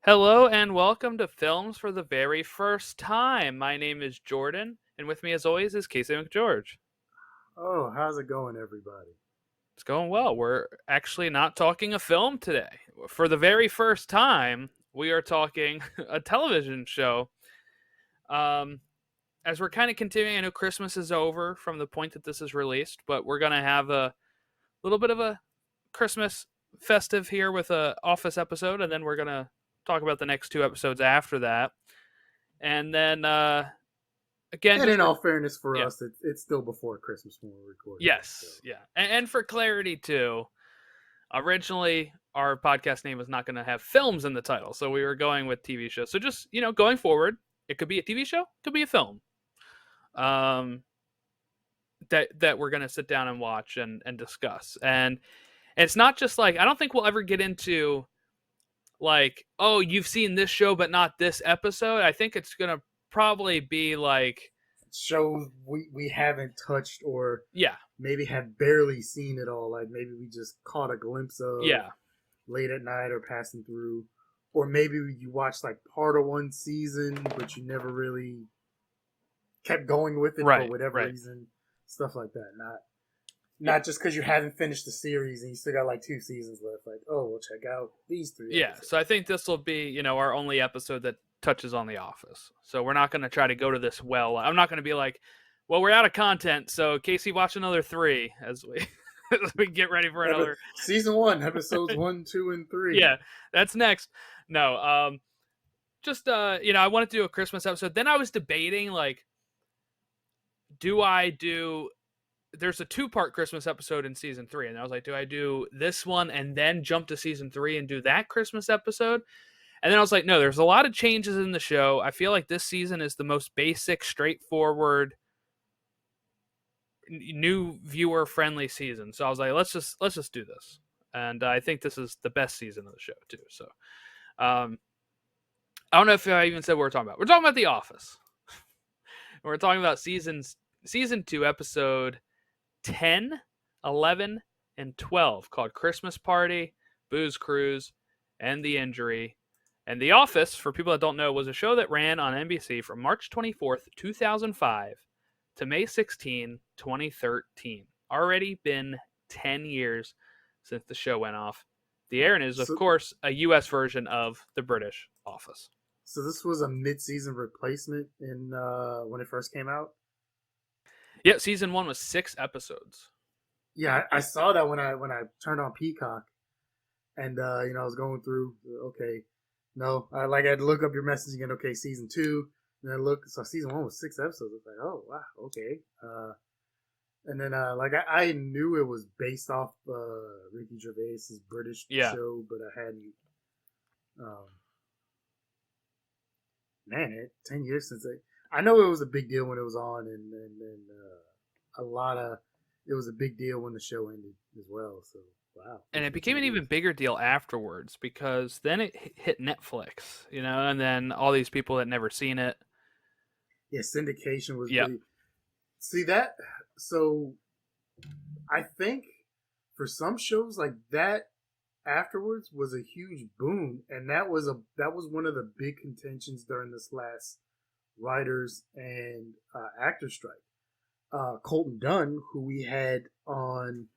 Hello and welcome to Films for the Very First Time. My name is Jordan, and with me as always is Casey McGeorge. Oh, how's it going, everybody? It's going well. We're actually not talking a film today. For the very first time, we are talking a television show. Um, as we're kind of continuing, I know Christmas is over from the point that this is released, but we're going to have a little bit of a Christmas festive here with a Office episode, and then we're going to talk about the next two episodes after that. And then again, And just in for all fairness for yeah, us, it's still before Christmas when we're recording this. So, yes, yeah, and for clarity too, originally our podcast name was not going to have films in the title, so we were going with TV shows. So just going forward, it could be a TV show, could be a film, um, that we're going to sit down and watch and discuss. And it's not just like I don't think we'll ever get into like, oh, you've seen this show but not this episode. I think it's going to probably be like, shows we haven't touched or yeah, maybe have barely seen it all. Like maybe we just caught a glimpse of yeah, late at night or passing through. Or maybe you watched like part of one season, but you never really kept going with it for right, whatever right. reason. Stuff like that. Not just because you haven't finished the series and you still got like two seasons left. Like, oh, we'll check out these three Yeah, episodes. so I think this will be, our only episode that touches on The Office. So we're not going to try to go to this well. I'm not going to be like, well, we're out of content, so Casey, watch another three as we as we get ready for another. Season one, episodes 1, 2, and 3. Yeah, that's next. No, just I wanted to do a Christmas episode. Then I was debating like, do I do? There's a two-part Christmas episode in season 3, and I was like, do I do this one and then jump to season 3 and do that Christmas episode? And then I was like, no, there's a lot of changes in the show. I feel like this season is the most basic, straightforward, new viewer friendly season. So I was like, let's just do this. And I think this is the best season of the show too. So um, I don't know if I even said what we're talking about. We're talking about The Office. We're talking about season 2, episode 10, 11, and 12, called Christmas Party, Booze Cruise, and The Injury. And The Office, for people that don't know, was a show that ran on NBC from March 24th, 2005 to May 16, 2013. Already been 10 years since the show went off the air, and is, of So, course, a US version of the British Office. so this was a mid-season replacement in when it first came out. Yeah, season 1 was 6 episodes. Yeah, I saw that when I turned on Peacock, and I was going through. Okay, no, I like I'd look up your message again. Okay, season two, and then look. So season one was 6 episodes. I was like, oh wow, okay. And then like I knew it was based off Ricky Gervais's British Yeah. show, but I hadn't. Um, man, 10 years since I know it was a big deal when it was on, and a lot of it was a big deal when the show ended as well. So wow, And it's it been became 10 an even years. bigger deal afterwards because then it hit Netflix, and then all these people that never seen it. Yeah, syndication was Yep. big. See that? So I think for some shows like that afterwards was a huge boom, and that was one of the big contentions during this last writers and actor strike. Colton Dunn, who we had on,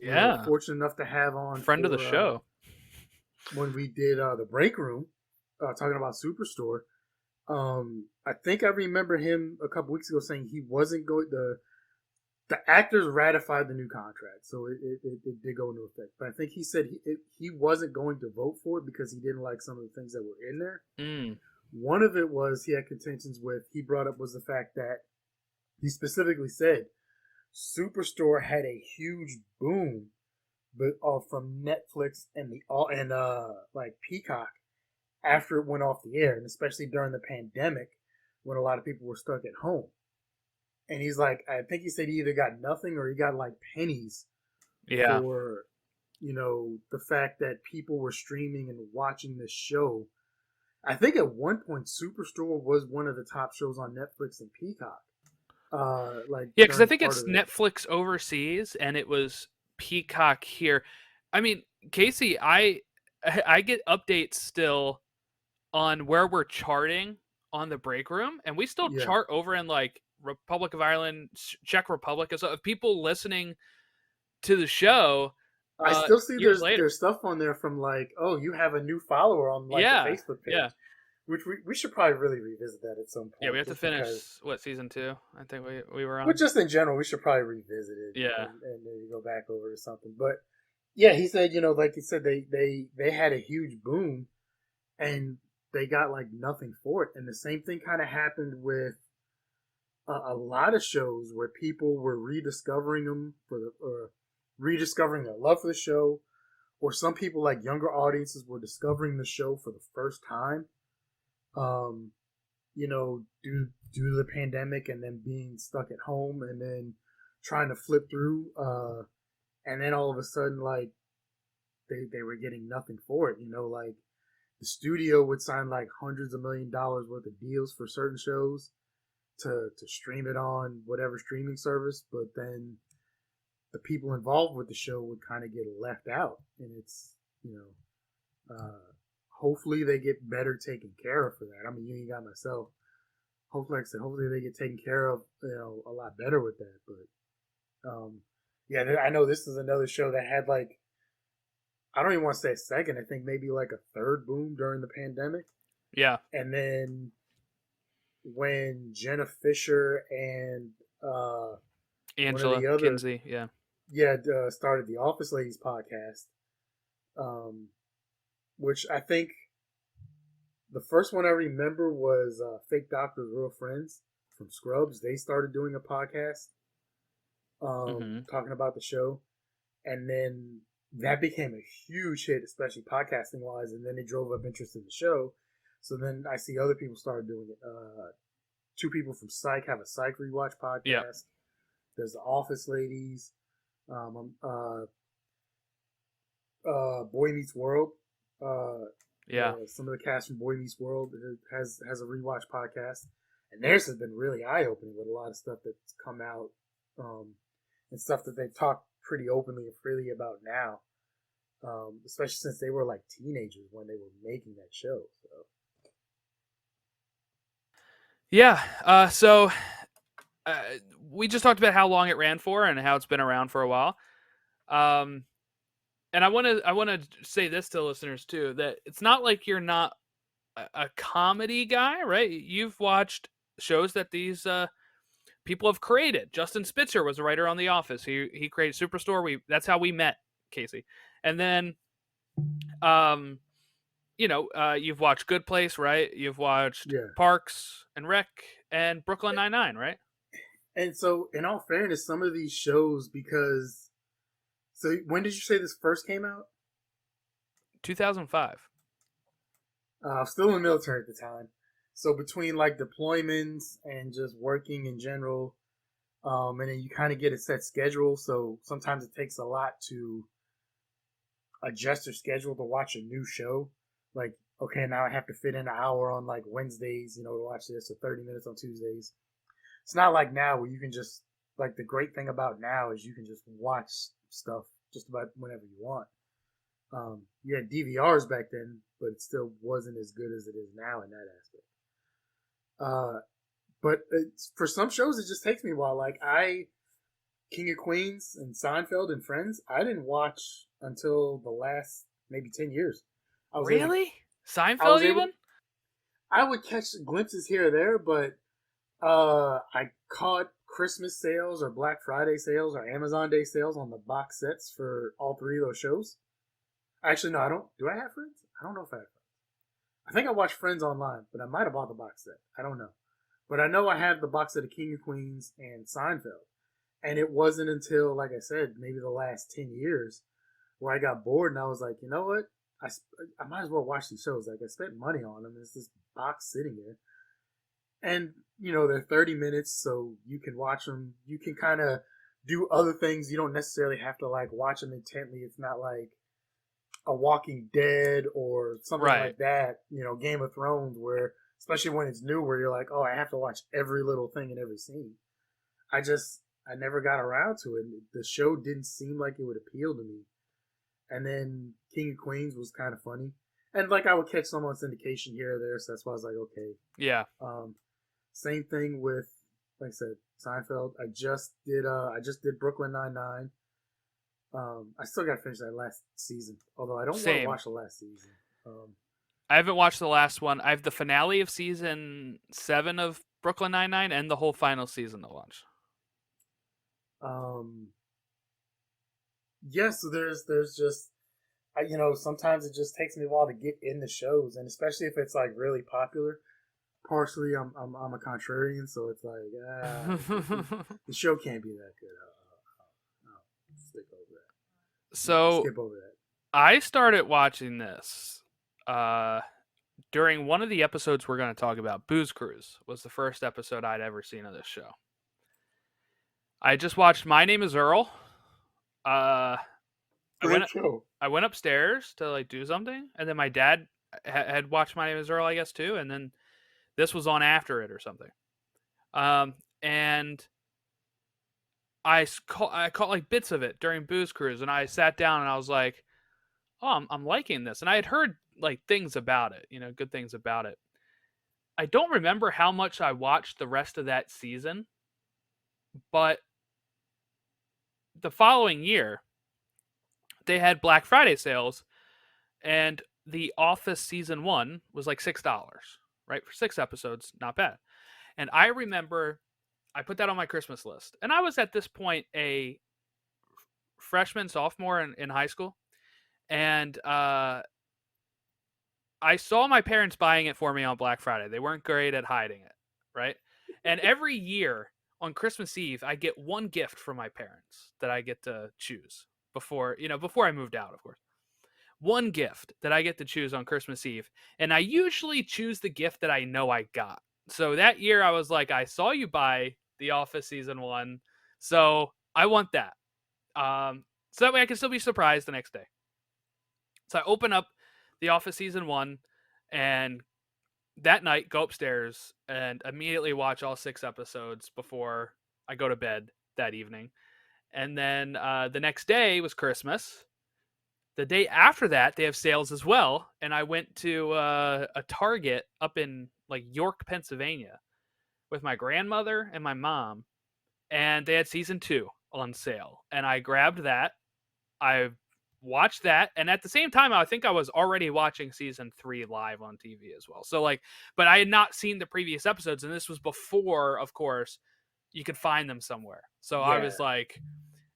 Yeah. fortunate enough to have on Friend of the for show. when we did the break room, talking about Superstore. I think I remember him a couple weeks ago saying he wasn't going. The actors ratified the new contract, so it did go into effect. But I think he said he wasn't going to vote for it because he didn't like some of the things that were in there. Mm. One of it was he had contentions with. He brought up was the fact that he specifically said Superstore had a huge boom, but from Netflix and like Peacock after it went off the air, and especially during the pandemic when a lot of people were stuck at home. And he's like, I think he said he either got nothing or he got like pennies Yeah. for, the fact that people were streaming and watching this show. I think at one point Superstore was one of the top shows on Netflix and Peacock. Like Yeah, because I during think part it's of it. Netflix overseas and it was Peacock here. I mean, Casey, I get updates still on where we're charting on the break room, and we still Yeah. chart over in like Republic of Ireland, Czech Republic, and so of people listening to the show I still see years later. there's stuff on there from like, oh, you have a new follower on like the Yeah, Facebook yeah, page, which we should probably really revisit that at some yeah. We point, have to just finish because. what season 2. I think we were But on. just in general, we should probably revisit it Yeah, and maybe go back over to something. But yeah, he said, like he said, they had a huge boom and they got like nothing for it. And the same thing kind of happened with a lot of shows where people were rediscovering them or rediscovering their love for the show, or some people like younger audiences were discovering the show for the first time. Um, due to the pandemic and then being stuck at home and then trying to flip through, and then all of a sudden, like they were getting nothing for it. Like the studio would sign like hundreds of $1 million worth of deals for certain shows to stream it on whatever streaming service, but then the people involved with the show would kind of get left out, and it's hopefully they get better taken care of for that. I mean, you got myself. Hopefully, like I said, hopefully they get taken care of, a lot better with that. But yeah, I know this is another show that had like, I don't even want to say a second. I think maybe like a third boom during the pandemic, yeah. and then when Jenna Fisher and one of Angela the other Kinsey. Yeah. started the Office Ladies podcast, which I think the first one I remember was Fake Doctors, Real Friends from Scrubs. They started doing a podcast talking about the show. And then that became a huge hit, especially podcasting wise. And then it drove up interest in the show. So then I see other people started doing it. Two people from Psych have a Psych Rewatch podcast. Yeah. There's the Office Ladies. Boy Meets World. Yeah. Some of the cast from Boy Meets World has a rewatch podcast, and theirs has been really eye opening with a lot of stuff that's come out, and stuff that they've talked pretty openly and freely about now, especially since they were like teenagers when they were making that show. So Yeah. So we just talked about how long it ran for and how it's been around for a while. And I want to say this to listeners too, that it's not like you're not a comedy guy, right? You've watched shows that these people have created. Justin Spitzer was a writer on The Office. He created Superstore. That's how we met, Casey. And then you've watched Good Place, right? You've watched Parks and Rec and Brooklyn Nine-Nine, right? And so, in all fairness, some of these shows, because so when did you say this first came out? 2005. I was still in the military at the time. So between like deployments and just working in general, and then you kind of get a set schedule. So sometimes it takes a lot to adjust your schedule to watch a new show. Like, okay, now I have to fit in an hour on like Wednesdays, to watch this, or 30 minutes on Tuesdays. It's not like now where you can just, like, the great thing about now is you can just watch stuff just about whenever you want. You had DVRs back then, but it still wasn't as good as it is now in that aspect. But for some shows, it just takes me a while. Like King of Queens and Seinfeld and Friends, I didn't watch until the last maybe 10 years. Really? Seinfeld even? I would catch glimpses here or there, but I caught Christmas sales or Black Friday sales or Amazon Day sales on the box sets for all three of those shows. Actually, no, I don't. Do I have Friends? I don't know if I have Friends. I think I watched Friends online, but I might have bought the box set. I don't know. But I know I had the box set of King of Queens and Seinfeld. And it wasn't until, like I said, maybe the last 10 years where I got bored and I was like, you know what? I might as well watch these shows. Like, I spent money on them. There's this box sitting there. And, they're 30 minutes, so you can watch them. You can kind of do other things. You don't necessarily have to, like, watch them intently. It's not like a Walking Dead or something like that, Game of Thrones, where, especially when it's new, where you're like, oh, I have to watch every little thing in every scene. I never got around to it. The show didn't seem like it would appeal to me. And then King of Queens was kind of funny. And like I would catch some on syndication here or there, so that's why I was like, okay. Yeah. Same thing with, like I said, Seinfeld. I just did Brooklyn Nine-Nine. I still got to finish that last season, although I don't want to Same. watch the last season. I haven't watched the last one. I have the finale of season 7 of Brooklyn Nine-Nine and the whole final season to watch. Yes, so there's just sometimes it just takes me a while to get in the shows, and especially if it's like really popular. Partially, I'm a contrarian, so it's like the show can't be that good. I'll stick over that. So Skip over that. I started watching this during one of the episodes we're going to talk about. Booze Cruise was the first episode I'd ever seen of this show. I just watched My Name Is Earl. I went upstairs to like do something, and then my dad had watched My Name Is Earl, I guess, too, and then this was on after it or something. And I caught like bits of it during Booze Cruise, and I sat down and I was like, "Oh, I'm liking this." And I had heard like things about it, good things about it. I don't remember how much I watched the rest of that season, but the following year they had Black Friday sales, and The Office season 1 was like $6, right? For 6 episodes, not bad. And I remember I put that on my Christmas list. And I was at this point a freshman, sophomore in high school. And I saw my parents buying it for me on Black Friday. They weren't great at hiding it, right? And every year on Christmas Eve, I get one gift from my parents that I get to choose before I moved out, of course. One gift that I get to choose on Christmas Eve. And I usually choose the gift that I know I got. So that year I was like, I saw you buy The Office season 1, so I want that. So that way I can still be surprised the next day. So I open up The Office season 1, and that night go upstairs and immediately watch all 6 episodes before I go to bed that evening. And then the next day was Christmas. The day after that, they have sales as well, and I went to a Target up in like York, Pennsylvania, with my grandmother and my mom, and they had season 2 on sale, and I grabbed that. I watched that, and at the same time, I think I was already watching season 3 live on TV as well. So like, but I had not seen the previous episodes, and this was before, of course, you could find them somewhere. So I was like,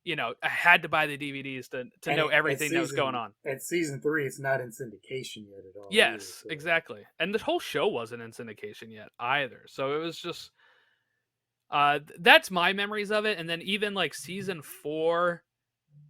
I had to buy the DVDs to know everything that was going on. At season 3, it's not in syndication yet at all. Yes, either, so. Exactly. And the whole show wasn't in syndication yet either. So it was just, that's my memories of it. And then even like season 4,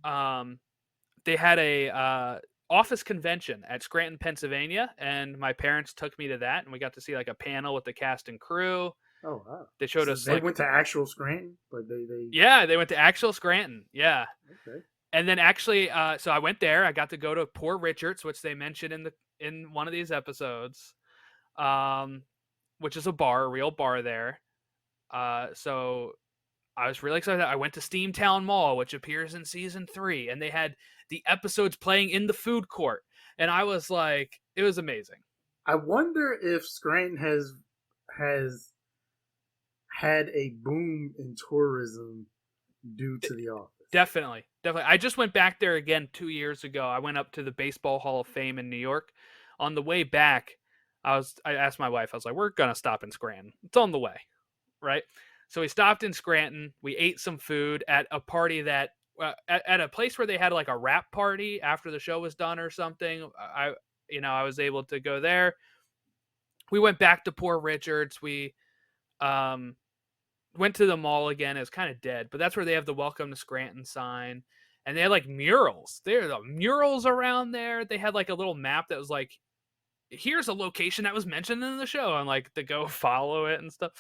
they had a office convention at Scranton, Pennsylvania, and my parents took me to that, and we got to see like a panel with the cast and crew. Oh wow! They showed us. They went to actual Scranton, but they. Yeah, they went to actual Scranton. Yeah. Okay. And then actually, so I went there. I got to go to Poor Richard's, which they mentioned in one of these episodes, which is a real bar there. So I was really excited. I went to Steamtown Mall, which appears in season 3, and they had the episodes playing in the food court, and I was like, it was amazing. I wonder if Scranton has had a boom in tourism due to The Office. Definitely. I just went back there again 2 years ago. I went up to the Baseball Hall of Fame in New York. On the way back, I asked my wife, I was like, we're going to stop in Scranton. It's on the way, right? So we stopped in Scranton. We ate some food at a party that, at a place where they had like a wrap party after the show was done or something. I was able to go there. We went back to Poor Richard's. We went to the mall again. It was kind of dead, but that's where they have the Welcome to Scranton sign. And they had like murals. There are murals around there. They had like a little map that was like, here's a location that was mentioned in the show, and like to go follow it and stuff.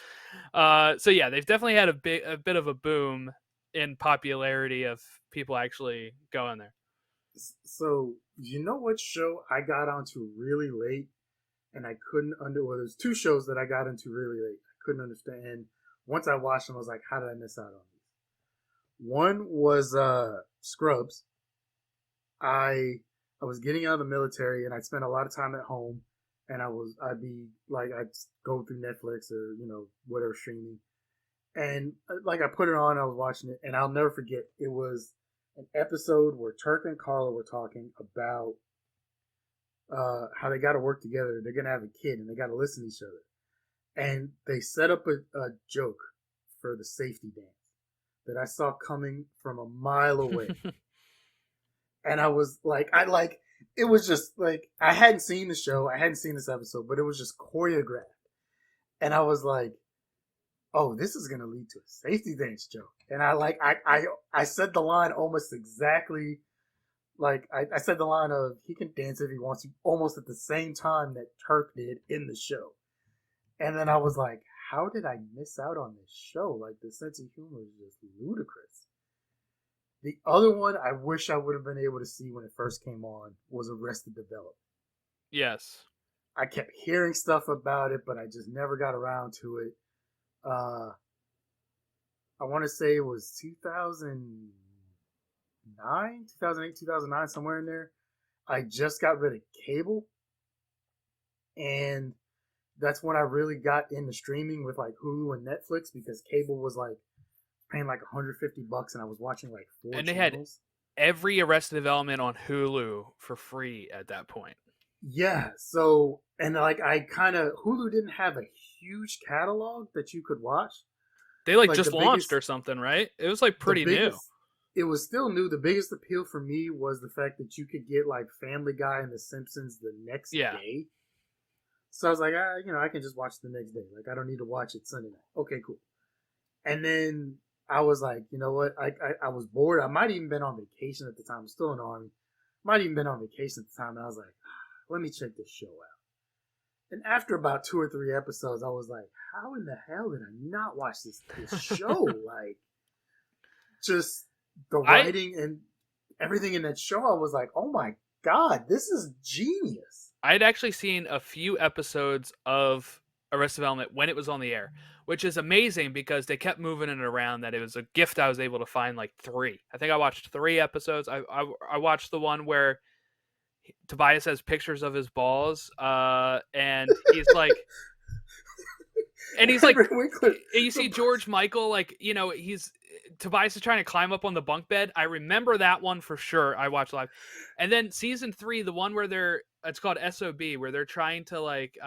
So yeah, they've definitely had a bit of a boom in popularity of people actually going there. So you know what show I got onto really late, and I couldn't there's 2 shows that I got into really late. I couldn't understand. Once I watched them, I was like, how did I miss out on these? One was Scrubs. I I was getting out of the military, and I'd spend a lot of time at home, and I'd go through Netflix or whatever streaming, and like I put it on, I was watching it, and I'll never forget. It was an episode where Turk and Carla were talking about how they got to work together. They're gonna have a kid, and they got to listen to each other. And they set up a joke for the safety dance that I saw coming from a mile away. And I was like, it was just like, I hadn't seen the show, I hadn't seen this episode, but it was just choreographed. And I was like, oh, this is gonna lead to a safety dance joke. And I said the line almost exactly like I said the line of he can dance if he wants to, almost at the same time that Turk did in the show. And then I was like, how did I miss out on this show? Like, the sense of humor is just ludicrous. The other one I wish I would have been able to see when it first came on was Arrested Development. Yes. I kept hearing stuff about it, but I just never got around to it. I want to say it was 2008, 2009, somewhere in there. I just got rid of cable, and that's when I really got into streaming with like Hulu and Netflix, because cable was like paying like $150, and I was watching like 4 And they channels. had every Arrested Development on Hulu for free at that point. Yeah, so, and like Hulu didn't have a huge catalog that you could watch. They like just launched or something, right? It was like pretty new. It was still new. The biggest appeal for me was the fact that you could get like Family Guy and The Simpsons the next day. So I was like, I can just watch the next day. Like, I don't need to watch it Sunday night. Okay, cool. And then I was like, you know what? I was bored. I might have even been on vacation at the time. I was still in the Army. Might have even been on vacation at the time. And I was like, let me check this show out. And after about 2 or 3 episodes, I was like, how in the hell did I not watch this show? Like, just the writing and everything in that show, I was like, oh my God, this is genius. I'd actually seen a few episodes of Arrested Development when it was on the air, which is amazing because they kept moving it around. That it was a gift I was able to find like 3. I think I watched 3 episodes. I watched the one where Tobias has pictures of his balls, and he's like, and he's like, you see George Michael, like, Tobias is trying to climb up on the bunk bed. I remember that one for sure. I watched live. And then season 3, the one where it's called SOB, where they're trying to like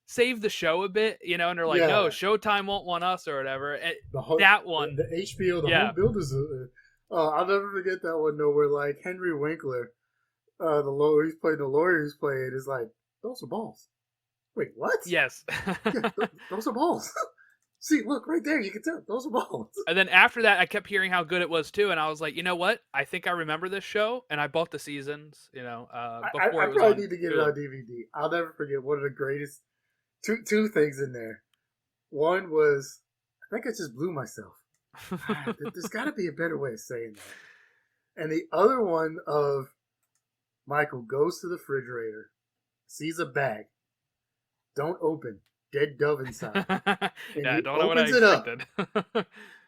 save the show a bit, and they're like, no, Showtime won't want us or whatever. That one, the HBO, the home builders. I'll never forget that one though, where like Henry Winkler, the lawyer who's playing is like, those are balls. Wait, what? Yes. Those are balls. See, look, right there, you can tell. Those are balls. And then after that, I kept hearing how good it was, too, and I was like, you know what? I think I remember this show, and I bought the seasons, before I it was probably need to get it on DVD. I'll never forget one of the greatest two things in there. One was, I think I just blew myself. There's got to be a better way of saying that. And the other one of Michael goes to the refrigerator, sees a bag, don't open, dead dove inside. And I don't know what I expected.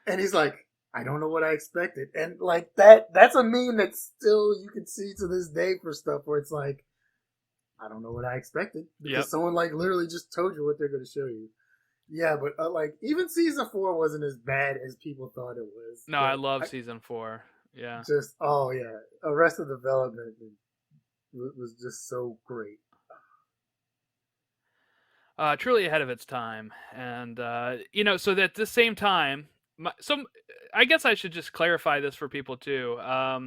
And he's like, I don't know what I expected. And like that's a meme that still you can see to this day for stuff where it's like, I don't know what I expected. Because someone like literally just told you what they're going to show you. Yeah, but like even season 4 wasn't as bad as people thought it was. No, I love season 4. Yeah. Just, Arrested Development was just so great. Truly ahead of its time. And, so that at the same time, I guess I should just clarify this for people too. I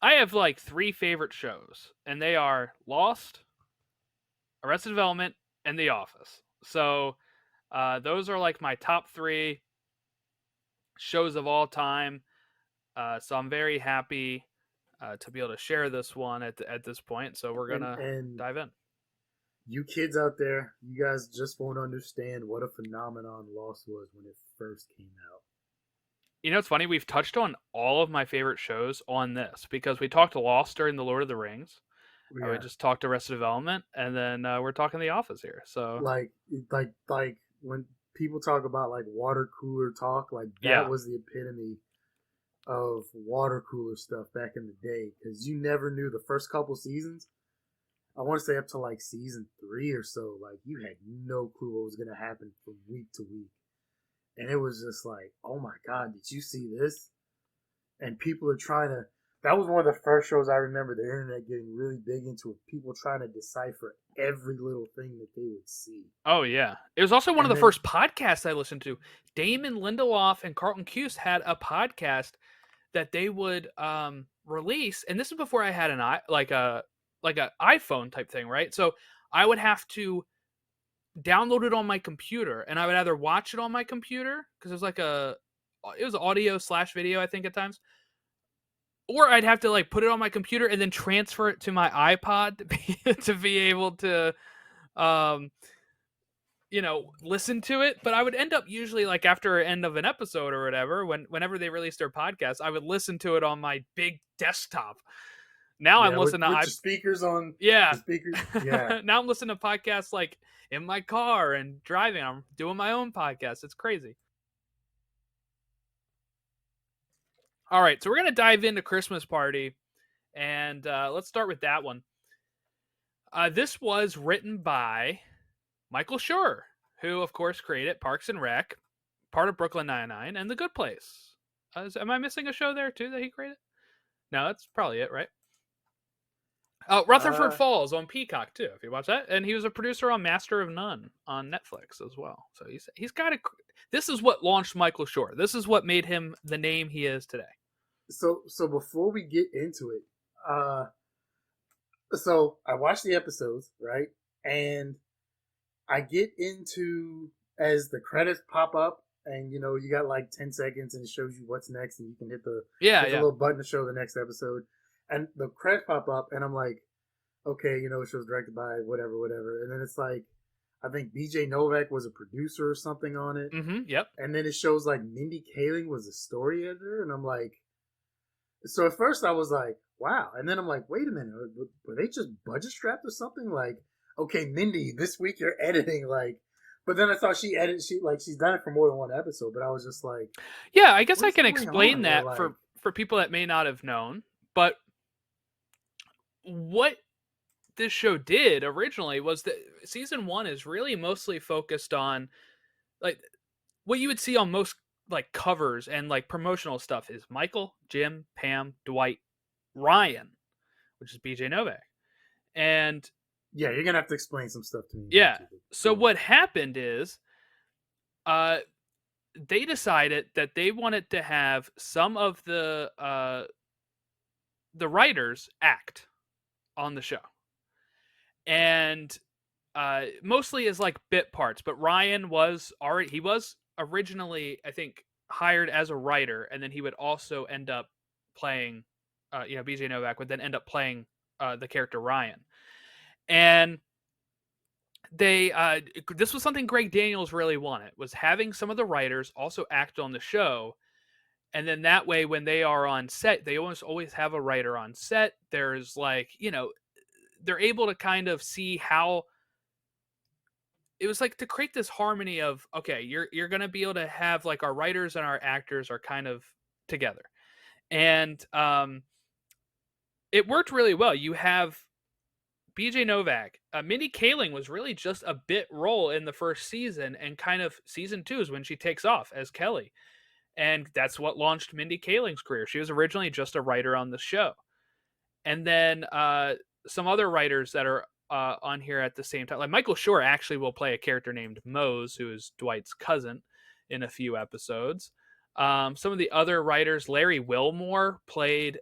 have like 3 favorite shows, and they are Lost, Arrested Development, and The Office. So those are like my top 3 shows of all time. So I'm very happy to be able to share this one at this point. So we're going to dive in. You kids out there, you guys just won't understand what a phenomenon Lost was when it first came out. It's funny. We've touched on all of my favorite shows on this because we talked Lost during the Lord of the Rings. Yeah. We just talked Arrested Development, and then we're talking The Office here. So like when people talk about like water cooler talk, like that was the epitome of water cooler stuff back in the day because you never knew the first couple seasons. I want to say up to like season 3 or so, like you had no clue what was going to happen from week to week. And it was just like, oh my God, did you see this? And people are trying to, that was one of the first shows I remember the internet getting really big into it. People trying to decipher every little thing that they would see. Oh, yeah. It was also one of And the then, first podcasts I listened to. Damon Lindelof and Carlton Cuse had a podcast that they would release, and this is before I had an iPhone type thing, right? So I would have to download it on my computer, and I would either watch it on my computer because it was audio / video, I think, at times, or I'd have to like put it on my computer and then transfer it to my iPod to be able to um listen to it. But I would end up usually like after end of an episode or whatever, whenever they released their podcast, I would listen to it on my big desktop. Now I'm listening with to the speakers on. yeah. The speakers. Yeah. Now I'm listening to podcasts like in my car and driving. I'm doing my own podcast. It's crazy. All right, so we're gonna dive into Christmas Party, and let's start with that one. This was written by Michael Schur, who, of course, created Parks and Rec, part of Brooklyn Nine-Nine, and The Good Place. Am I missing a show there, too, that he created? No, that's probably it, right? Rutherford Falls on Peacock, too, if you watch that. And he was a producer on Master of None on Netflix as well. So he's got a... This is what launched Michael Schur. This is what made him the name he is today. So before we get into it, so I watched the episodes, right? And I get into, as the credits pop up, and you got like 10 seconds and it shows you what's next, and you can hit the little button to show the next episode. And the credits pop up, and I'm like, okay, it shows directed by whatever. And then it's like, I think BJ Novak was a producer or something on it. Mm-hmm, yep. And then it shows like Mindy Kaling was a story editor, and I'm like, so at first I was like, wow. And then I'm like, wait a minute, were they just budget strapped or something? Like, okay, Mindy, this week you're editing, like. But then I thought she's done it for more than one episode. But I was just like, yeah, I guess I can explain that for people that may not have known. But what this show did originally was that season 1 is really mostly focused on like what you would see on most like covers and like promotional stuff is Michael, Jim, Pam, Dwight, Ryan, which is BJ Novak. And yeah, you're gonna have to explain some stuff to me. Yeah. So what happened is they decided that they wanted to have some of the writers act on the show. And mostly as like bit parts, but Ryan was originally, I think, hired as a writer, and then he would also end up playing BJ Novak would then end up playing the character Ryan. And they this was something Greg Daniels really wanted, was having some of the writers also act on the show. And then that way, when they are on set, they always have a writer on set. There's like, they're able to kind of see how it was like to create this harmony of, okay, you're going to be able to have like our writers and our actors are kind of together. And it worked really well. You have BJ Novak. Mindy Kaling was really just a bit role in the first season, and kind of season 2 is when she takes off as Kelly. And that's what launched Mindy Kaling's career. She was originally just a writer on the show. And then some other writers that are on here at the same time, like Michael Schur actually will play a character named Mose, who is Dwight's cousin, in a few episodes. Some of the other writers, Larry Wilmore played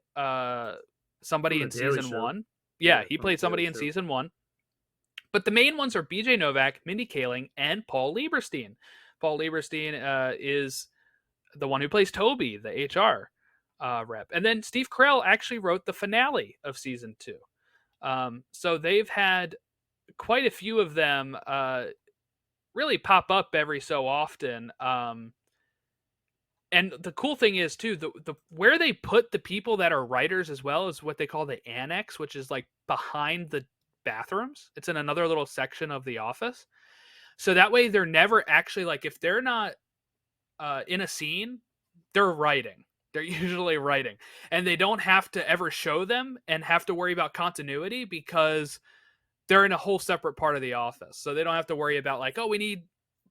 somebody in season 1. Yeah, he played somebody in season 1. But the main ones are BJ Novak, Mindy Kaling, and Paul Lieberstein. Paul Lieberstein is the one who plays Toby, the HR rep. And then Steve Carell actually wrote the finale of season 2. So they've had quite a few of them really pop up every so often. And the cool thing is too, the where they put the people that are writers as well is what they call the annex, which is like behind the bathrooms. It's in another little section of the office. So that way they're never actually like, if they're not in a scene, they're writing. They're usually writing, and they don't have to ever show them and have to worry about continuity because they're in a whole separate part of the office. So they don't have to worry about like, oh, we need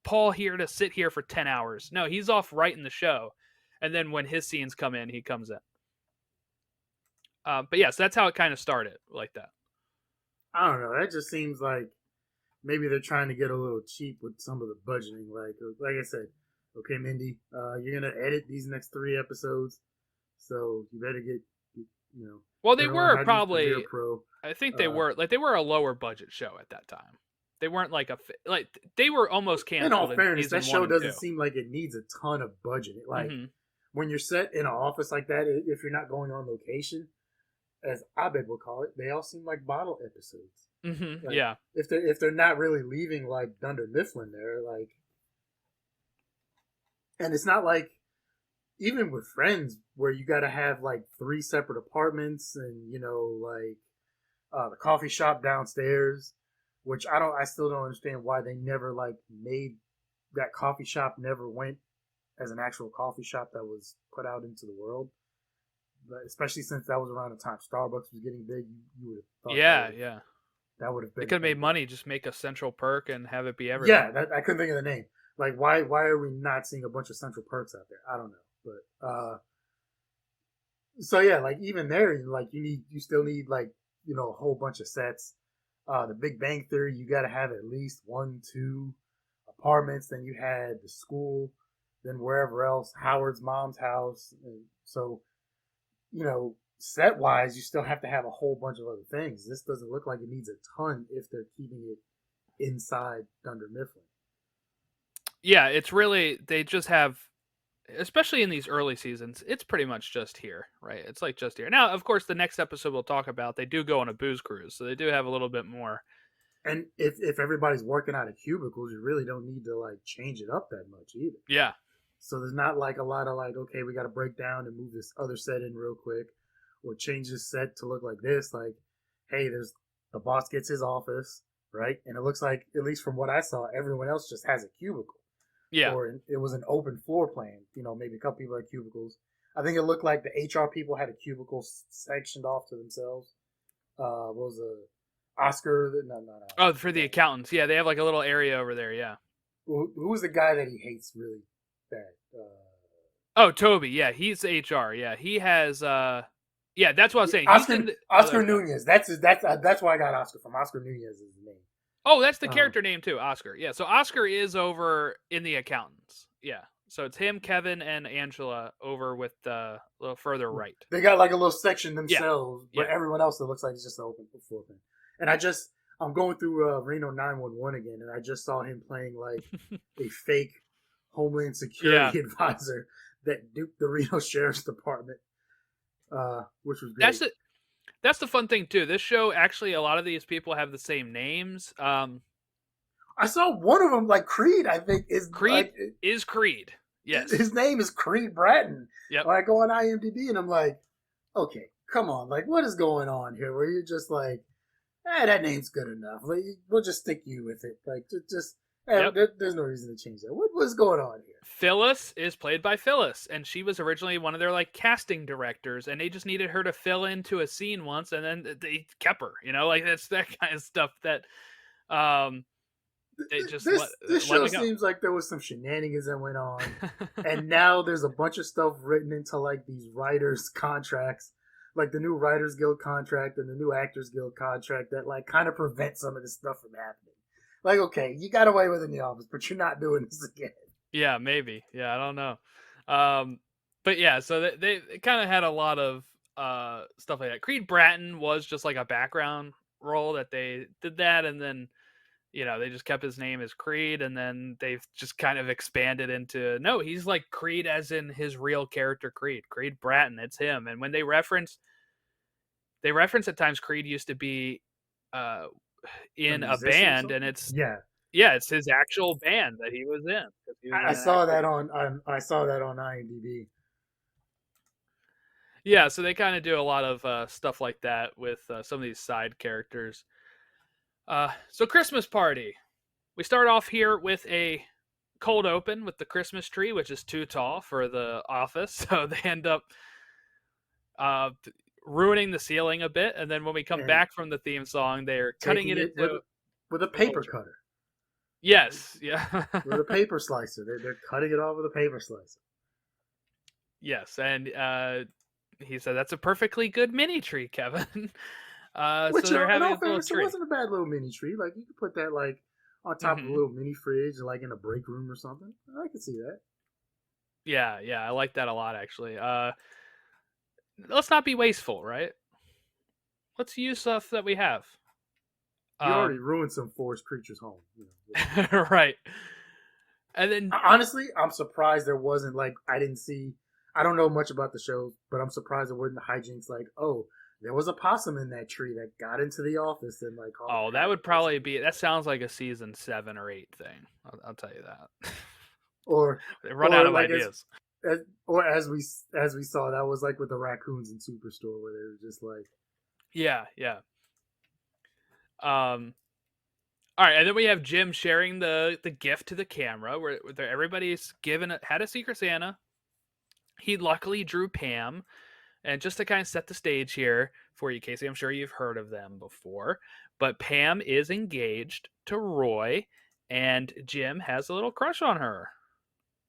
Paul here to sit here for 10 hours. No, he's off writing the show. And then when his scenes come in, he comes in. But yes, that's how it kind of started like that. I don't know. That just seems like maybe they're trying to get a little cheap with some of the budgeting. Like I said, okay, Mindy, you're gonna edit these next 3 episodes, so you better get, you know. Well, they were probably. Pro. I think they were like they were a lower budget show at that time. They weren't like they were almost canceled. In all fairness, that show doesn't 2. seem like it needs a ton of budget. Like when you're set in an office like that, if you're not going on location, as Abed will call it, they all seem like bottle episodes. Mm-hmm. Like, yeah. If they're not really leaving like Dunder Mifflin there, like, and it's not like even with Friends where you got to have like 3 separate apartments and like the coffee shop downstairs, which I still don't understand why they never like made that coffee shop never went as an actual coffee shop that was put out into the world. But especially since that was around the time Starbucks was getting big, you would have thought that would have been. They could have made money, just make a central perk and have it be everywhere. Yeah, I couldn't think of the name. Like, why are we not seeing a bunch of central perks out there? I don't know, but so yeah, like even there, like you still need like a whole bunch of sets. The Big Bang Theory, you got to have at least 1, 2 apartments. Then you had the school, then wherever else, Howard's mom's house, and so. Set wise, you still have to have a whole bunch of other things. This doesn't look like it needs a ton if they're keeping it inside Dunder Mifflin. Yeah, it's really, they just have, especially in these early seasons, it's pretty much just here, right? It's like just here. Now, of course, the next episode we'll talk about, they do go on a booze cruise, so they do have a little bit more. And if everybody's working out of cubicles, you really don't need to like change it up that much either. Yeah. So there's not like a lot of like, okay, we got to break down and move this other set in real quick, or change this set to look like this. Like, hey, there's the boss gets his office, right? And it looks like, at least from what I saw, everyone else just has a cubicle. Yeah. Or it was an open floor plan. Maybe a couple people had cubicles. I think it looked like the HR people had a cubicle sectioned off to themselves. What was Oscar? No. Oh, for the accountants. Yeah, they have like a little area over there. Yeah. Who was the guy that he hates really bad? Oh, Toby. Yeah, he's HR. Yeah, he has. Yeah, that's what I was saying. Oscar Nunez. That's why I got Oscar from. Oscar Nunez is his name. Oh, that's the character name too, Oscar. Yeah, so Oscar is over in the accountants. Yeah, so it's him, Kevin, and Angela over with a little further right. They got like a little section themselves, but everyone else it looks like it's just an open floor thing. And I'm going through Reno 911 again, and I just saw him playing like a fake Homeland Security advisor that duped the Reno Sheriff's Department, which was great. That's the fun thing too. This show, actually, a lot of these people have the same names. I saw one of them, like Creed. I think is Creed. Is Creed? Yes, his name is Creed Bratton. Yep. I go on IMDb and I'm like, okay, come on, like what is going on here? Where you're just like, that name's good enough. Like, we'll just stick you with it. Like just. There's no reason to change that. What's going on here? Phyllis is played by Phyllis, and she was originally one of their like casting directors, and they just needed her to fill into a scene once, and then they kept her. Like that's that kind of stuff that they just this show seems like there was some shenanigans that went on, and now there's a bunch of stuff written into like these writers' contracts, like the new Writers Guild contract and the new Actors Guild contract that like kind of prevent some of this stuff from happening. Like, okay, you got away with it in the office, but you're not doing this again. Yeah, maybe. Yeah, I don't know. But yeah, so they kind of had a lot of stuff like that. Creed Bratton was just like a background role that they did that, and then they just kept his name as Creed, and then they've just kind of expanded into no, he's like Creed as in his real character Creed Bratton. It's him. And when they reference at times Creed used to be in a band, and it's it's his actual band that he was in. I saw that on IMDb. Yeah, so they kind of do a lot of stuff like that with some of these side characters. So Christmas party, we start off here with a cold open with the Christmas tree, which is too tall for the office, so they end up uh, ruining the ceiling a bit. And then when we come And back from the theme song, they're cutting taking it it into with a a little paper cutter, Yes, yeah. with a paper slicer. They're cutting it off with a paper slicer. Yes, and he said that's a perfectly good mini tree, Kevin. So Which, they're in having all a little fairness, it tree. wasn't a bad little mini tree. Like, you could put that like on top of a Hmm. little mini fridge, like in a break room or something. I could see that. Yeah, I like that a lot actually. Let's not be wasteful, right? Let's use stuff that we have. You already Um, ruined some forest creatures' home. right. And then Honestly, I'm surprised there wasn't like I didn't see. I don't know much about the show, but I'm surprised there wasn't the hijinks like, oh, there was a possum in that tree that got into the office and like caused oh, that havoc would or probably something. be. That sounds like a season 7 or 8 thing. I'll tell you that. Or They run out or of like ideas. as we saw, that was like with the raccoons in Superstore where they were just like, Yeah. Um. All right, and then we have Jim sharing the gift to the camera, where everybody's had a Secret Santa. He luckily drew Pam, and just to kind of set the stage here for you, Casey, I'm sure you've heard of them before, but Pam is engaged to Roy, and Jim has a little crush on her.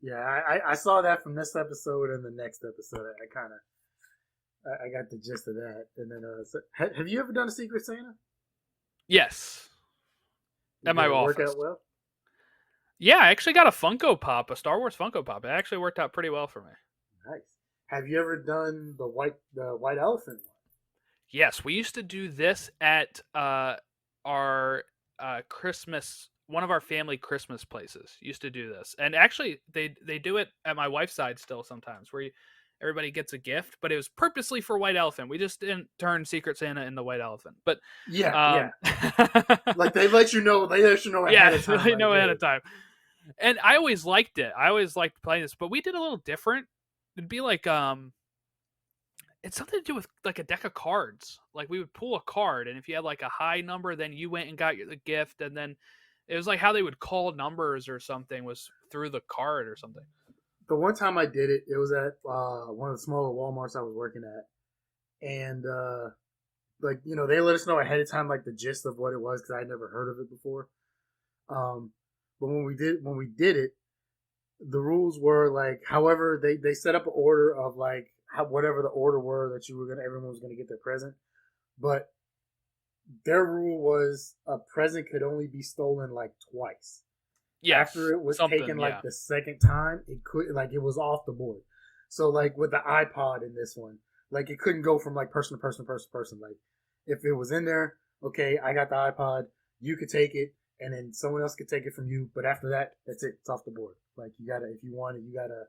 yeah, I saw that from this episode and the next episode. I kind of I got the gist of that. And then, have you ever done a Secret Santa? Yes, at my Did it work office. out well? Yeah, I actually got a Funko Pop, a Star Wars Funko Pop. It actually worked out pretty well for me. Nice. Have you ever done the white elephant one? Yes, we used to do this at our Christmas. One of our family Christmas places used to do this, and actually, they do it at my wife's side still sometimes, where everybody gets a gift, but it was purposely for White Elephant. We just didn't turn Secret Santa into White Elephant, but Yeah. Like they let you know ahead yeah, of time. they Like, know ahead hey, of time. And I always liked it. I always liked playing this, but we did a little different. It'd be like it's something to do with like a deck of cards. Like we would pull a card, and if you had like a high number, then you went and got the gift, and then it was like how they would call numbers or something was through the card or something. the one time I did it, it was at one of the smaller WalMarts I was working at, and like they let us know ahead of time like the gist of what it was because I had never heard of it before. Um, but when we did it, the rules were like, however, they set up an order of like whatever the order were that everyone was gonna get their present, but their rule was a present could only be stolen like twice. After Yes, it was taken something. like Yeah, the second time, it was off the board. So like with the iPod in this one, like it couldn't go from like person to person to person to person. Like if it was in there, okay, I got the iPod, you could take it, and then someone else could take it from you. But after that, that's it. It's off the board. Like you gotta, if you want it, you gotta.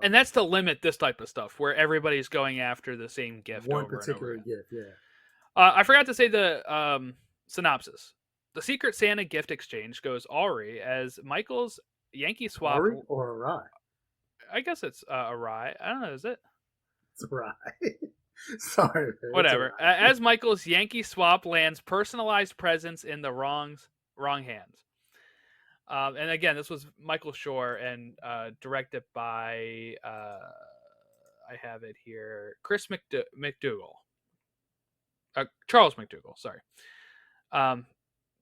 and that's to limit this type of stuff where everybody's going after the same gift One over and over particular again. gift. Yeah. I forgot to say the synopsis. The Secret Santa gift exchange goes awry as Michael's Yankee swap. Ari or Arai? I guess it's a rye. I don't know. Is it? It's Arai. Sorry, man. Whatever. As Michael's Yankee swap lands personalized presents in the wrong hands. And again, this was Michael Schur and directed by I have it here, Chris McDougall. Charles McDougall. Sorry.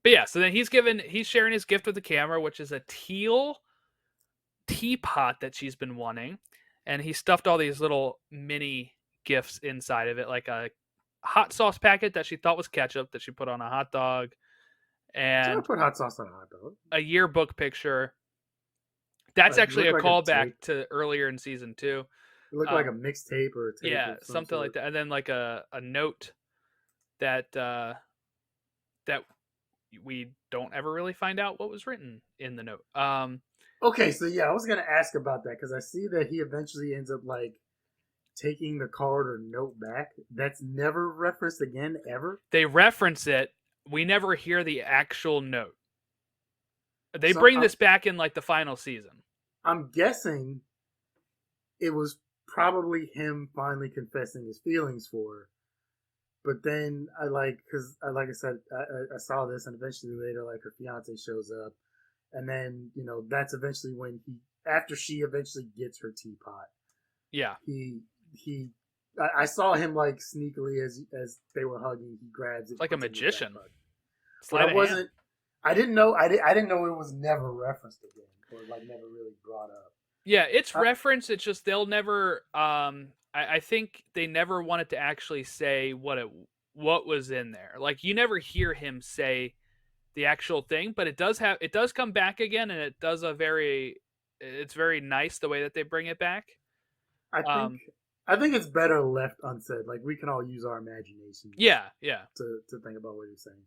But yeah, so then he's sharing his gift with the camera, which is a teal teapot that she's been wanting, and he stuffed all these little mini gifts inside of it, like a hot sauce packet that she thought was ketchup that she put on a hot dog, So I and put hot sauce on a hot dog. a yearbook picture. That's Like, actually a like a callback tape. to earlier in season 2. It looked like a mixtape or a tape. Yeah, Of some something sort. like that, and then like a note that that we don't ever really find out what was written in the note. Okay, so yeah, I was gonna ask about that because I see that he eventually ends up like taking the card or note back. That's never referenced again ever. They reference it. We never hear the actual note. They So bring this back in like the final season. I'm guessing it was probably him finally confessing his feelings for her. But then because like I said, I saw this, and eventually later, like her fiance shows up, and then that's eventually when after she eventually gets her teapot, Yeah. he I saw him like sneakily as they were hugging, he grabs it, It's like a puts it in his back magician. pocket. But Sleight I of hand. wasn't. I didn't know. I didn't know it was never referenced again, or like never really brought up. Yeah, it's I, referenced. It's just they'll never. I think they never wanted to actually say what was in there. Like you never hear him say the actual thing, but it does come back again, and it does it's very nice the way that they bring it back. I think Um, I think it's better left unsaid. Like we can all use our imaginations yeah, to think about what you're saying.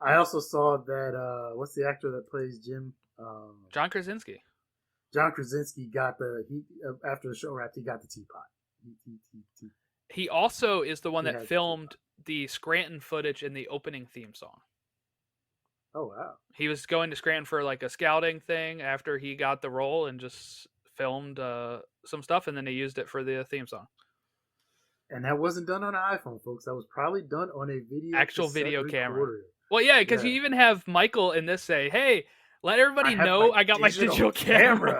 I also saw that what's the actor that plays Jim? John Krasinski. John Krasinski got after the show wrapped, he got the teapot. He also is the one He that has the filmed teapot. the Scranton footage in the opening theme song. Oh wow! He was going to Scranton for like a scouting thing after he got the role and just filmed some stuff, and then they used it for the theme song. And that wasn't done on an iPhone, folks. That was probably done on a Actual video camera. recorder. Well, yeah, because Yeah. you even have Michael in this say, "Hey, let everybody have know my I got my digital camera."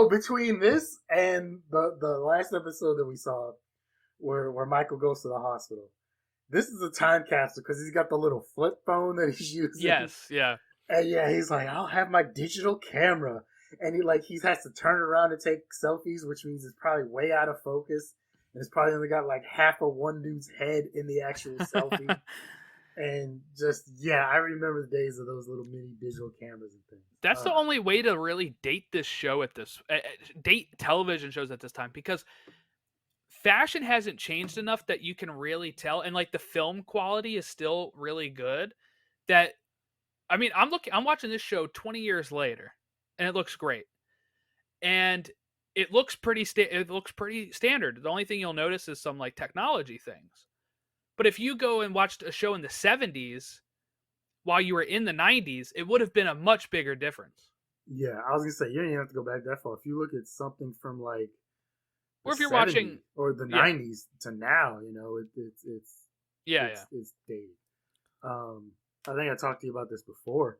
Between this and the last episode that we saw, where Michael goes to the hospital, this is a time capsule because he's got the little flip phone that he's using. Yes, yeah. And yeah, he's like, I'll have my digital camera, and he has to turn around to take selfies, which means it's probably way out of focus, and it's probably only got like half of one dude's head in the actual selfie. And just I remember the days of those little mini digital cameras and things. That's the only way to really date this show at this date television shows at this time, because fashion hasn't changed enough that you can really tell, and like the film quality is still really good. That I mean, I'm watching this show 20 years later, and it looks great, and it looks pretty standard. The only thing you'll notice is some like technology things. But if you go and watched a show in the 70s while you were in the 90s, it would have been a much bigger difference. Yeah, I was gonna say you don't even have to go back that far. If you look at something from like Or if you're watching or the 90s to now, it's it's dated. I think I talked to you about this before.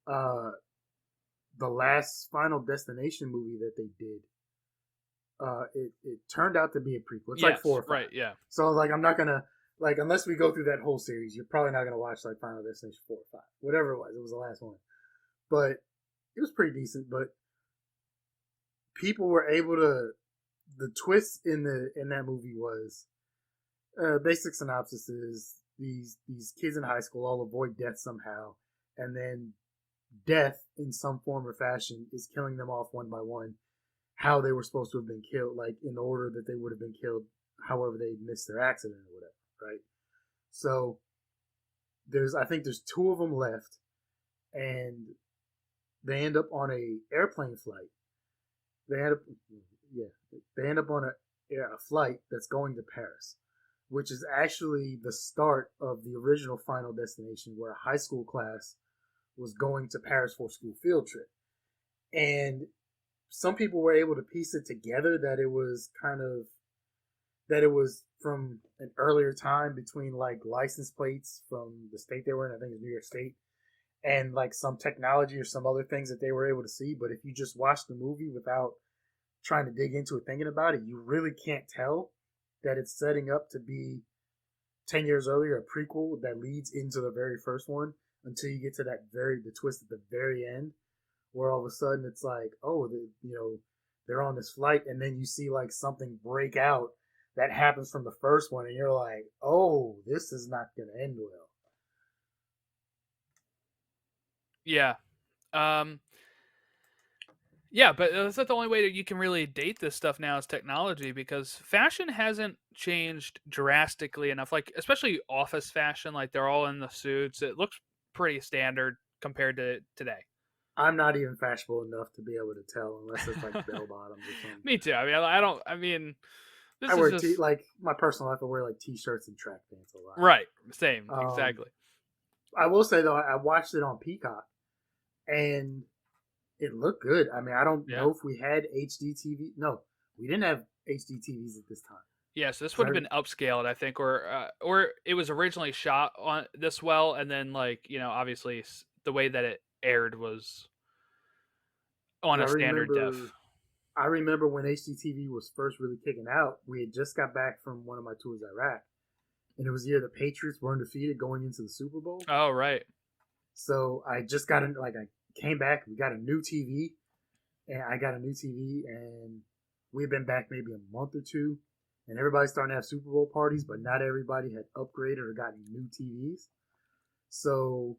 The last Final Destination movie that they did, it turned out to be a prequel. It's like 4 or 5. Right, yeah. So like I'm not gonna unless we go through that whole series, you're probably not gonna watch like Final Destination 4 or 5, whatever it was. It was the last one, but it was pretty decent. But people were able to. The twist in that movie was basic synopsis is these kids in high school all avoid death somehow, and then death in some form or fashion is killing them off one by one, how they were supposed to have been killed, like in the order that they would have been killed, however they missed their accident or whatever, right? So I think there's 2 of them left, and they end up on a airplane flight. They end up on a flight that's going to Paris, which is actually the start of the original Final Destination, where a high school class was going to Paris for a school field trip. And some people were able to piece it together that it was from an earlier time between like license plates from the state they were in, I think it was New York State, and like some technology or some other things that they were able to see. But if you just watch the movie without trying to dig into it, thinking about it, you really can't tell that it's setting up to be 10 years earlier, a prequel that leads into the very first one, until you get to the twist at the very end, where all of a sudden it's like, oh, they're on this flight, and then you see like something break out that happens from the first one, and you're like, oh, this is not going to end well. Yeah. Yeah, but that's not the only way that you can really date this stuff now is technology, because fashion hasn't changed drastically enough. Like, especially office fashion, like they're all in the suits. It looks pretty standard compared to today. I'm not even fashionable enough to be able to tell unless it's like bell bottoms or something. Me too. I mean, I don't. I mean, I wear like my personal life. I wear like t-shirts and track pants a lot. Right. Same. Exactly. I will say though, I watched it on Peacock, and it looked good. I mean, I don't know if we had HD TV. No, we didn't have HD TVs at this time. Yeah, so this would have been upscaled, I think, or it was originally shot on this well, and then like obviously the way that it aired was on Because a standard def. I remember when HDTV was first really kicking out. We had just got back from one of my tours to Iraq, and it was the year the Patriots were undefeated going into the Super Bowl. Oh, right. So I just got in, like I came back. We got a new TV, and I got a new TV, and we've been back maybe a month or two, and everybody's starting to have Super Bowl parties, but not everybody had upgraded or gotten new TVs. So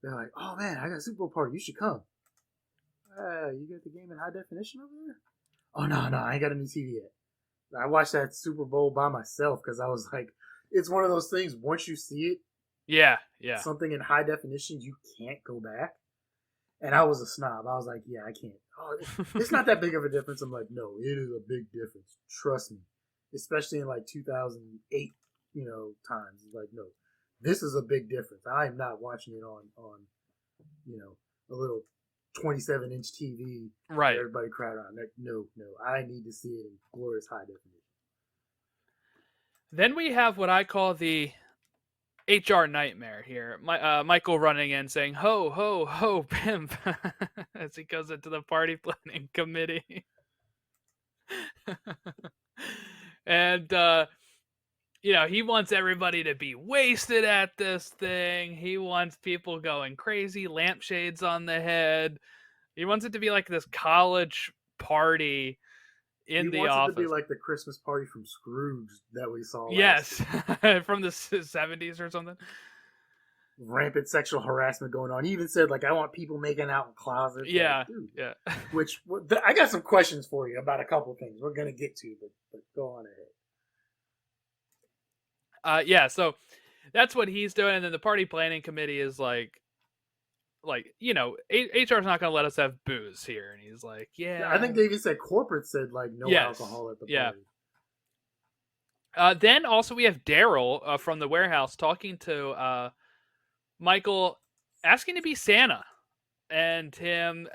they're like, "Oh man, I got a Super Bowl party. You should come." You got the game in high definition over there? Oh no, I ain't got a new TV yet. I watched that Super Bowl by myself because I was like, it's one of those things. Once you see it, Yeah. something in high definition, you can't go back. And I was a snob. I was like, yeah, I can't. Oh, it's not that big of a difference. I'm like, no, it is a big difference. Trust me. Especially in like 2008, times. It's like, no, this is a big difference. I am not watching it on a little 27-inch TV. Right. Everybody crowd around. Like, no, I need to see it in glorious high definition. Then we have what I call the HR nightmare here. Michael running in saying, "Ho, ho, ho, pimp," as he goes into the party planning committee. And, he wants everybody to be wasted at this thing. He wants people going crazy, lampshades on the head. He wants it to be like this college party in the wants office. It to be like the Christmas party from Scrooge that we saw Yes, from the 70s or something. Rampant sexual harassment going on. He even said, like, I want people making out in closets. Yeah, like, dude, yeah. Which, I got some questions for you about a couple things we're going to get to, but go on ahead. Yeah, so that's what he's doing. And then the party planning committee is like, HR's not going to let us have booze here. And he's like, yeah. I think they even said corporate said, like, no alcohol at the party. Then also we have Daryl from the warehouse talking to Michael, asking to be Santa. And him,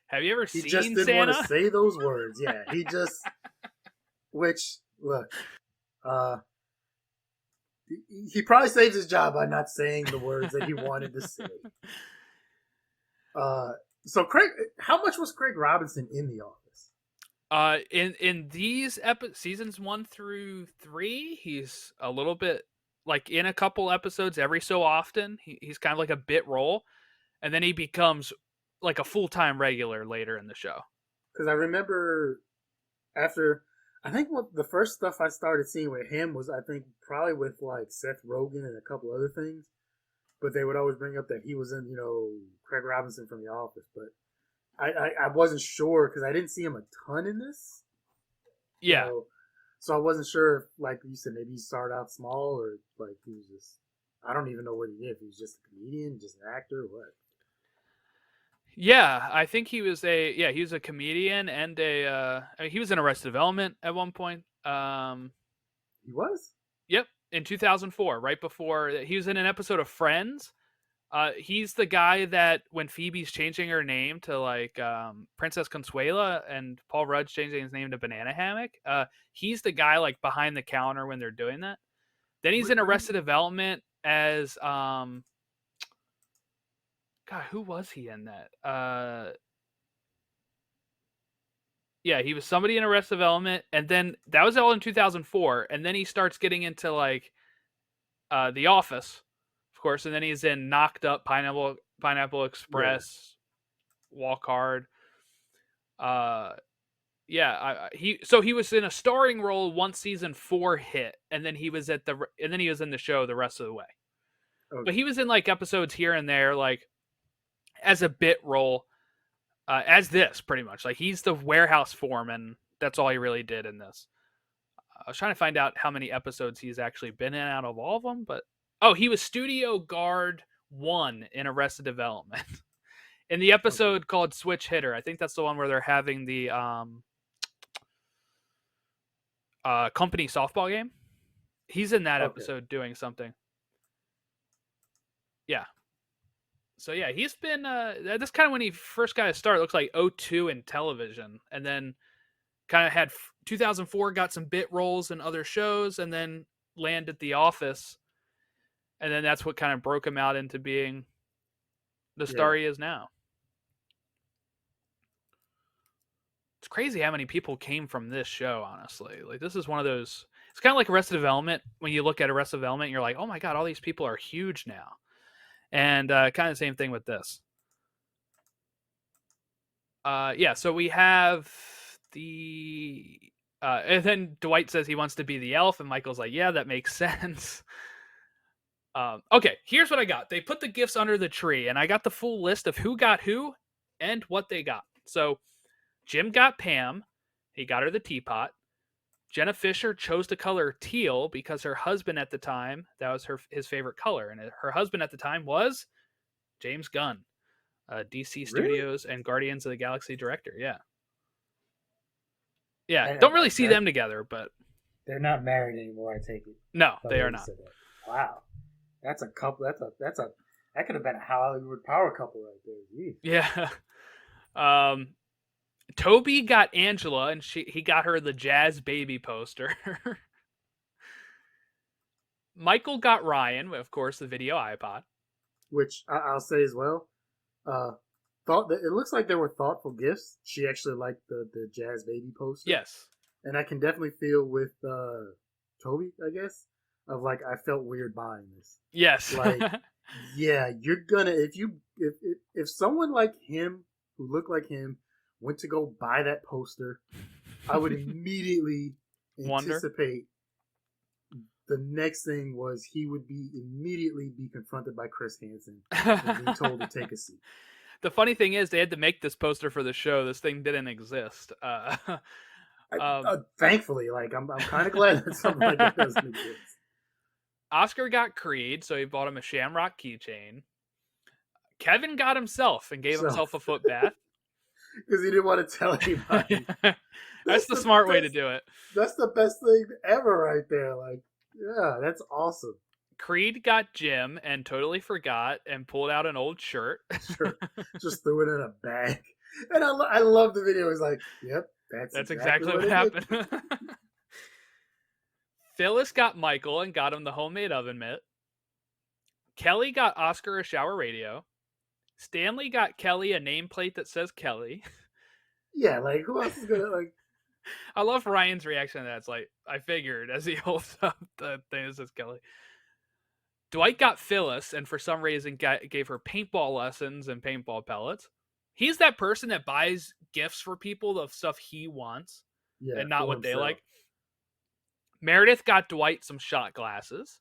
have you ever seen Santa? He just didn't want to say those words. Yeah, he just, which, look, he probably saved his job by not saying the words that he wanted to say. So Craig, how much was Craig Robinson in The Office? In these seasons 1 through 3, he's a little bit like in a couple episodes every so often. He's kind of like a bit role, and then he becomes like a full-time regular later in the show. Because I remember after, I think what the first stuff I started seeing with him was, I think, probably with like Seth Rogen and a couple other things. But they would always bring up that he was in, Craig Robinson from The Office. But I wasn't sure because I didn't see him a ton in this. Yeah. So I wasn't sure if, like you said, maybe he started out small or like he was just, I don't even know what he did. If he was just a comedian, just an actor, or what. Yeah, I think he was a comedian and he was in Arrested Development at one point. He was? Yep, in 2004, right before he was in an episode of Friends. He's the guy that when Phoebe's changing her name to like Princess Consuela and Paul Rudd's changing his name to Banana Hammock, he's the guy like behind the counter when they're doing that. Then he's in Arrested Development as God, who was he in that? Yeah, he was somebody in Arrested Development, and then that was all in 2004, and then he starts getting into like The Office, of course, and then he's in Knocked Up, Pineapple Express, Walk Hard. He was in a starring role once season 4 hit, and then he was in the show the rest of the way. Okay. But he was in like episodes here and there, like as a bit role, as this pretty much. Like he's the warehouse foreman. That's all he really did in this. I was trying to find out how many episodes he's actually been in out of all of them, but he was Studio Guard 1 in Arrested Development. In the episode called Switch Hitter, I think that's the one where they're having the company softball game. He's in that episode doing something. Yeah. So yeah, he's been that's kind of when he first got his start. It looks like 2002 in television, and then kind of had 2004 got some bit roles in other shows, and then landed The Office, and then that's what kind of broke him out into being the Yeah. star he is now. It's crazy how many people came from this show, honestly. Like, this is one of those. It's kind of like Arrested Development. When you look at Arrested Development, you're like, oh my God, all these people are huge now. And kind of the same thing with this. Yeah, so we have the. And then Dwight says he wants to be the elf, and Michael's like, yeah, that makes sense. Okay, here's what I got. They put the gifts under the tree, and I got the full list of who got who and what they got. So Jim got Pam. He got her the teapot. Jenna Fisher chose to color teal because her husband at the time, that was his favorite color. And her husband at the time was James Gunn, DC Really? Studios and Guardians of the Galaxy director. Yeah. Yeah. And Don't really see them together, but. They're not married anymore, I take it. No, they are not. Wow. That's a couple. That could have been a Hollywood power couple right there. Jeez. Yeah. Toby got Angela, and he got her the Jazz Baby poster. Michael got Ryan, of course, the video iPod. Which I'll say as well. Thought that it looks like there were thoughtful gifts. She actually liked the Jazz Baby poster. Yes. And I can definitely feel with Toby, I guess, of like I felt weird buying this. Yes. Like, yeah, you're gonna if someone like him who looked like him went to go buy that poster, I would immediately anticipate the next thing was he would immediately be confronted by Chris Hansen and be told to take a seat. The funny thing is, they had to make this poster for the show. This thing didn't exist. Thankfully, like I'm kind of glad that something like that doesn't exist. Oscar got Creed, so he bought him a Shamrock keychain. Kevin got himself and gave himself a foot bath. Because he didn't want to tell anybody. That's the smart way to do it. That's the best thing ever right there. Like, yeah, that's awesome. Creed got Jim and totally forgot and pulled out an old shirt. Sure. Just threw it in a bag. And I love the video. He's like, yep, that's exactly what happened. Phyllis got Michael and got him the homemade oven mitt. Kelly got Oscar a shower radio. Stanley got Kelly a nameplate that says Kelly. Yeah, like who else is gonna like? I love Ryan's reaction to that. It's like, I figured as he holds up the thing that says Kelly. Dwight got Phyllis and for some reason gave her paintball lessons and paintball pellets. He's that person that buys gifts for people of stuff he wants and not what they like. Meredith got Dwight some shot glasses.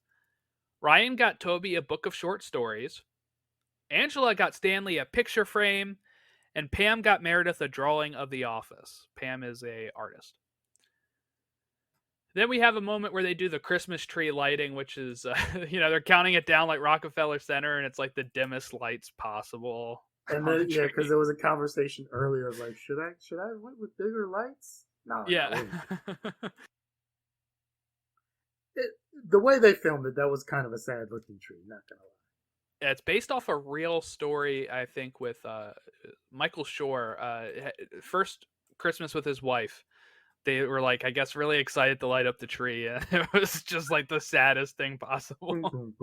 Ryan got Toby a book of short stories. Angela got Stanley a picture frame. And Pam got Meredith a drawing of The Office. Pam is an artist. Then we have a moment where they do the Christmas tree lighting, which is, they're counting it down like Rockefeller Center, and it's like the dimmest lights possible. And then, yeah, because there was a conversation earlier of like, should I went with bigger lights? No. Yeah. The way they filmed it, that was kind of a sad looking tree. Not gonna lie. Yeah, it's based off a real story, I think, with Michael Schur. First Christmas with his wife. They were like, I guess, really excited to light up the tree. And it was just like the saddest thing possible.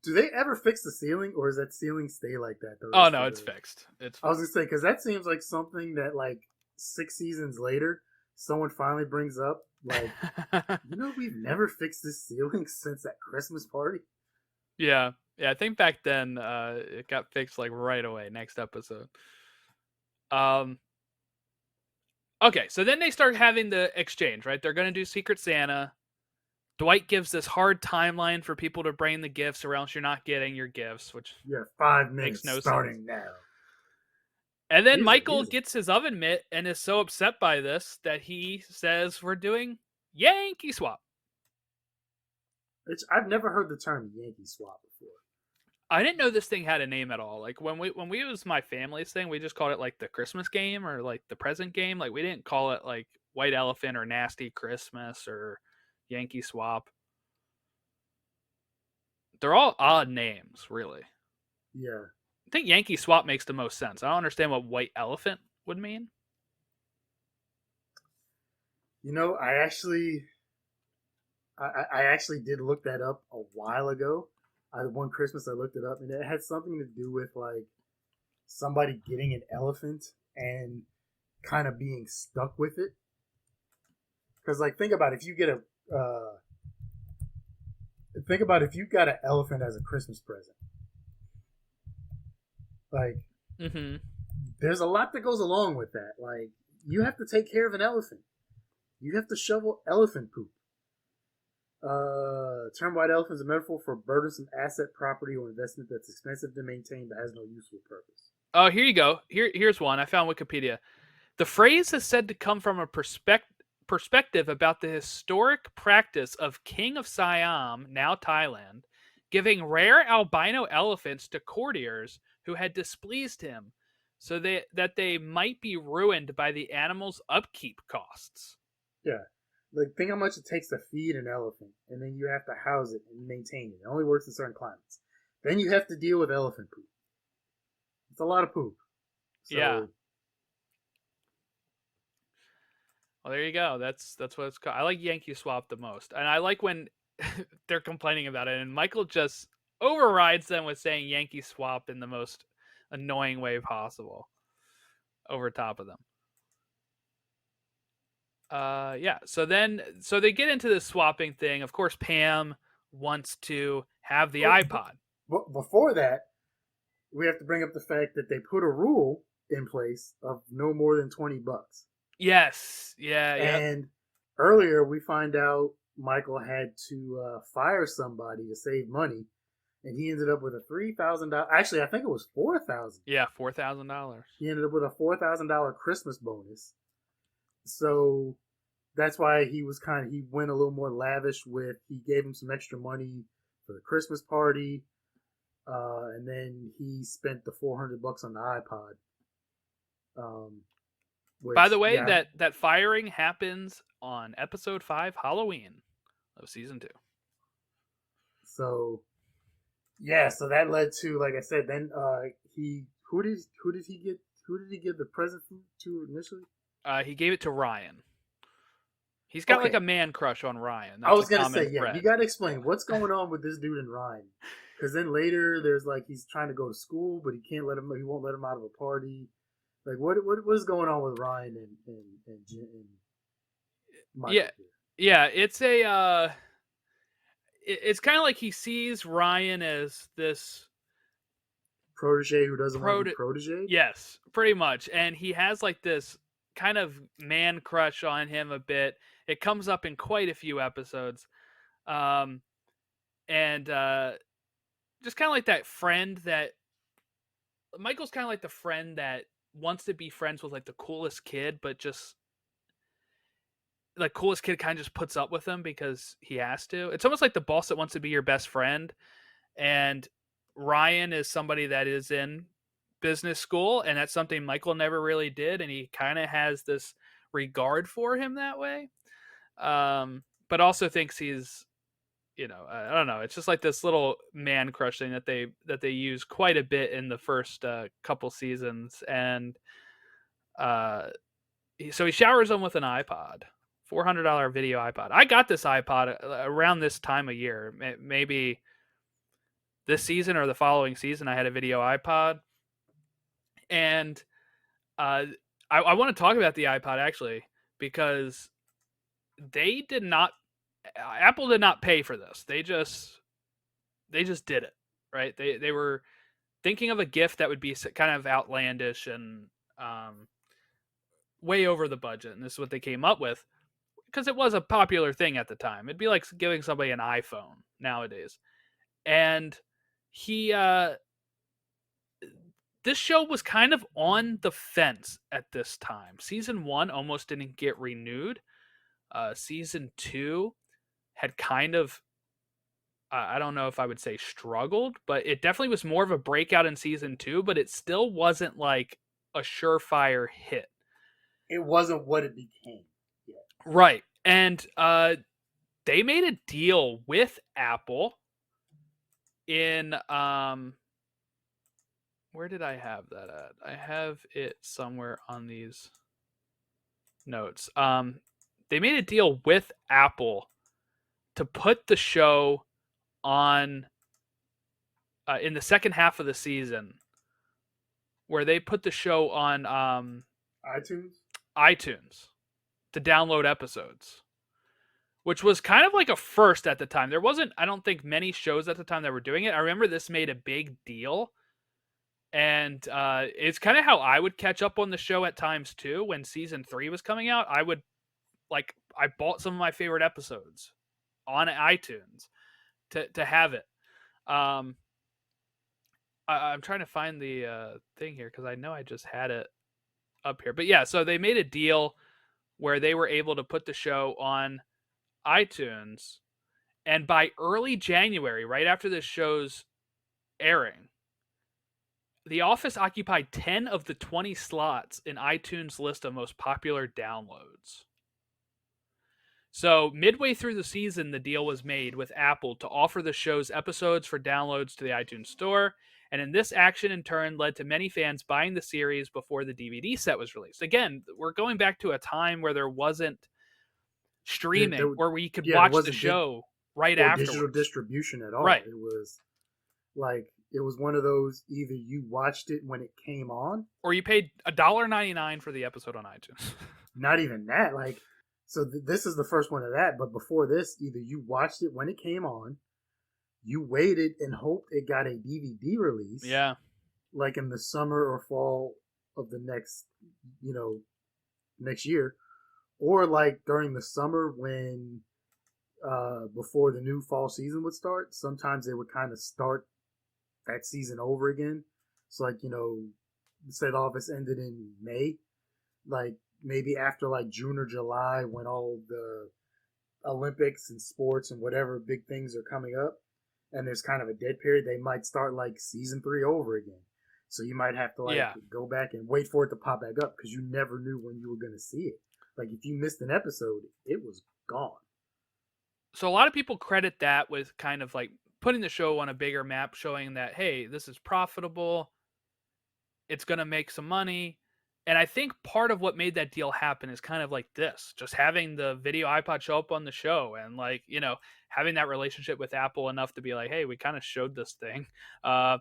Do they ever fix the ceiling, or does that ceiling stay like that? Oh no, it's fixed. I was gonna say, because that seems like something that like 6 seasons later, someone finally brings up. Like, we've never fixed this ceiling since that Christmas party. Yeah, I think back then it got fixed like right away. Next episode. Okay, so then they start having the exchange, right? They're going to do Secret Santa. Dwight gives this hard timeline for people to bring the gifts or else you're not getting your gifts, which 5 minutes makes no starting sense. now. And then Michael gets his oven mitt and is so upset by this that he says we're doing Yankee swap. I've never heard the term Yankee swap before. I didn't know this thing had a name at all. Like when we was my family's thing, we just called it like the Christmas game or like the present game. Like we didn't call it like White Elephant or Nasty Christmas or Yankee swap. They're all odd names, really. Yeah. I think Yankee swap makes the most sense. I don't understand what White Elephant would mean. I actually did look that up a while ago. one Christmas I looked it up, and it had something to do with like somebody getting an elephant and kind of being stuck with it. Because like think about if you got an elephant as a Christmas present. Like, there's a lot that goes along with that. Like, you have to take care of an elephant. You have to shovel elephant poop. Term white elephant is a metaphor for burdensome asset, property, or investment that's expensive to maintain but has no useful purpose. Oh, here you go. Here's one. I found Wikipedia. The phrase is said to come from a perspective about the historic practice of King of Siam, now Thailand, giving rare albino elephants to courtiers who had displeased him, so that they might be ruined by the animal's upkeep costs. Yeah. Like, think how much it takes to feed an elephant, and then you have to house it and maintain it. It only works in certain climates. Then you have to deal with elephant poop. It's a lot of poop. So, yeah. Well, there you go. That's what it's called. I like Yankee Swap the most, and I like when they're complaining about it, and Michael just overrides them with saying Yankee Swap in the most annoying way possible, over top of them. Yeah. So they get into this swapping thing. Of course, Pam wants to have the iPod. But before that, we have to bring up the fact that they put a rule in place of no more than $20. Yes. Yeah. And earlier we find out Michael had to fire somebody to save money, and he ended up with a $3,000. Actually, I think it was $4,000. Yeah, $4,000. He ended up with a $4,000 Christmas bonus. So that's why he went a little more lavish with. He gave him some extra money for the Christmas party, and then he spent the $400 on the iPod. By the way, that firing happens on episode 5, Halloween of season 2. So, yeah, so that led to, like I said, then who did he give the present to initially? He gave it to Ryan. He's got like a man crush on Ryan. That's I was gonna say, yeah, you gotta explain what's going on with this dude and Ryan, because then later there's like he's trying to go to school, but he won't let him out of a party. Like what is going on with Ryan and Michael? Yeah, it's a it's kind of like he sees Ryan as this protege who doesn't want to be protege. Yes, pretty much, and he has like this kind of man crush on him a bit. It comes up in quite a few episodes, and just kind of like that friend that Michael's kind of like the friend that wants to be friends with like the coolest kid, but just like coolest kid kind of just puts up with him because he has to. It's almost like the boss that wants to be your best friend, and Ryan is somebody that is in business school, and that's something Michael never really did, and he kind of has this regard for him that way, but also thinks he's, I don't know, it's just like this little man crush thing that they use quite a bit in the first couple seasons. And so he showers him with an iPod, $400 video iPod. I got this iPod around this time of year, maybe this season or the following season. I had a video iPod. And I want to talk about the iPod actually, because Apple did not pay for this. They just did it, right? They were thinking of a gift that would be kind of outlandish and way over the budget, and this is what they came up with because it was a popular thing at the time. It'd be like giving somebody an iPhone nowadays. And this show was kind of on the fence at this time. Season 1 almost didn't get renewed. Season 2 had kind of, I don't know if I would say struggled, but it definitely was more of a breakout in season 2, but it still wasn't like a surefire hit. It wasn't what it became yet. Right. And they made a deal with Apple in where did I have that at? I have it somewhere on these notes. They made a deal with Apple to put the show on in the second half of the season where they put the show on iTunes. iTunes to download episodes, which was kind of like a first at the time. There wasn't, I don't think, many shows at the time that were doing it. I remember this made a big deal. And it's kind of how I would catch up on the show at times too. When season 3 was coming out, I bought some of my favorite episodes on iTunes to have it. I'm trying to find the thing here because I know I just had it up here. But yeah, so they made a deal where they were able to put the show on iTunes, and by early January, right after the show's airing, The Office occupied 10 of the 20 slots in iTunes' list of most popular downloads. So, midway through the season, the deal was made with Apple to offer the show's episodes for downloads to the iTunes Store, and in this action in turn led to many fans buying the series before the DVD set was released. Again, we're going back to a time where there wasn't streaming, where we could watch the show right afterwards. Digital distribution at all. Right. It was like, it was one of those, either you watched it when it came on, or you paid $1.99 for the episode on iTunes. Not even that. Like, so this is the first one of that. But before this, either you watched it when it came on, you waited and hoped it got a DVD release. Yeah. Like in the summer or fall of the next year. Or like during the summer when, before the new fall season would start, sometimes they would kind of start that season over again. So like, say The Office ended in May, like maybe after like June or July when all the Olympics and sports and whatever big things are coming up and there's kind of a dead period, they might start like season 3 over again. So you might have to go back and wait for it to pop back up because you never knew when you were going to see it. Like if you missed an episode, it was gone. So a lot of people credit that with kind of like putting the show on a bigger map, showing that, hey, this is profitable. It's going to make some money. And I think part of what made that deal happen is kind of like this, just having the video iPod show up on the show and like, having that relationship with Apple enough to be like, hey, we kind of showed this thing. Now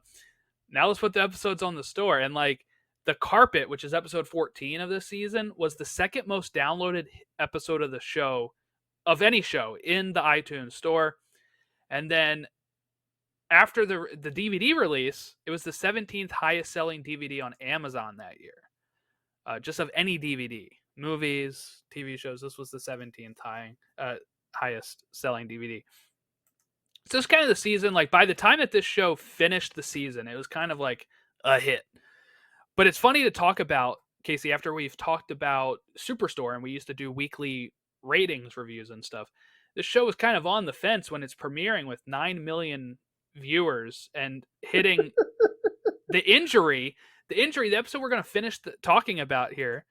let's put the episodes on the store. And like The Carpet, which is episode 14 of this season, was the second most downloaded episode of the show, of any show, in the iTunes store. And then after the DVD release, it was the 17th highest selling DVD on Amazon that year. Just of any DVD, movies, TV shows, this was the 17th highest selling DVD. So it's kind of the season, like by the time that this show finished the season, it was kind of like a hit. But it's funny to talk about, Casey, after we've talked about Superstore and we used to do weekly ratings reviews and stuff. This show was kind of on the fence when it's premiering with 9 million viewers and hitting the episode we're going to finish talking about here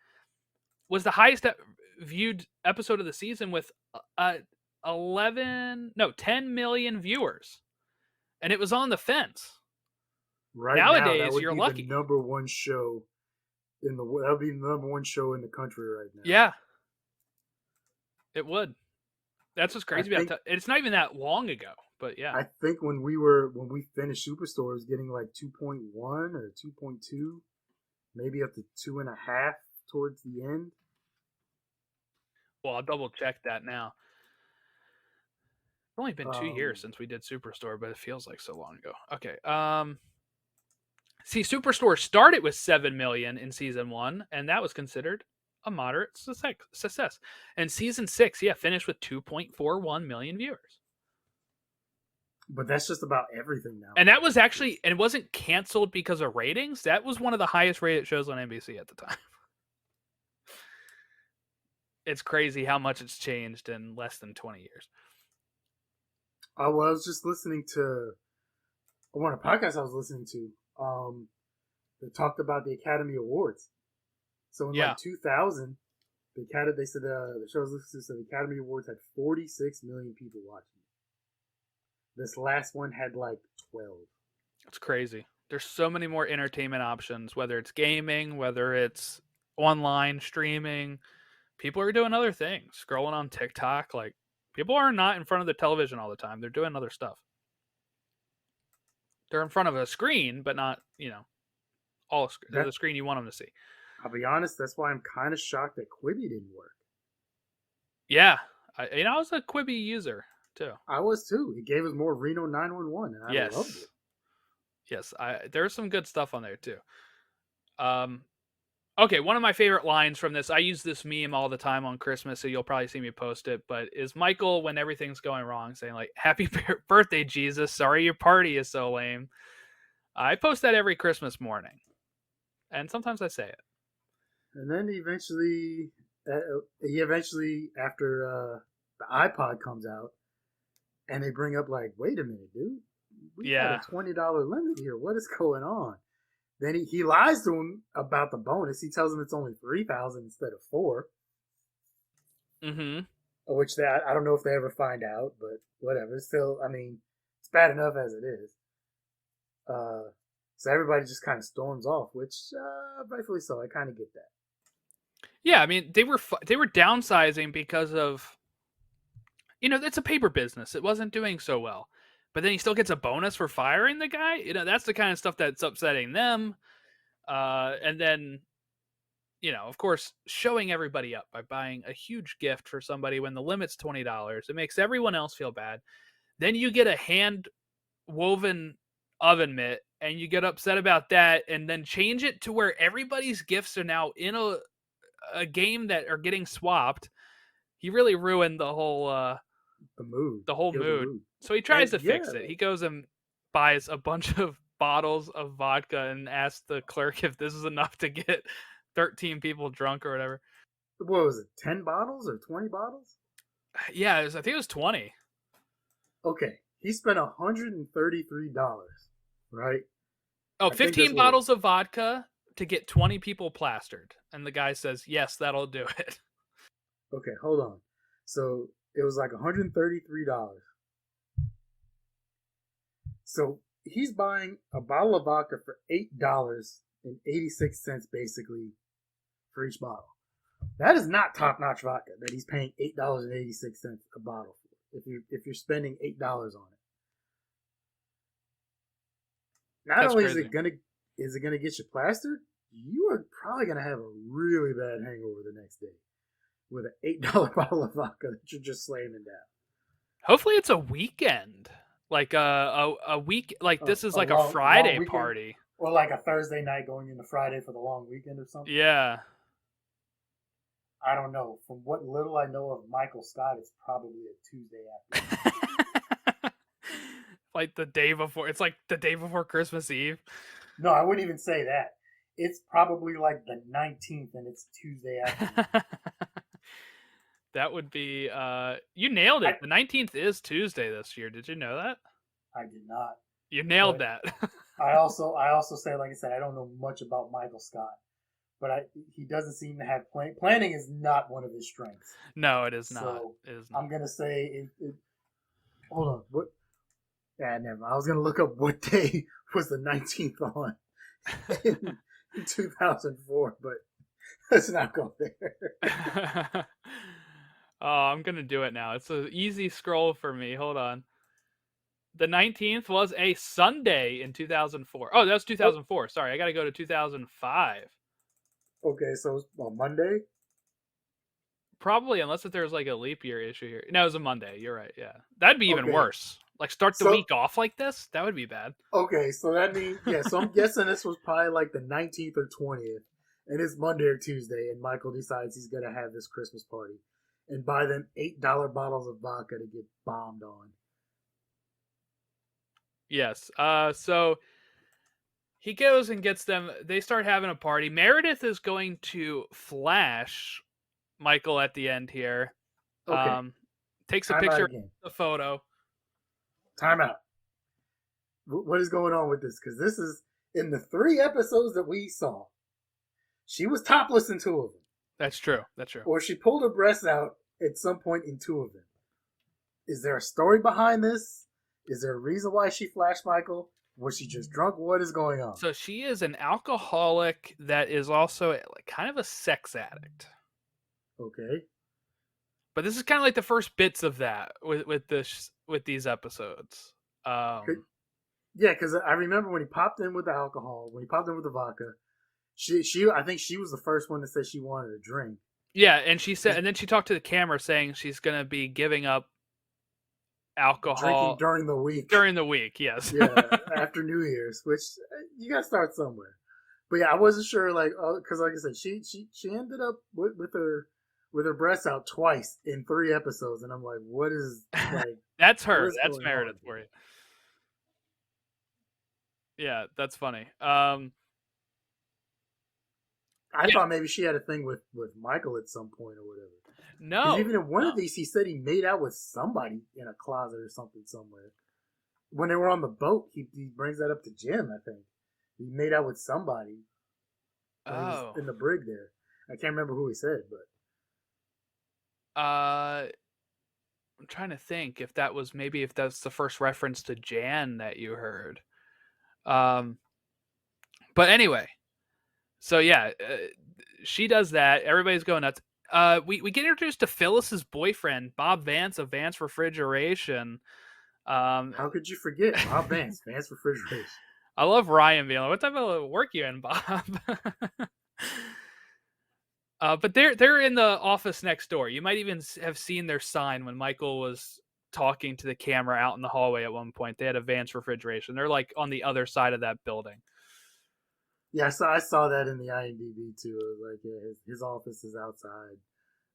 was the highest viewed episode of the season with 10 million viewers. And it was on the fence. Right nowadays, now, that would you're be lucky. The number one show that would be the number one show in the country right now. Yeah. It would. That's what's crazy about it. It's not even that long ago, but yeah. I think when we finished Superstore, it was getting like 2.1 or 2.2, maybe up to 2.5 towards the end. Well, I'll double check that now. It's only been 2 years since we did Superstore, but it feels like so long ago. Okay. See, Superstore started with 7 million in season 1, and that was considered a moderate success. And season 6, finished with 2.41 million viewers. But that's just about everything now. And that was actually, and it wasn't canceled because of ratings. That was one of the highest rated shows on NBC at the time. It's crazy how much it's changed in less than 20 years. I was just listening to one of the podcasts I was listening to. They talked about the Academy Awards. So in like 2000, they said the show was listed, so the Academy Awards had 46 million people watching. This last one had like 12. It's crazy. There's so many more entertainment options, whether it's gaming, whether it's online streaming. People are doing other things, scrolling on TikTok. Like, people are not in front of the television all the time. They're doing other stuff. They're in front of a screen, but not, That the screen you want them to see. I'll be honest, that's why I'm kind of shocked that Quibi didn't work. Yeah, I was a Quibi user too. I was too. It gave us more Reno 911, and I loved it. Yes, there's some good stuff on there too. Okay, one of my favorite lines from this, I use this meme all the time on Christmas, so you'll probably see me post it, but is Michael, when everything's going wrong, saying like, "Happy birthday, Jesus. Sorry your party is so lame." I post that every Christmas morning, and sometimes I say it. And then eventually, after the iPod comes out, and they bring up like, wait a minute, dude, we got a $20 limit here. What is going on? Then he lies to him about the bonus. He tells him it's only 3,000 instead of 4. Mm-hmm. Which I don't know if they ever find out, but whatever. Still, I mean, it's bad enough as it is. So everybody just kind of storms off, which rightfully so. I kind of get that. Yeah, I mean, they were downsizing because of, it's a paper business. It wasn't doing so well. But then he still gets a bonus for firing the guy. That's the kind of stuff that's upsetting them. And then, of course, showing everybody up by buying a huge gift for somebody when the limit's $20. It makes everyone else feel bad. Then you get a hand-woven oven mitt, and you get upset about that, and then change it to where everybody's gifts are now in a game that are getting swapped. He really ruined the whole mood. So he tries to fix it. He goes and buys a bunch of bottles of vodka and asks the clerk if this is enough to get 13 people drunk or whatever. What was it, 10 bottles or 20 bottles? Yeah, I think it was 20. Okay, he spent $133, right? Oh, 15 bottles of vodka to get 20 people plastered. And the guy says, yes, that'll do it. Okay, hold on. So it was like $133. So he's buying a bottle of vodka for $8.86 basically for each bottle. That is not top-notch vodka that he's paying $8.86 a bottle for. If you're spending $8 on it. Not only is it gonna get you plastered, you are probably gonna have a really bad hangover the next day with an $8 bottle of vodka that you're just slamming down. Hopefully it's a weekend. Like a week, like this is like a Friday party. Or like a Thursday night going into Friday for the long weekend or something. Yeah. I don't know. From what little I know of Michael Scott, it's probably a Tuesday afternoon. Like the day before. It's like the day before Christmas Eve. No, I wouldn't even say that. It's probably like the 19th and it's Tuesday afternoon. That would be you nailed it. The 19th is Tuesday this year. Did you know that? I did not. You nailed that. I also say, like I said, I don't know much about Michael Scott, but he doesn't seem to have planning is not one of his strengths. No, it is not. So it is not. I'm gonna say hold on. What? Yeah, never mind. I was gonna look up what day was the 19th on in 2004, but let's not go there. Oh, I'm gonna do it now. It's an easy scroll for me. Hold on. The 19th was a Sunday in 2004. Oh, that's 2004. Sorry, I got to go to 2005. Okay, so it was on Monday? Probably, unless if there's like a leap year issue here. No, it was a Monday. You're right. Yeah. That'd be even worse. Like start the week off like this? That would be bad. Okay, so that means, so I'm guessing this was probably like the 19th or 20th. And it's Monday or Tuesday, and Michael decides he's going to have this Christmas party and buy them $8 bottles of vodka to get bombed on. Yes. So he goes and gets them. They start having a party. Meredith is going to flash Michael at the end here. Okay. Takes a picture of the photo. Time out. What is going on with this? Because this is in the 3 episodes that we saw. She was topless in 2 of them. That's true. That's true. Or she pulled her breasts out at some point in 2 of them. Is there a story behind this? Is there a reason why she flashed Michael? Was she just drunk? What is going on? So she is an alcoholic that is also like kind of a sex addict. Okay. But this is kind of like the first bits of that with these episodes. Yeah, because I remember when he popped in with the alcohol, when he popped in with the vodka. I think she was the first one to say she wanted a drink. Yeah, and she said, and then she talked to the camera saying she's gonna be giving up Drinking alcohol during the week. during the week. Yes. Yeah, after New Year's, which you got to start somewhere. But yeah, I wasn't sure, like, because like I said, she ended up with her breasts out twice in 3 episodes, and I'm like, what is like, That's what her. is That's going on Meredith here? for you. Yeah, that's funny. I Yeah, thought maybe she had a thing with Michael at some point or whatever. Because no, even in one no. of these, he said he made out with somebody in a closet or something somewhere. When they were on the boat, he brings that up to Jim. I think he made out with somebody when he was Oh, in the brig there. I can't remember who he said, but I'm trying to think if that was maybe if that's the first reference to Jan that you heard. Um, but anyway, so yeah, she does that. Everybody's going nuts. We get introduced to Phyllis's boyfriend, Bob Vance of Vance Refrigeration. Um, how could you forget Bob Vance, Vance Refrigeration? I love Ryan being like, "What type of work you in, Bob?" But they're in the office next door. You might even have seen their sign when Michael was talking to the camera out in the hallway at one point. They had Advanced Refrigeration. They're like on the other side of that building. Yeah, I saw that in the IMDb too. It was like, yeah, his office is outside.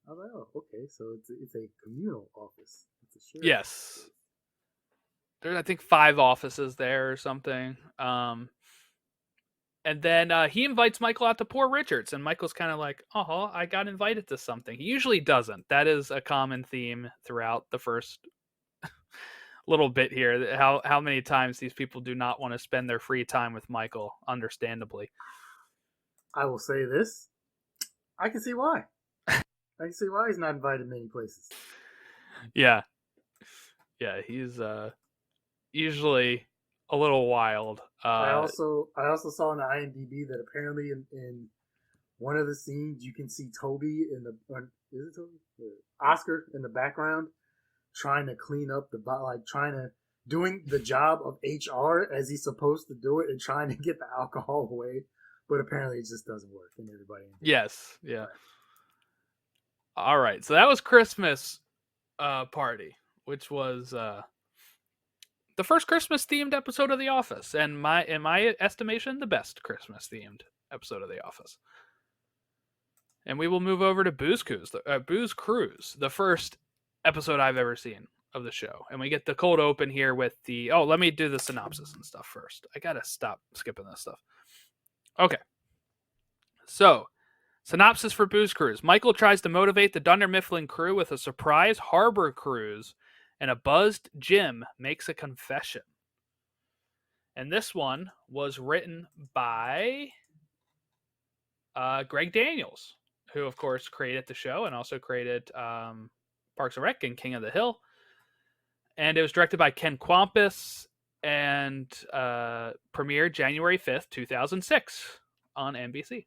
I was like, oh, okay, so it's a communal office. It's a shared Yes, office. there's I think 5 offices there or something. And then he invites Michael out to Poor Richards, and Michael's kind of like, "Oh, I got invited to something." He usually doesn't. That is a common theme throughout the first little bit here. How many times these people do not want to spend their free time with Michael, understandably. I will say this: I can see why. I can see why he's not invited many places. Yeah, yeah, he's usually a little wild. I also saw in the IMDb that apparently in one of the scenes you can see Toby in the is it Toby? Oscar in the background trying to clean up the like trying to doing the job of HR as he's supposed to do it and trying to get the alcohol away, but apparently it just doesn't work and everybody ends up Yes, yeah. right. All right, so that was Christmas party, which was the first Christmas themed episode of The Office, and in my estimation, the best Christmas themed episode of The Office. And we will move over to Booze Cruise, the first episode I've ever seen of the show. And we get the cold open here with the. Oh, let me do the synopsis and stuff first. I gotta stop skipping this stuff. Okay, so synopsis for Booze Cruise: Michael tries to motivate the Dunder Mifflin crew with a surprise harbor cruise, and a buzzed Jim makes a confession. And this one was written by Greg Daniels, who of course created the show and also created Parks and Rec and King of the Hill. And it was directed by Ken Kwapis and premiered January 5th, 2006 on NBC.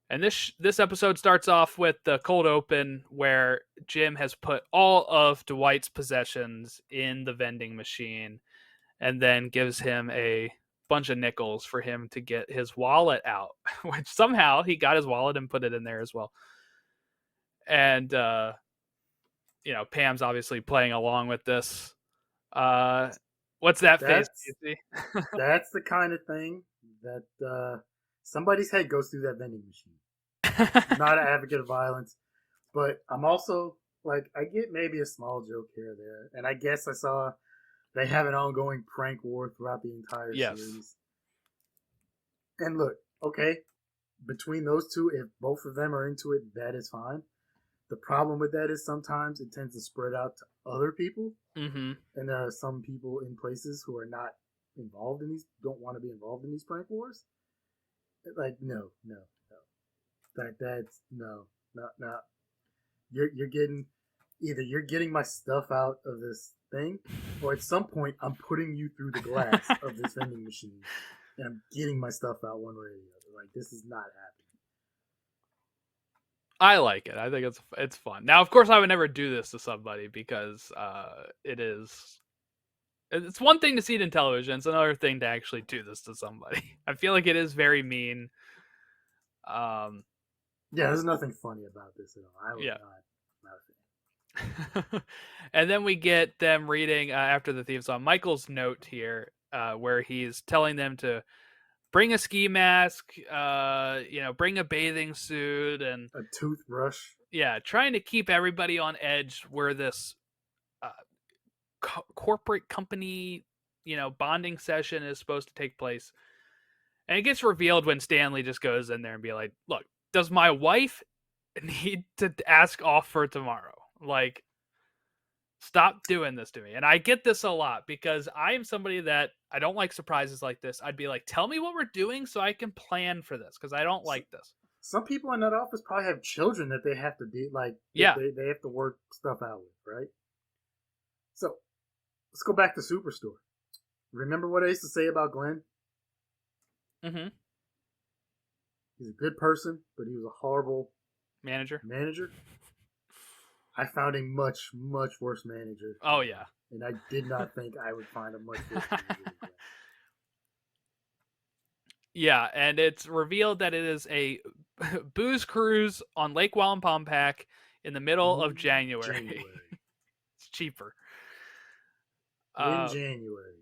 And this episode starts off with the cold open where Jim has put all of Dwight's possessions in the vending machine and then gives him a bunch of nickels for him to get his wallet out, which somehow he got his wallet and put it in there as well. And Pam's obviously playing along with this. What's that face, That's Casey? that's the kind of thing that somebody's head goes through that vending machine. Not an advocate of violence, but I'm also like I get maybe a small joke here or there, and I guess I saw they have an ongoing prank war throughout the entire Yes. series. And look, okay, between those two, if both of them are into it, that is fine. The problem with that is sometimes it tends to spread out to other people, Mm-hmm. and there are some people in places who are not involved in these, don't want to be involved in these prank wars. Like, no, no, no. That's no, not not. You're getting either you're getting my stuff out of this thing, or at some point I'm putting you through the glass of this vending machine, and I'm getting my stuff out one way or the other. Like this is not happening. I like it. I think it's fun. Now, of course, I would never do this to somebody because it is It's one thing to see it in television. It's another thing to actually do this to somebody. I feel like it is very mean. Um, Yeah, there's nothing funny about this at all. I was yeah. not a fan. And then we get them reading after the theme song Michael's note here, where he's telling them to bring a ski mask, bring a bathing suit, and A toothbrush. yeah, trying to keep everybody on edge where this corporate company, bonding session is supposed to take place. And it gets revealed when Stanley just goes in there and be like, look, does my wife need to ask off for tomorrow? Like, stop doing this to me. And I get this a lot because I am somebody that I don't like surprises like this. I'd be like, tell me what we're doing so I can plan for this because I don't like this. Some people in that office probably have children that they have to do, like, yeah, they have to work stuff out with, right? So let's go back to Superstore. Remember what I used to say about Glenn? Mm-hmm. He's a good person, but he was a horrible manager. I found a much, much worse manager. Oh, yeah. And I did not think I would find a much worse manager than Glenn. Yeah, and it's revealed that it is a booze cruise on Lake Wallenpaupack in the middle of January. It's cheaper. In January.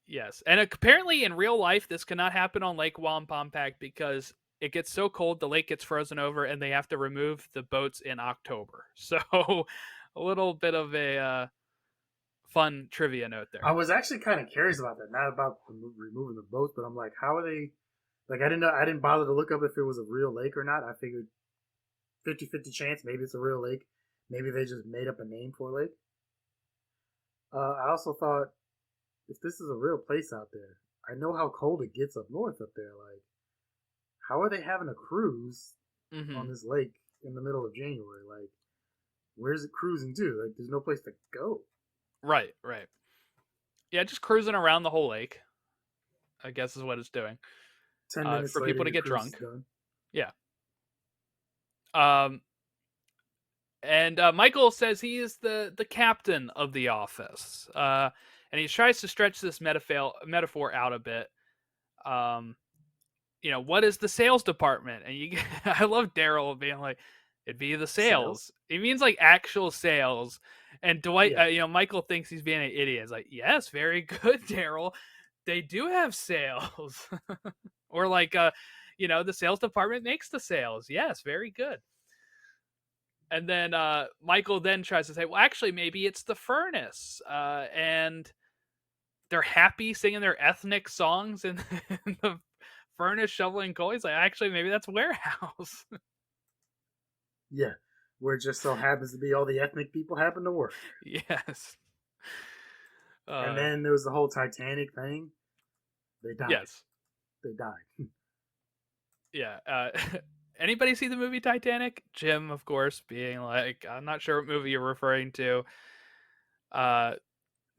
Yes, and apparently in real life this cannot happen on Lake Wallenpaupack because it gets so cold the lake gets frozen over and they have to remove the boats in October. So a little bit of a fun trivia note there. I was actually kind of curious about that, not about removing the boats, but I'm like, how are they? Like, I didn't bother to look up if it was a real lake or not. I figured 50-50 chance, maybe it's a real lake. Maybe they just made up a name for a lake. I also thought, if this is a real place out there, I know how cold it gets up north up there. Like, how are they having a cruise on this lake in the middle of January? Like, where's it cruising to? Like, there's no place to go. Right. Yeah, just cruising around the whole lake, I guess is what it's doing. 10 minutes for later, people to get drunk. Done. Yeah. And Michael says he is the captain of the office. And he tries to stretch this metaphor out a bit. What is the sales department? And I love Daryl being like, it'd be the sales. He means like actual sales. And Dwight, Michael thinks he's being an idiot. It's like, yes, very good, Daryl. They do have sales. Or like, the sales department makes the sales. Yes, very good. And then Michael then tries to say, well, actually, maybe it's the furnace. And they're happy singing their ethnic songs in the furnace shoveling coal. He's like, actually, maybe that's warehouse. Yeah, where it just so happens to be all the ethnic people happen to work. Yes. And then there was the whole Titanic thing. They died. Yes. They died. Yeah. Anybody see the movie Titanic? Jim, of course, being like, I'm not sure what movie you're referring to.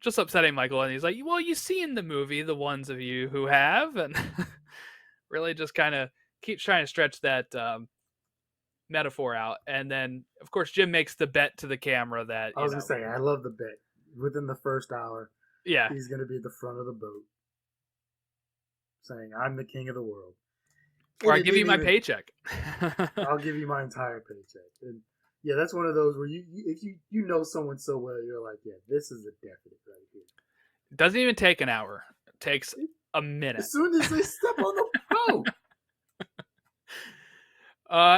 Just upsetting Michael, and he's like, well, you've seen the movie, the ones of you who have, and really just kind of keeps trying to stretch that metaphor out. And then, of course, Jim makes the bet to the camera that I was going to say, I love the bet. Within the first hour, yeah, he's going to be at the front of the boat saying, I'm the king of the world. Or I give you my paycheck. I'll give you my entire paycheck. And yeah, that's one of those where if you know someone so well, you're like, yeah, this is a definite right here. It doesn't even take an hour. It takes a minute. As soon as they step on the boat.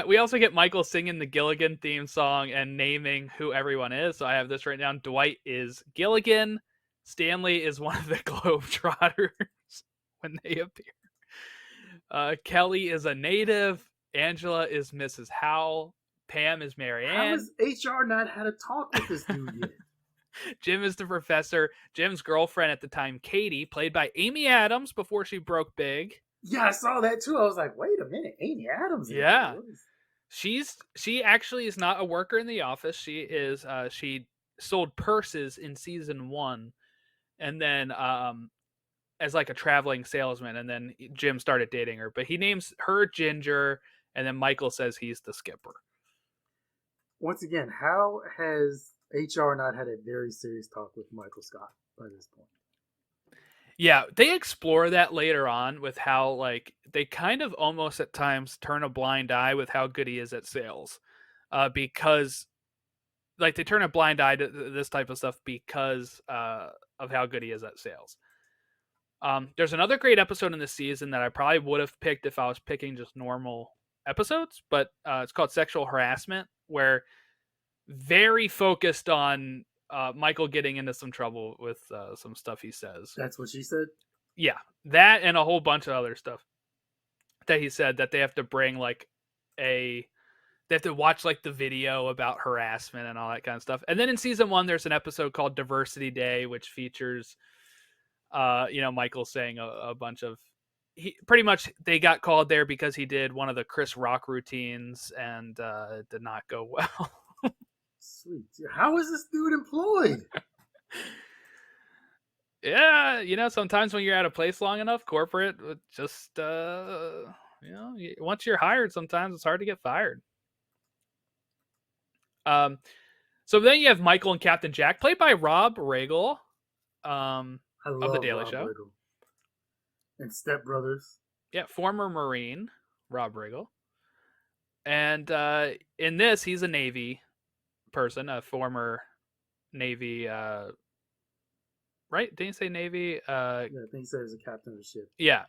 We also get Michael singing the Gilligan theme song and naming who everyone is. So I have this written down. Dwight is Gilligan. Stanley is one of the Globetrotters when they appear. Kelly is a native. Angela is Mrs. Howell. Pam is Mary Ann. How has HR not had a talk with this dude yet? Jim is the professor. Jim's girlfriend at the time, Katie, played by Amy Adams before she broke big. Yeah, I saw that too. I was like, wait a minute, Amy Adams. Yeah. She actually is not a worker in the office. She is she sold purses in season 1. And then as like a traveling salesman, and then Jim started dating her, but he names her Ginger, and then Michael says he's the skipper. Once again, how has HR not had a very serious talk with Michael Scott by this point? Yeah, they explore that later on with how like they kind of almost at times turn a blind eye with how good he is at sales, because like they turn a blind eye to this type of stuff because of how good he is at sales. There's another great episode in this season that I probably would have picked if I was picking just normal episodes, but it's called Sexual Harassment, where very focused on Michael getting into some trouble with some stuff he says. That's what she said. Yeah, that and a whole bunch of other stuff that he said that they have to bring like they have to watch like the video about harassment and all that kind of stuff. And then in season 1 there's an episode called Diversity Day, which features Michael saying a bunch of he pretty much they got called there because he did one of the Chris Rock routines and it did not go well. Sweet. How is this dude employed? Yeah, sometimes when you're at a place long enough, corporate just once you're hired, sometimes it's hard to get fired. So then you have Michael and Captain Jack, played by Rob Riggle, I of love the Daily Rob Show. Riggle. And Step Brothers. Yeah, former Marine Rob Riggle. And in this, he's a Navy person, a former Navy, right? Didn't you say Navy? Yeah, I think he said he was a captain of the ship. Yeah.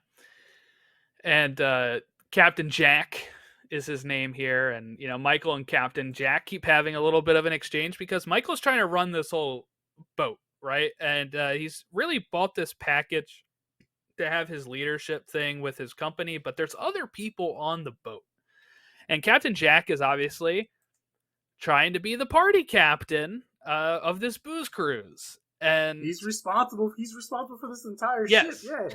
And Captain Jack is his name here. And, Michael and Captain Jack keep having a little bit of an exchange because Michael's trying to run this whole boat, right? And he's really bought this package to have his leadership thing with his company, but there's other people on the boat. And Captain Jack is obviously trying to be the party captain of this booze cruise. And he's responsible for this entire yes. ship.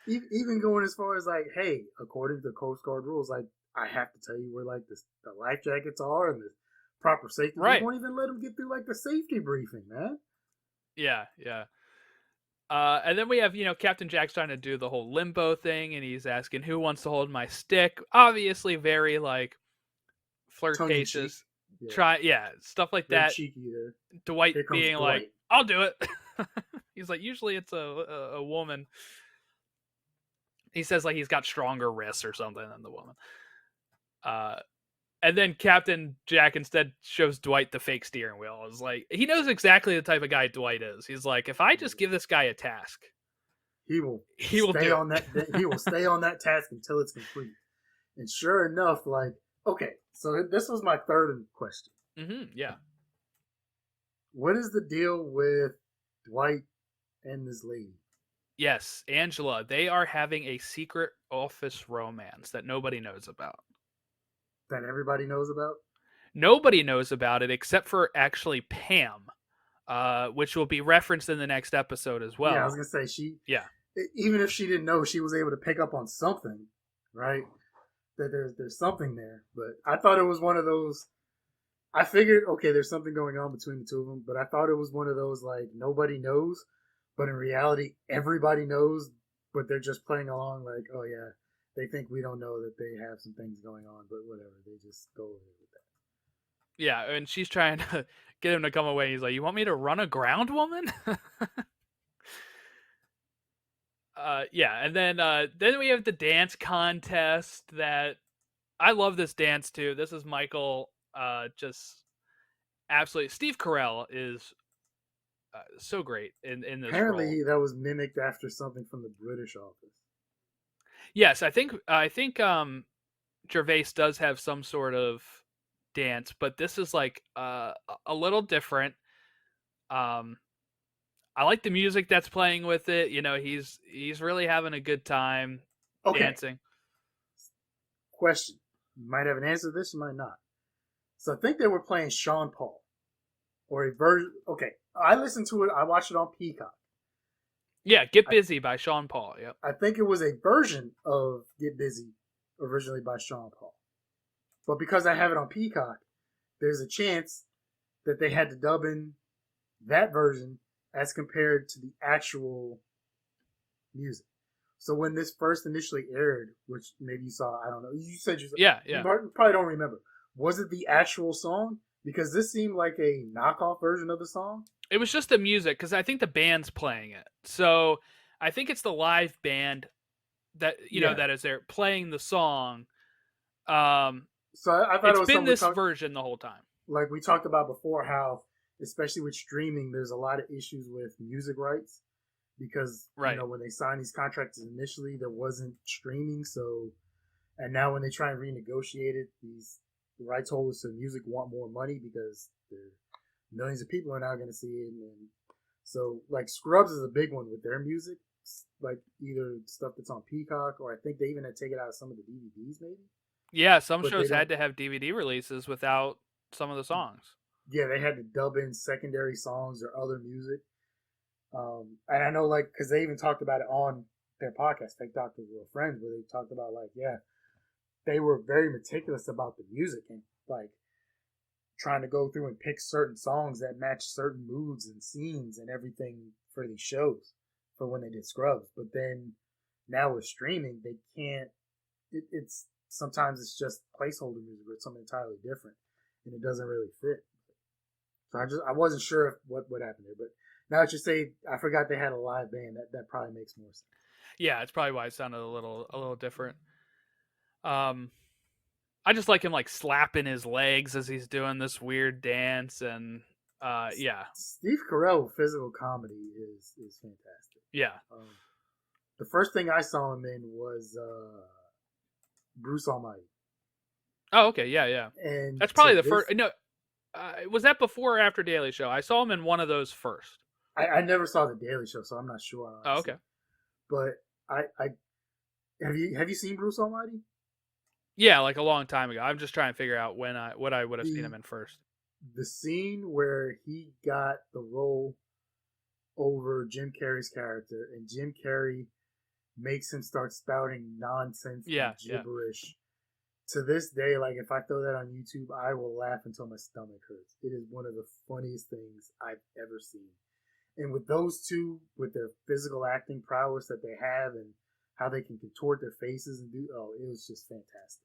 Yeah. Even going as far as like, hey, according to Coast Guard rules, like I have to tell you where like the life jackets are and the proper safety. Right. You won't even let them get through like the safety briefing, man. Yeah. And then we have, Captain Jack's trying to do the whole limbo thing, and he's asking who wants to hold my stick. Obviously, very like flirtatious. Stuff like very that. Cheeky there. Dwight being like, "I'll do it." He's like, usually it's a woman. He says like he's got stronger wrists or something than the woman. And then Captain Jack instead shows Dwight the fake steering wheel. It's like he knows exactly the type of guy Dwight is. He's like, if I just give this guy a task, he will stay on that. He will stay on that task until it's complete. And sure enough, like, okay, so this was my third question. Mm-hmm, yeah. What is the deal with Dwight and this lady? Yes, Angela. They are having a secret office romance that nobody knows about. That everybody knows about? Nobody knows about it except for actually Pam, which will be referenced in the next episode as well. Yeah, I was going to say, even if she didn't know, she was able to pick up on something, right? That there's something there. But I thought it was one of those, I figured, okay, there's something going on between the two of them, but I thought it was one of those, like, nobody knows, but in reality, everybody knows, but they're just playing along like, oh, yeah, they think we don't know that they have some things going on, but whatever, they just go over with that. Yeah, and she's trying to get him to come away. He's like, you want me to run aground, woman? And then we have the dance contest that I love this dance too. This is Michael, just absolutely. Steve Carell is so great in this. Apparently, role. that was mimicked after something from the British Office. Yes, I think Gervais does have some sort of dance, but this is like a little different. I like the music that's playing with it. He's really having a good time dancing. Question. You might have an answer to this, you might not. So I think they were playing Sean Paul. Or a version. Okay, I listened to it. I watched it on Peacock. Yeah, Get Busy by Sean Paul. Yep. I think it was a version of Get Busy originally by Sean Paul. But because I have it on Peacock, there's a chance that they had to dub in that version as compared to the actual music. So when this first initially aired, which maybe you saw, I don't know. You said you saw. Yeah. You probably don't remember. Was it the actual song? Because this seemed like a knockoff version of the song. It was just the music, because I think the band's playing it. So I think it's the live band that Yeah. that is there playing the song. Um, So I thought it it's was been something we this talked version the whole time. like we talked about before, how especially with streaming, there's a lot of issues with music rights because Right. when they signed these contracts initially, there wasn't streaming. So, and now when they try and renegotiate it, these rights holders to music want more money because millions of people are now going to see it. And so, like Scrubs is a big one with their music, like either stuff that's on Peacock or I think they even had taken out of some of the DVDs, maybe. Yeah, some But they shows don't. had to have DVD releases without some of the songs. Yeah, they had to dub in secondary songs or other music. And I know, like, because they even talked about it on their podcast, Fake Doctors Real Friends, where they talked about, like, yeah, they were very meticulous about the music and, like, trying to go through and pick certain songs that match certain moods and scenes and everything for these shows for when they did Scrubs. But then now with streaming, they can't, it's sometimes it's just placeholder music or something entirely different and it doesn't really fit. So I wasn't sure what happened there, but now that you say, I forgot they had a live band. That probably makes more sense. Yeah, it's probably why it sounded a little different. I just like him like slapping his legs as he's doing this weird dance, and yeah, Steve Carell physical comedy is fantastic. yeah. The first thing I saw him in was Bruce Almighty, Oh, okay, yeah, yeah. and That's to probably the this, first. No, was that before or after Daily Show? I saw him in one of those first. I never saw the Daily Show, so I'm not sure Oh, honestly. okay. But I have you seen Bruce Almighty? Yeah, like a long time ago. I'm just trying to figure out what I would have seen him in first. The scene where he got the role over Jim Carrey's character, and Jim Carrey makes him start spouting nonsense Yeah, and yeah. gibberish. To this day, like if I throw that on YouTube, I will laugh until my stomach hurts. It is one of the funniest things I've ever seen. And with those two, with their physical acting prowess that they have and how they can contort their faces and do, oh, it was just fantastic.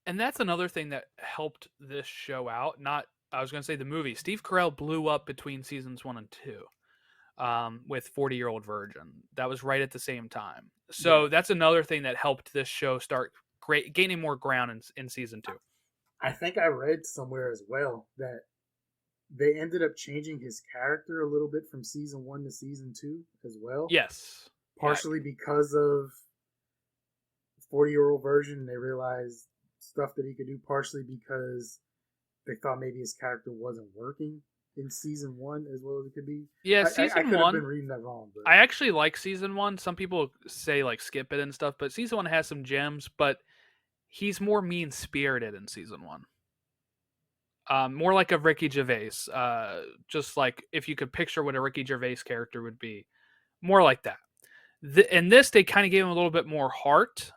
And that's another thing that helped this show out. Not, I was going to say the movie. Steve Carell blew up between seasons 1 and 2 with 40-Year-Old Virgin. That was right at the same time. So Yeah. that's another thing that helped this show start gaining more ground in season 2. I think I read somewhere as well that they ended up changing his character a little bit from season 1 to season 2 as well. Yes. Partially because of 40-Year-Old Virgin, and they realized stuff that he could do, partially because they thought maybe his character wasn't working in season 1 as well as it could be. Yeah, I season could have 1. been reading that wrong. But I actually like season 1. Some people say like skip it and stuff, but season 1 has some gems, but he's more mean-spirited in season 1. More like a Ricky Gervais. Just like if you could picture what a Ricky Gervais character would be, more like that. In this, they kind of gave him a little bit more heart.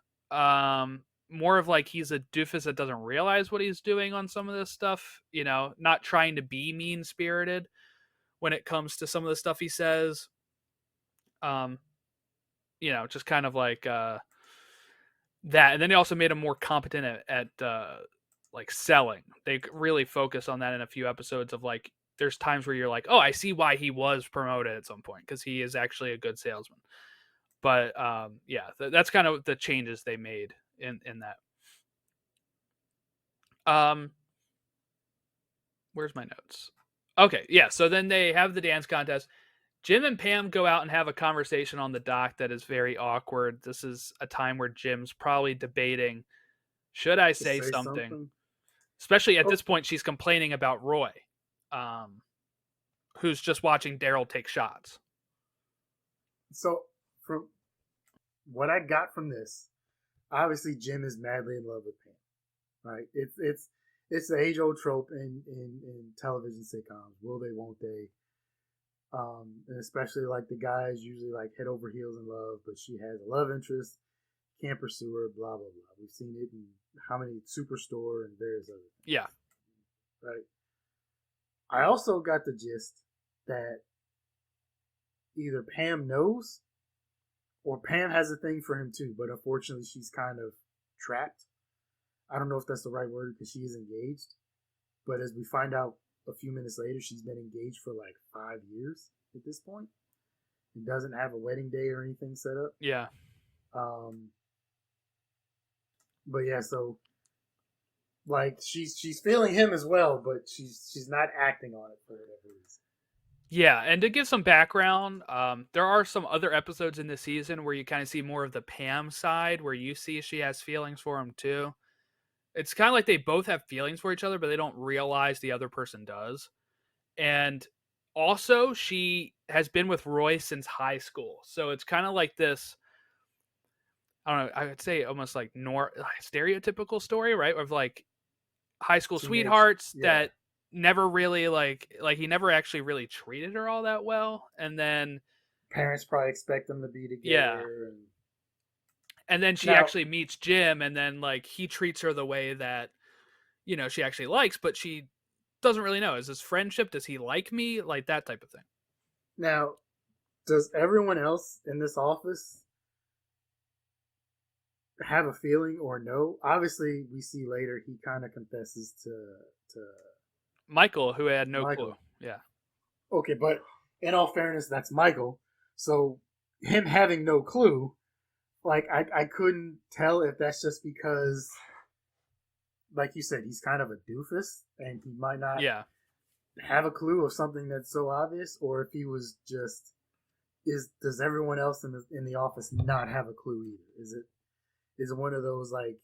More of like he's a doofus that doesn't realize what he's doing on some of this stuff. Not trying to be mean spirited when it comes to some of the stuff he says. Just kind of like that. And then they also made him more competent at like selling. They really focus on that in a few episodes of like there's times where you're like, oh, I see why he was promoted at some point because he is actually a good salesman. But yeah, that's kind of the changes they made in that. Where's my notes? Okay, yeah. So then they have the dance contest. Jim and Pam go out and have a conversation on the dock that is very awkward. This is a time where Jim's probably debating, should I say something? Especially at this point, she's complaining about Roy, who's just watching Daryl take shots. So, from what I got from this, obviously Jim is madly in love with Pam. Right? It's the age old trope in television sitcoms. Will they? Won't they? And especially like the guys usually like head over heels in love, but she has a love interest, can't pursue her, blah blah blah. We've seen it in how many Superstore and various other things. Yeah. Right. I also got the gist that either Pam knows or Pam has a thing for him too, but unfortunately she's kind of trapped. I don't know if that's the right word because she is engaged, but as we find out a few minutes later, she's been engaged for like 5 years at this point. He doesn't have a wedding day or anything set up. Yeah. Um, but yeah, so like she's feeling him as well, but she's not acting on it for whatever reason. Yeah, and to give some background, there are some other episodes in this season where you kind of see more of the Pam side, where you see she has feelings for him too. It's kind of like they both have feelings for each other, but they don't realize the other person does. And also, she has been with Roy since high school, so it's kind of like this. I don't know. I would say almost like stereotypical story, right? Of like high school Teenage, sweethearts yeah. that never really like he never actually really treated her all that well, and then Parents probably expect them to be yeah, together. and then she Now, actually meets Jim, and then like he treats her the way that she actually likes, but she doesn't really know. Is this friendship? Does he like me? Like that type of thing. now, does everyone else in this office have a feeling or no? Obviously, we see later he kind of confesses to Michael, who had no clue. Michael. Yeah. Okay, but in all fairness, that's Michael. So him having no clue, like I couldn't tell if that's just because, like you said, he's kind of a doofus and he might not Yeah. have a clue of something that's so obvious, or if he was just does everyone else in the office not have a clue either? Is it one of those like?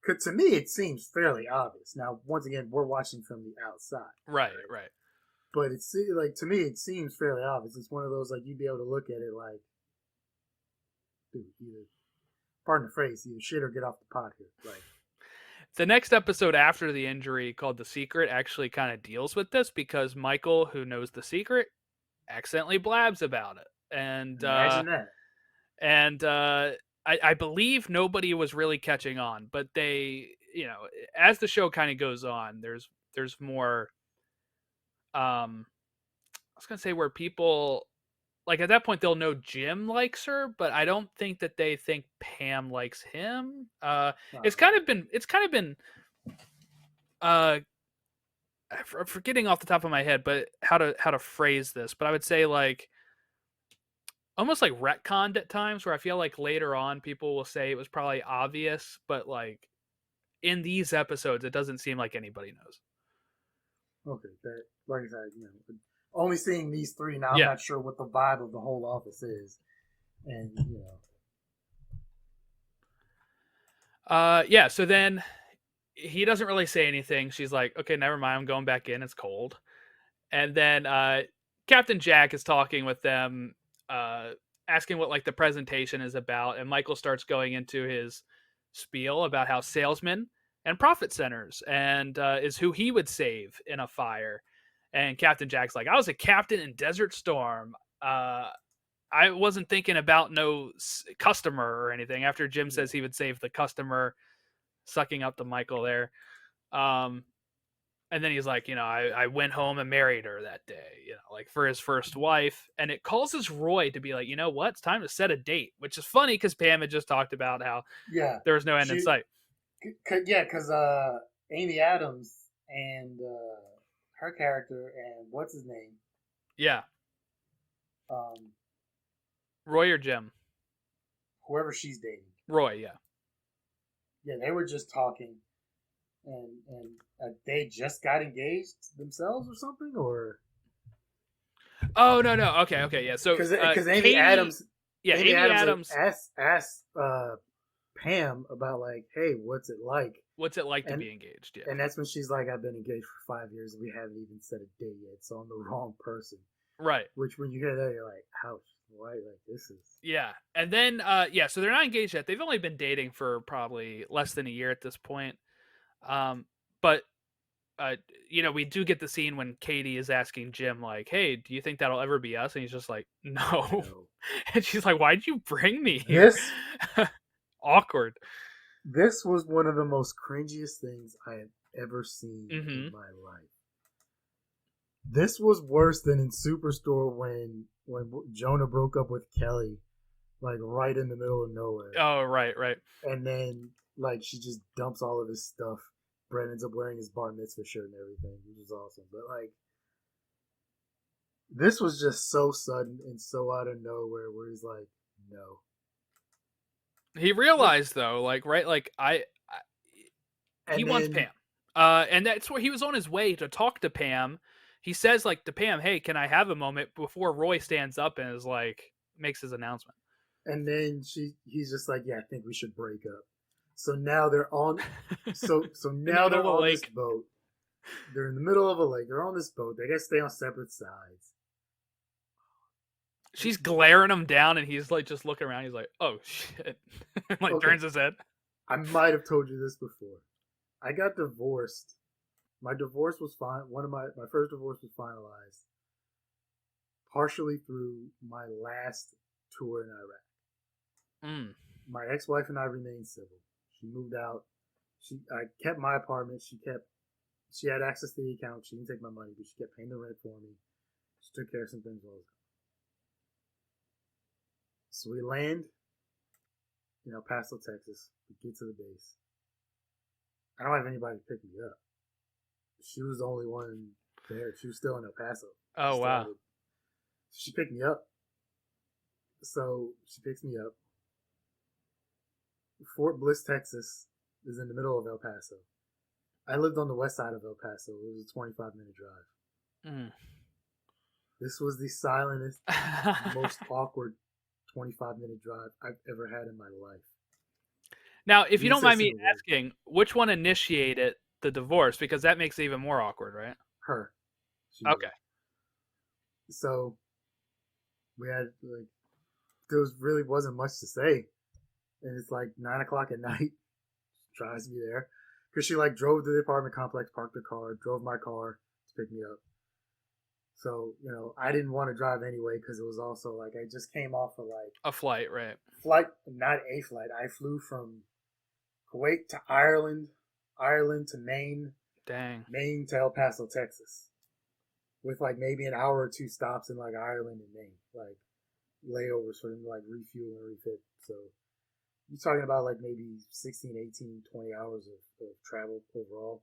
Cause to me, it seems fairly obvious. Now, once again, we're watching from the outside, Right. Right. but it's like to me, it seems fairly obvious. It's one of those like you'd be able to look at it like, dude, either pardon the phrase, either shit or get off the pot here. Like, The next episode after the injury, called The Secret, actually kind of deals with this because Michael, who knows the secret, accidentally blabs about it. And imagine that. I believe nobody was really catching on, but they, as the show kind of goes on, there's more. I was gonna say where people like at that point they'll know Jim likes her, but I don't think that they think Pam likes him. It's kind of been uh I'm forgetting off the top of my head, but how to phrase this, but I would say like almost like retconned at times, where I feel like later on people will say it was probably obvious, but like in these episodes it doesn't seem like anybody knows. Okay, that like I said, only seeing these three now, I'm Yeah. not sure what the vibe of the whole office is, and Yeah, so then he doesn't really say anything. She's like, okay, never mind, I'm going back in, it's cold. And then Captain Jack is talking with them, uh, asking what like the presentation is about, and Michael starts going into his spiel about how salesmen and profit centers and is who he would save in a fire. And Captain Jack's like, I was a captain in Desert Storm. I wasn't thinking about no customer or anything. After Jim says he would save the customer, sucking up to Michael there. Um, and then he's like, I went home and married her that day, like for his first wife. And it causes Roy to be like, you know what? It's time to set a date, which is funny because Pam had just talked about how yeah, there was no end in sight. because Amy Adams and her character and what's his name, Yeah. um, Roy or Jim? whoever she's dating, Roy, yeah. yeah, they were just talking, and they just got engaged themselves or something, or Oh, no. Okay, yeah. So, because Amy Katie, Adams, yeah, Amy Adams asked Pam about like, hey, what's it like? what's it like to be engaged? Yeah. And that's when she's like, I've been engaged for 5 years and we haven't even set a date yet, so I'm the wrong person. Right. Which when you hear that, you're like, ouch, why? Like this is. Yeah. And then, so they're not engaged yet. They've only been dating for probably less than a year at this point. But we do get the scene when Katie is asking Jim, like, hey, do you think that'll ever be us? And he's just like, no. And she's like, why'd you bring me here? Awkward. This was one of the most cringiest things I have ever seen in my life. This was worse than in Superstore when Jonah broke up with Kelly, like right in the middle of nowhere. Oh, right. And then like she just dumps all of his stuff. Brett ends up wearing his bar mitzvah shirt and everything, which is awesome. But like, This was just so sudden and so out of nowhere where he's like, no. He realized though, like right, like he And wants then Pam, and that's where he was on his way to talk to Pam. He says like to Pam, "Hey, can I have a moment?" Before Roy stands up and is like makes his announcement. he's just like, yeah, I think we should break up. So now they're on so In the now middle they're of a on this lake. boat. They're in the middle of a lake. They're on this boat. They gotta stay on separate sides. She's glaring him down, and he's like just looking around. He's like, "Oh shit!" and like Okay. turns his head. I might have told you this before. I got divorced. My divorce was fine. My first divorce was finalized partially through my last tour in Iraq. Mm. My ex-wife and I remained civil. She moved out. I kept my apartment. She had access to the account. She didn't take my money, but she kept paying the rent for me. She took care of some things while I was gone. So we land in El Paso, Texas. We get to the base. I don't have anybody to pick me up. She was the only one there. She was still in El Paso. Oh wow. She picked me up. So she picks me up. Fort Bliss, Texas is in the middle of El Paso. I lived on the west side of El Paso. It was a 25-minute drive. Mm. This was the silentest, most awkward 25-minute drive I've ever had in my life. Now, if you don't mind me asking, which one initiated the divorce? Because that makes it even more awkward, right? Her. Okay. So we had like there really wasn't much to say, and it's like 9 o'clock at night. She drives me there because she like drove to the apartment complex, parked the car, drove my car to pick me up. So I didn't want to drive anyway because it was also like I just came off of like a flight, right? Not a flight. I flew from Kuwait to Ireland, Ireland to Maine, Dang. Maine to El Paso, Texas, with like maybe an hour or two stops in like Ireland and Maine, like layovers for them to like refuel and refit. So you're talking about like maybe 16, 18, 20 hours of travel overall,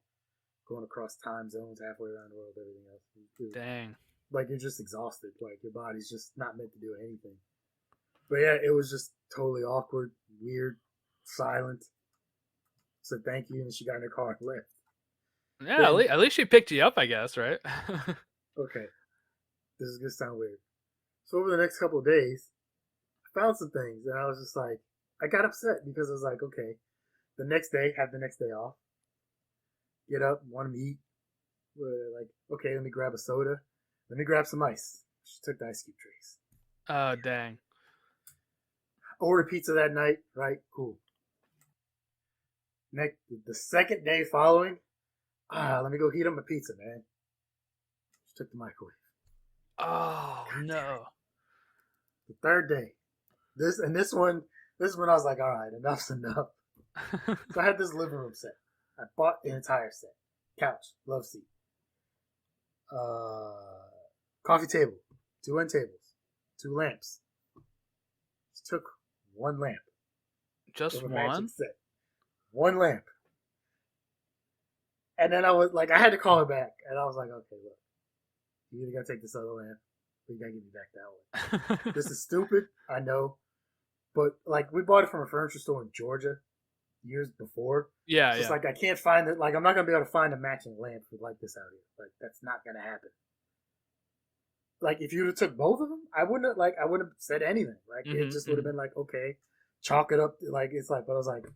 going across time zones, halfway around the world, everything else. Dang. Like you're just exhausted. Like your body's just not meant to do anything. But yeah, it was just totally awkward, weird, silent. So thank you, and she got in her car and left. Yeah, at least she picked you up, I guess, right? Okay, this is gonna sound weird. So over the next couple of days, I found some things, and I was just like, I got upset because I was like, okay, the next day, have the next day off. Get up, want to eat. Like, okay, let me grab a soda. Let me grab some ice. She took the ice cube trays. Oh, dang. Ordered pizza that night, right? Cool. The second day following, let me go heat up my pizza, man. She took the microwave. Oh, no. The third day. This one I was like, all right, enough's enough. So I had this living room set. I bought the entire set. Couch, love seat. Coffee table, 2 end tables, 2 lamps. Just took 1 lamp. Just one? Set. 1 lamp. And then I had to call her back. And I was like, okay, look, you either got to take this other lamp or you got to give me back that one. This is stupid, I know. But like we bought it from a furniture store in Georgia years before. Yeah, so it's like I can't find it. Like I'm not gonna be able to find a matching lamp like this out here. Like that's not gonna happen. Like if you'd have took both of them, I wouldn't have said anything. Like it just would have been like, okay, chalk it up. Like it's like, but I was like,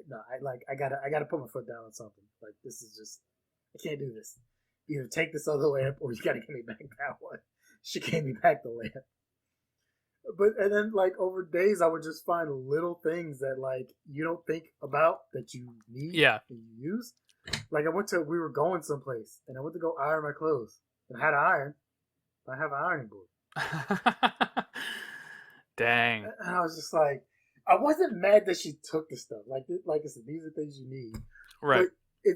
no, I gotta put my foot down on something. Like this is just, I can't do this. Either take this other lamp or you gotta give me back that one. She gave me back the lamp. And then like over days I would just find little things that like you don't think about that you need and you use. Like we were going someplace and I went to go iron my clothes and I had an iron. I have an ironing board. Dang. And I was just like, I wasn't mad that she took the stuff. Like I said, these are things you need. Right. But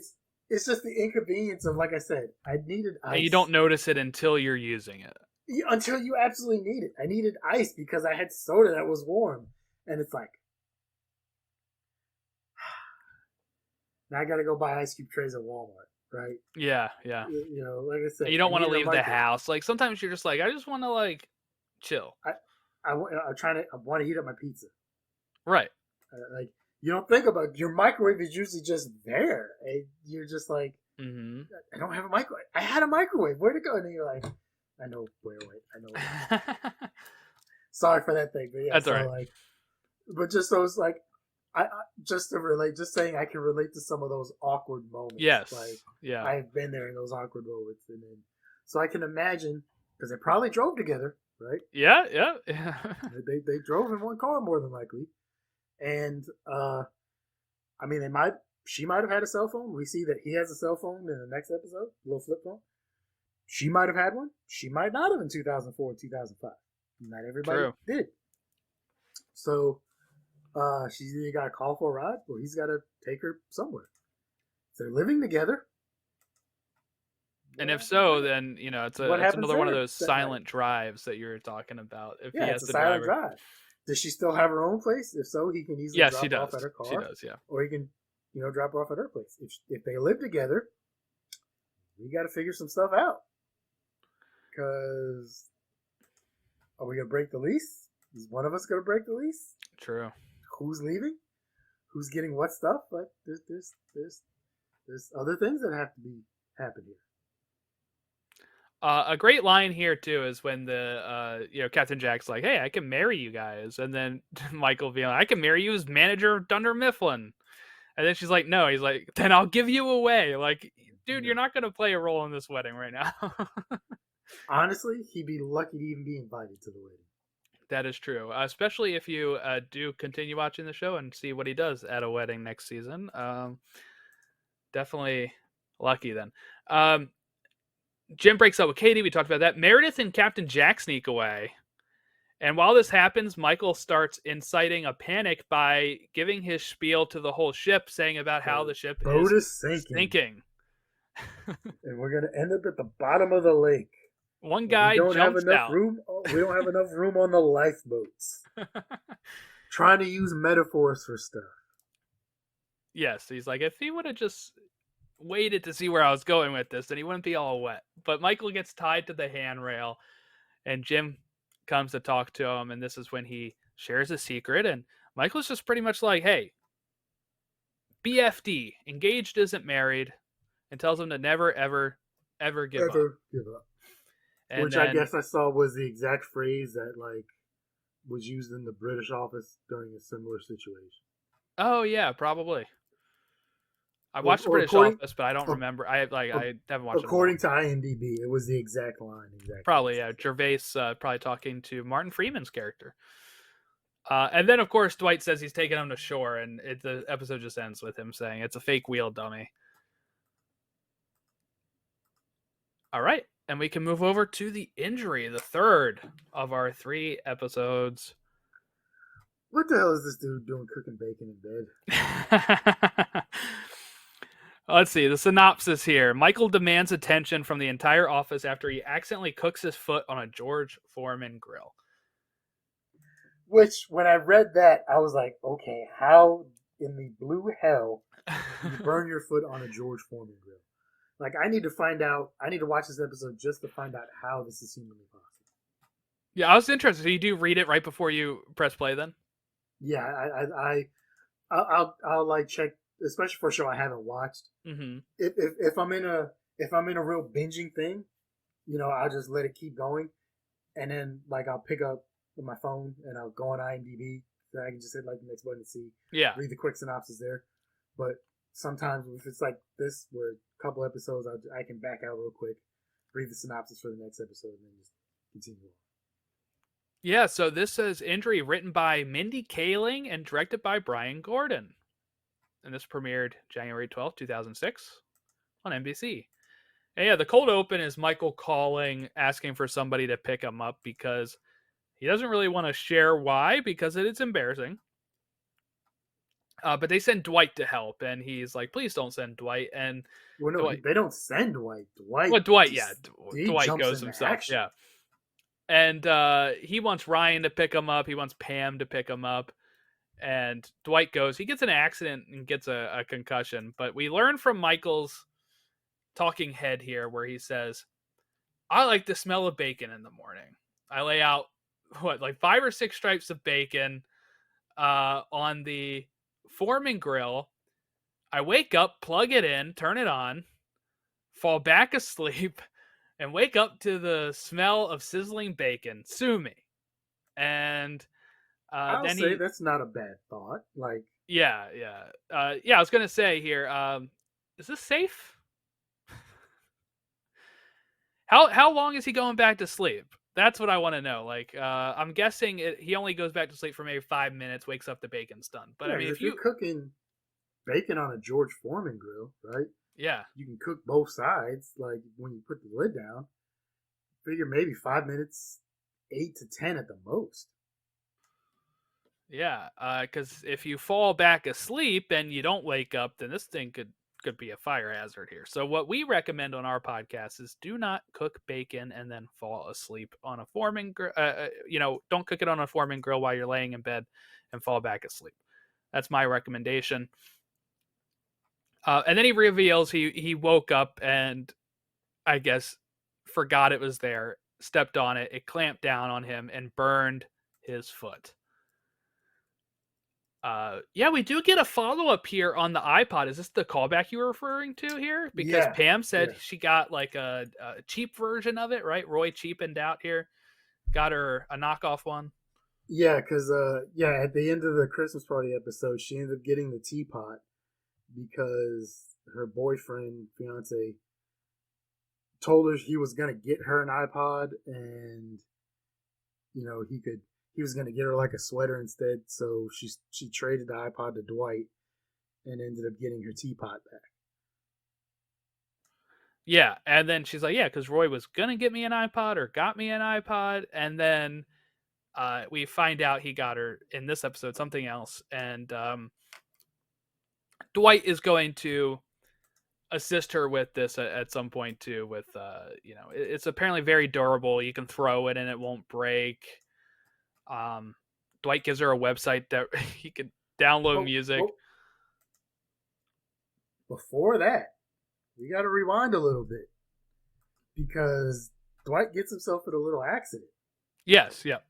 it's just the inconvenience of, like I said, I needed ice. And you don't notice it until you're using it. Until you absolutely need it. I needed ice because I had soda that was warm. And it's like, now I got to go buy ice cube trays at Walmart. right? Yeah, yeah. Like I said, And you don't I want to needed a leave the microwave. house. Like sometimes you're just like, I just want to like chill. I want to heat up my pizza. Right. Like you don't think about your microwave is usually just there. And you're just like, Mm-hmm. I don't have a microwave. I had a microwave. Where'd it go? And then you're like, I know where. Wait, I know. Sorry for that thing, but yeah. That's all So right. like, but just those like, I just to relate, just saying I can relate to some of those awkward moments. Like Yes. Yeah. I've been there in those awkward moments, and then so I can imagine because they probably drove together, right? Yeah. Yeah. They drove in one car more than likely, and I mean she might have had a cell phone. We see that he has a cell phone in the next episode, a little flip phone. She might have had one. She might not have in 2004, 2005. Not everybody True. did. So she's either got to call for a ride or he's got to take her somewhere. If they're living together. And if so, then it's what it's happens another one of there those that night? silent drives that you were talking about. If he Yeah, has it's a to silent drive her. drive. Does she still have her own place? If so, he can easily Yes, drop she her off does. at her car. She does. Yeah. Or he can, drop her off at her place. If they live together, we got to figure some stuff out. Because are we gonna break the lease? Is one of us gonna break the lease? True. Who's leaving? Who's getting what stuff? But there's other things that have to be happen here. A great line here too is when the Captain Jack's like, "Hey, I can marry you guys," and then Michael being like, "I can marry you as manager of Dunder Mifflin," and then she's like, "No," he's like, "Then I'll give you away." Like, dude, Yeah. you're not gonna play a role in this wedding right now. Honestly, he'd be lucky to even be invited to the wedding. That is true, especially if you do continue watching the show and see what he does at a wedding next season. Definitely lucky then. Jim breaks up with Katie. We talked about that. Meredith and Captain Jack sneak away. And while this happens, Michael starts inciting a panic by giving his spiel to the whole ship, saying about how the ship boat is sinking. And we're going to end up at the bottom of the lake. One guy jumps out. We don't have enough room on the lifeboats. Trying to use metaphors for stuff. Yes, he's like, if he would have just waited to see where I was going with this, then he wouldn't be all wet. But Michael gets tied to the handrail, and Jim comes to talk to him, and this is when he shares a secret, and Michael's just pretty much like, hey, BFD, engaged isn't married, and tells him to never, ever, ever give up. And which I guess I saw was the exact phrase that was used in the British office during a similar situation. Oh yeah, probably. I watched the British Office, but I don't remember. I haven't watched it. According to IMDb, it was the exact line. Exactly. Probably, yeah. Gervais probably talking to Martin Freeman's character. And then, of course, Dwight says he's taking him to shore, and the episode just ends with him saying it's a fake wheel, dummy. All right, and we can move over to the injury, the third of our 3 episodes. What the hell is this dude doing cooking bacon in bed? Let's see the synopsis here. Michael demands attention from the entire office after he accidentally cooks his foot on a George Foreman grill. Which, when I read that, I was like, okay, how in the blue hell do you burn your foot on a George Foreman grill? Like, I need to find out. I need to watch this episode just to find out how this is humanly possible. Yeah, I was interested. So you do read it right before you press play, then? Yeah, I'll like check, especially for a show I haven't watched. Mm-hmm. If I'm in a real binging thing, I'll just let it keep going, and then I'll pick up my phone and I'll go on IMDb. So I can just hit the next button to see. Yeah. Read the quick synopsis there. But sometimes if it's like this, where a couple episodes, I can back out real quick, read the synopsis for the next episode, and then just continue on. Yeah, so this says injury written by Mindy Kaling and directed by Bryan Gordon. And this premiered January 12th, 2006 on NBC. And yeah, the cold open is Michael calling, asking for somebody to pick him up because he doesn't really want to share why, because it is embarrassing. But they send Dwight to help, and he's like, please don't send Dwight. And they don't send Dwight. Dwight goes himself. Action. Yeah. And he wants Ryan to pick him up. He wants Pam to pick him up. And Dwight goes. He gets an accident and gets a concussion. But we learn from Michael's talking head here where he says, I like the smell of bacon in the morning. I lay out like 5 or 6 stripes of bacon on the Foreman grill. I wake up, plug it in, turn it on, fall back asleep, and wake up to the smell of sizzling bacon. Sue me. And I'll then say he, that's not a bad thought. Like, yeah. I was gonna say here, is this safe? How long is he going back to sleep? That's what I want to know. Like, I'm guessing he only goes back to sleep for maybe 5 minutes, wakes up, the bacon's done. But yeah, I mean, if you're cooking bacon on a George Foreman grill, right? yeah, You can cook both sides. Like when you put the lid down, figure maybe 5 minutes, 8 to 10 at the most. yeah, because if you fall back asleep and you don't wake up, then this thing could be a fire hazard here. So what we recommend on our podcast is do not cook bacon and then fall asleep on a Foreman grill. Don't cook it on a Foreman grill while you're laying in bed and fall back asleep. That's my recommendation. And then he reveals he woke up and I guess forgot it was there, stepped on it, it clamped down on him and burned his foot. Yeah, we do get a follow-up here on the iPod. Is this the callback you were referring to here? Because Yeah, Pam said yeah. she got like a cheap version of it, right? Roy cheapened out here. Got her a knockoff one. Yeah, because at the end of the Christmas party episode, she ended up getting the teapot because her boyfriend, fiance, told her he was gonna get her an iPod, and he was gonna get her like a sweater instead. So she traded the iPod to Dwight and ended up getting her teapot back. Yeah, and then she's like, yeah, because Roy was gonna get me an iPod or got me an iPod, and then we find out he got her in this episode something else, and Dwight is going to assist her with this at some point too. With it's apparently very durable. You can throw it and it won't break. Dwight gives her a website that he could download music. Before that, we got to rewind a little bit because Dwight gets himself in a little accident. Yes, yep.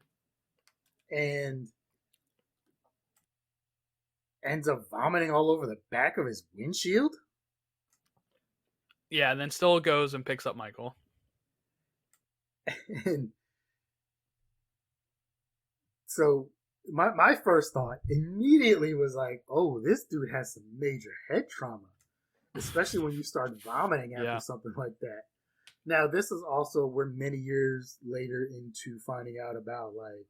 And ends up vomiting all over the back of his windshield. Yeah, and then still goes and picks up Michael. And so my first thought immediately was like, oh, this dude has some major head trauma, especially when you start vomiting after something like that. Now, this is also we're many years later into finding out about like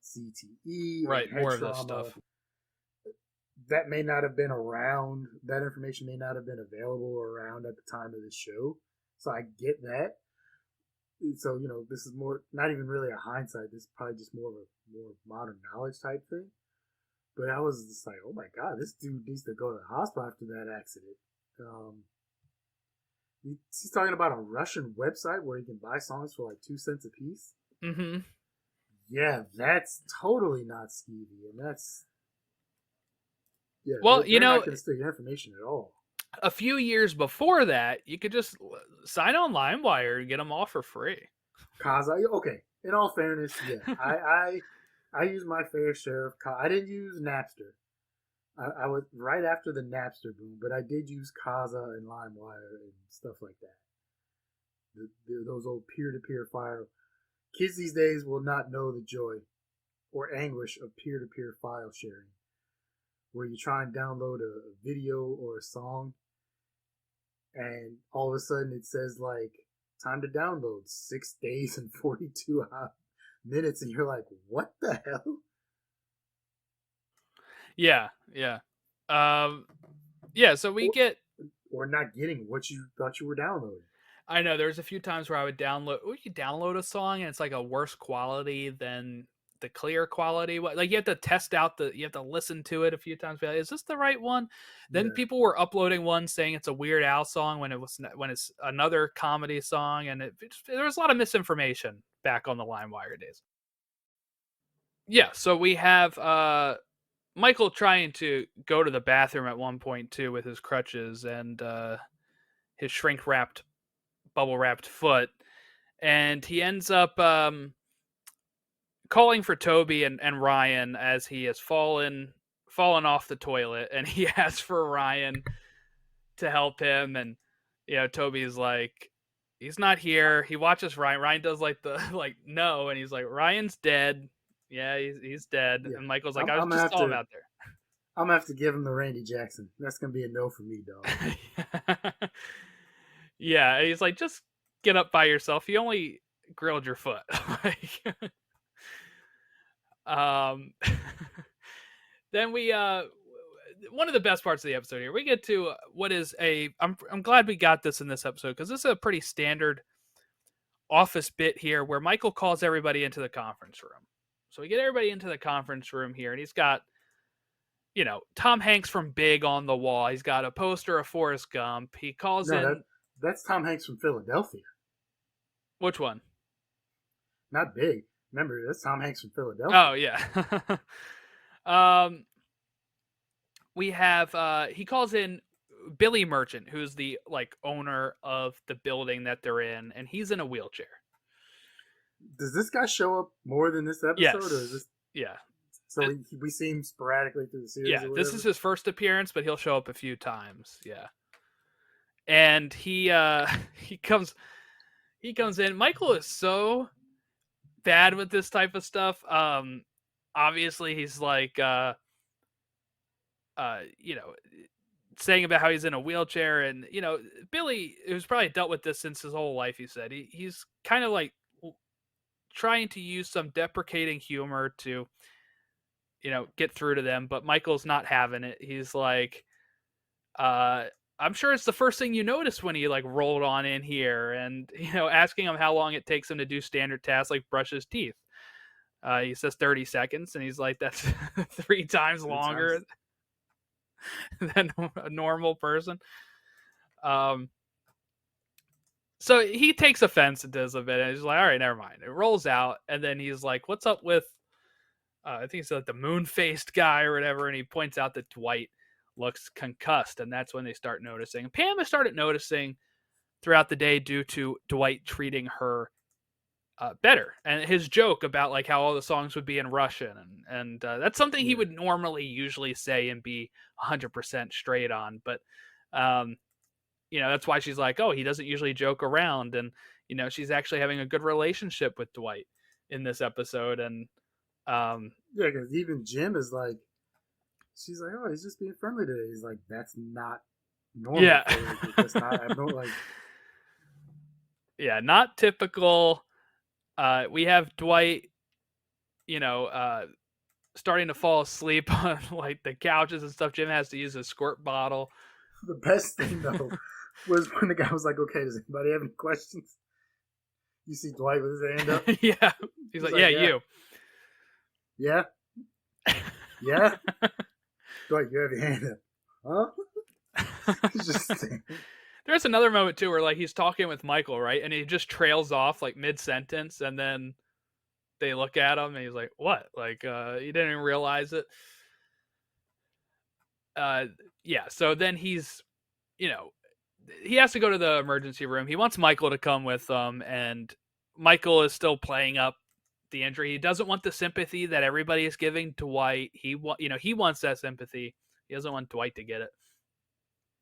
CTE, right? Head More trauma. of this stuff. That may not have been around. That information may not have been available or around at the time of the show. So I get that. So this is more not even really a hindsight. This is probably just more of a more modern knowledge type thing. But I was just like, oh my god, this dude needs to go to the hospital after that accident. He's talking about a Russian website where you can buy songs for like 2 cents a piece. Mm-hmm. Yeah, that's totally not skeevy, and that's well, they're not going to steal your information at all. A few years before that, you could just sign on LimeWire and get them all for free. Okay. In all fairness, yeah, I use my fair share of. I didn't use Napster. I was right after the Napster boom, but I did use Kazaa and LimeWire and stuff like that. Those old peer-to-peer file. Kids these days will not know the joy or anguish of peer-to-peer file sharing, where you try and download a video or a song, and all of a sudden it says like time to download 6 days and 42 minutes, and you're like, what the hell? Yeah. So we get or not getting what you thought you were downloading. I know there's a few times where I would download a song and it's like a worse quality than the clear quality. Like you have to test out you have to listen to it a few times. Is this the right one? Then people were uploading one saying it's a Weird Al song when it's another comedy song, and there was a lot of misinformation back on the LimeWire days. Yeah, so we have Michael trying to go to the bathroom at one point too with his crutches, and his shrink wrapped, bubble wrapped foot, and he ends up calling for Toby and Ryan as he has fallen off the toilet, and he asks for Ryan to help him, and Toby's like, he's not here. He watches Ryan. Ryan does like the no, and he's like, Ryan's dead. Yeah, he's dead. Yeah. And Michael's like, I was just saw him out there. I'm gonna have to give him the Randy Jackson. That's gonna be a no for me, dog. Yeah, and he's like, just get up by yourself. You only grilled your foot. Then we one of the best parts of the episode here, we get to what is I'm glad we got this in this episode, because this is a pretty standard office bit here where Michael calls everybody into the conference room. So we get everybody into the conference room here, and he's got Tom Hanks from Big on the wall. He's got a poster of Forrest Gump. He calls in. That's Tom Hanks from Philadelphia. Which one? Not Big. Remember, that's Tom Hanks from Philadelphia. Oh yeah. We have he calls in Billy Merchant, who's the owner of the building that they're in, and he's in a wheelchair. Does this guy show up more than this episode? Yes. Or is this... Yeah. So we see him sporadically through the series. Yeah, this is his first appearance, but he'll show up a few times. Yeah. And he comes in. Michael is so bad with this type of stuff. Obviously he's like saying about how he's in a wheelchair, and Billy, who's probably dealt with this since his whole life, he said he's kind of like trying to use some deprecating humor to get through to them, but Michael's not having it. He's like, I'm sure it's the first thing you noticed when he rolled on in here, and asking him how long it takes him to do standard tasks like brush his teeth. He says 30 seconds, and he's like, that's 3 times longer than a normal person. So he takes offense to this a bit, and he's like, all right, never mind. It rolls out, and then he's like, what's up with I think it's like the moon-faced guy or whatever, and he points out that Dwight looks concussed, and that's when they start noticing. Pam has started noticing throughout the day due to Dwight treating her better, and his joke about how all the songs would be in Russian, and that's something he would normally usually say and be 100% straight on, but that's why she's like, oh, he doesn't usually joke around, and she's actually having a good relationship with Dwight in this episode. And yeah, because even Jim is like, she's like, oh, he's just being friendly today. He's like, that's not normal. Yeah. That's not abnormal. Yeah, not typical. We have Dwight, starting to fall asleep on the couches and stuff. Jim has to use a squirt bottle. The best thing though was when the guy was like, okay, does anybody have any questions? You see Dwight with his hand up. Yeah. He's like, yeah, you. Yeah. Yeah. Dwight, you have your hand up. Huh? There's another moment too where he's talking with Michael, right? And he just trails off mid-sentence, and then they look at him and he's like, what? He didn't even realize it. Yeah, so then he's he has to go to the emergency room. He wants Michael to come with him, and Michael is still playing up the injury. He doesn't want the sympathy that everybody is giving Dwight. He wants that sympathy. He doesn't want Dwight to get it.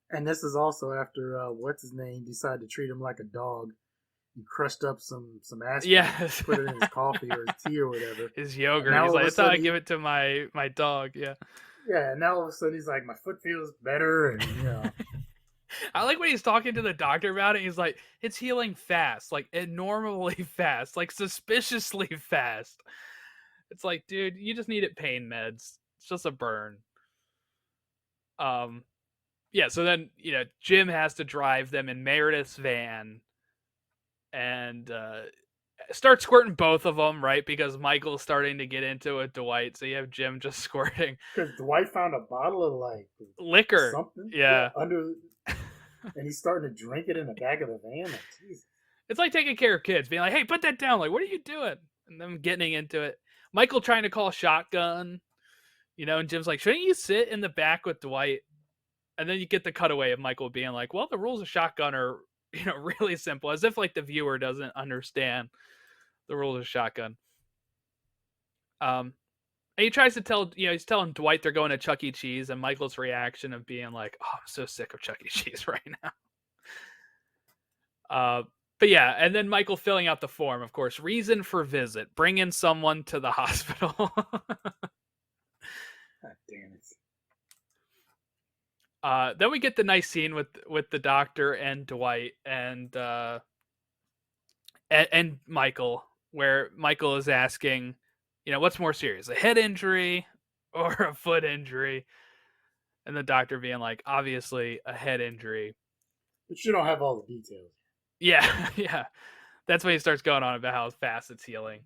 And this is also after what's his name decided to treat him like a dog. He crushed up some aspirin, yeah, put it in his coffee or his tea or whatever. His yogurt. He's like, that's how I give it to my dog. Yeah. Yeah, and now all of a sudden he's like, my foot feels better, and I like when he's talking to the doctor about it. He's like, it's healing fast, abnormally fast, suspiciously fast. It's like, dude, you just needed pain meds. It's just a burn. Yeah, so then, Jim has to drive them in Meredith's van and start squirting both of them, right? Because Michael's starting to get into it, Dwight. So you have Jim just squirting. Because Dwight found a bottle of liquor. Something. Yeah. Under, and he's starting to drink it in the back of the van. Jesus. It's like taking care of kids, being like, hey, put that down. What are you doing? And them getting into it. Michael trying to call shotgun, and Jim's like, shouldn't you sit in the back with Dwight? And then you get the cutaway of Michael being like, well, the rules of shotgun are, really simple, as if like the viewer doesn't understand the rules of shotgun. And he tries to tell, he's telling Dwight they're going to Chuck E. Cheese, and Michael's reaction of being like, oh, I'm so sick of Chuck E. Cheese right now. But yeah, and then Michael filling out the form, of course. Reason for visit: bring in someone to the hospital. God damn it. Then we get the nice scene with the doctor and Dwight and Michael, where Michael is asking, what's more serious, a head injury or a foot injury? And the doctor being like, obviously a head injury. But you don't have all the details. Yeah, yeah. That's when he starts going on about how fast it's healing.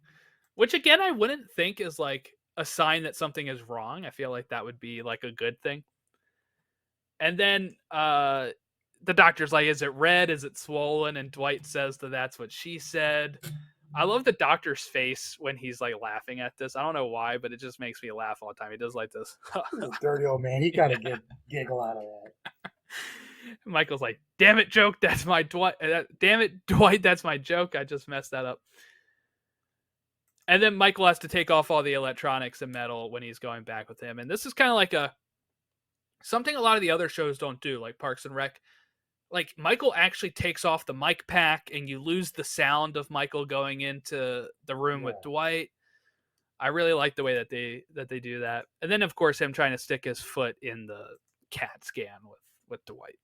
Which, again, I wouldn't think is, like, a sign that something is wrong. I feel like that would be, like, a good thing. And then the doctor's like, is it red? Is it swollen? And Dwight says that's what she said. I love the doctor's face when he's, like, laughing at this. I don't know why, but it just makes me laugh all the time. He does, like, this. He's a dirty old man. He got to get giggle out of that. Michael's like, damn it, joke, that's my Dwight. Damn it, Dwight, that's my joke. I just messed that up. And then Michael has to take off all the electronics and metal when he's going back with him. And this is kind of like something a lot of the other shows don't do, like Parks and Rec. Like, Michael actually takes off the mic pack, and you lose the sound of Michael going into the room with Dwight. I really like the way that they do that. And then, of course, him trying to stick his foot in the CAT scan with Dwight.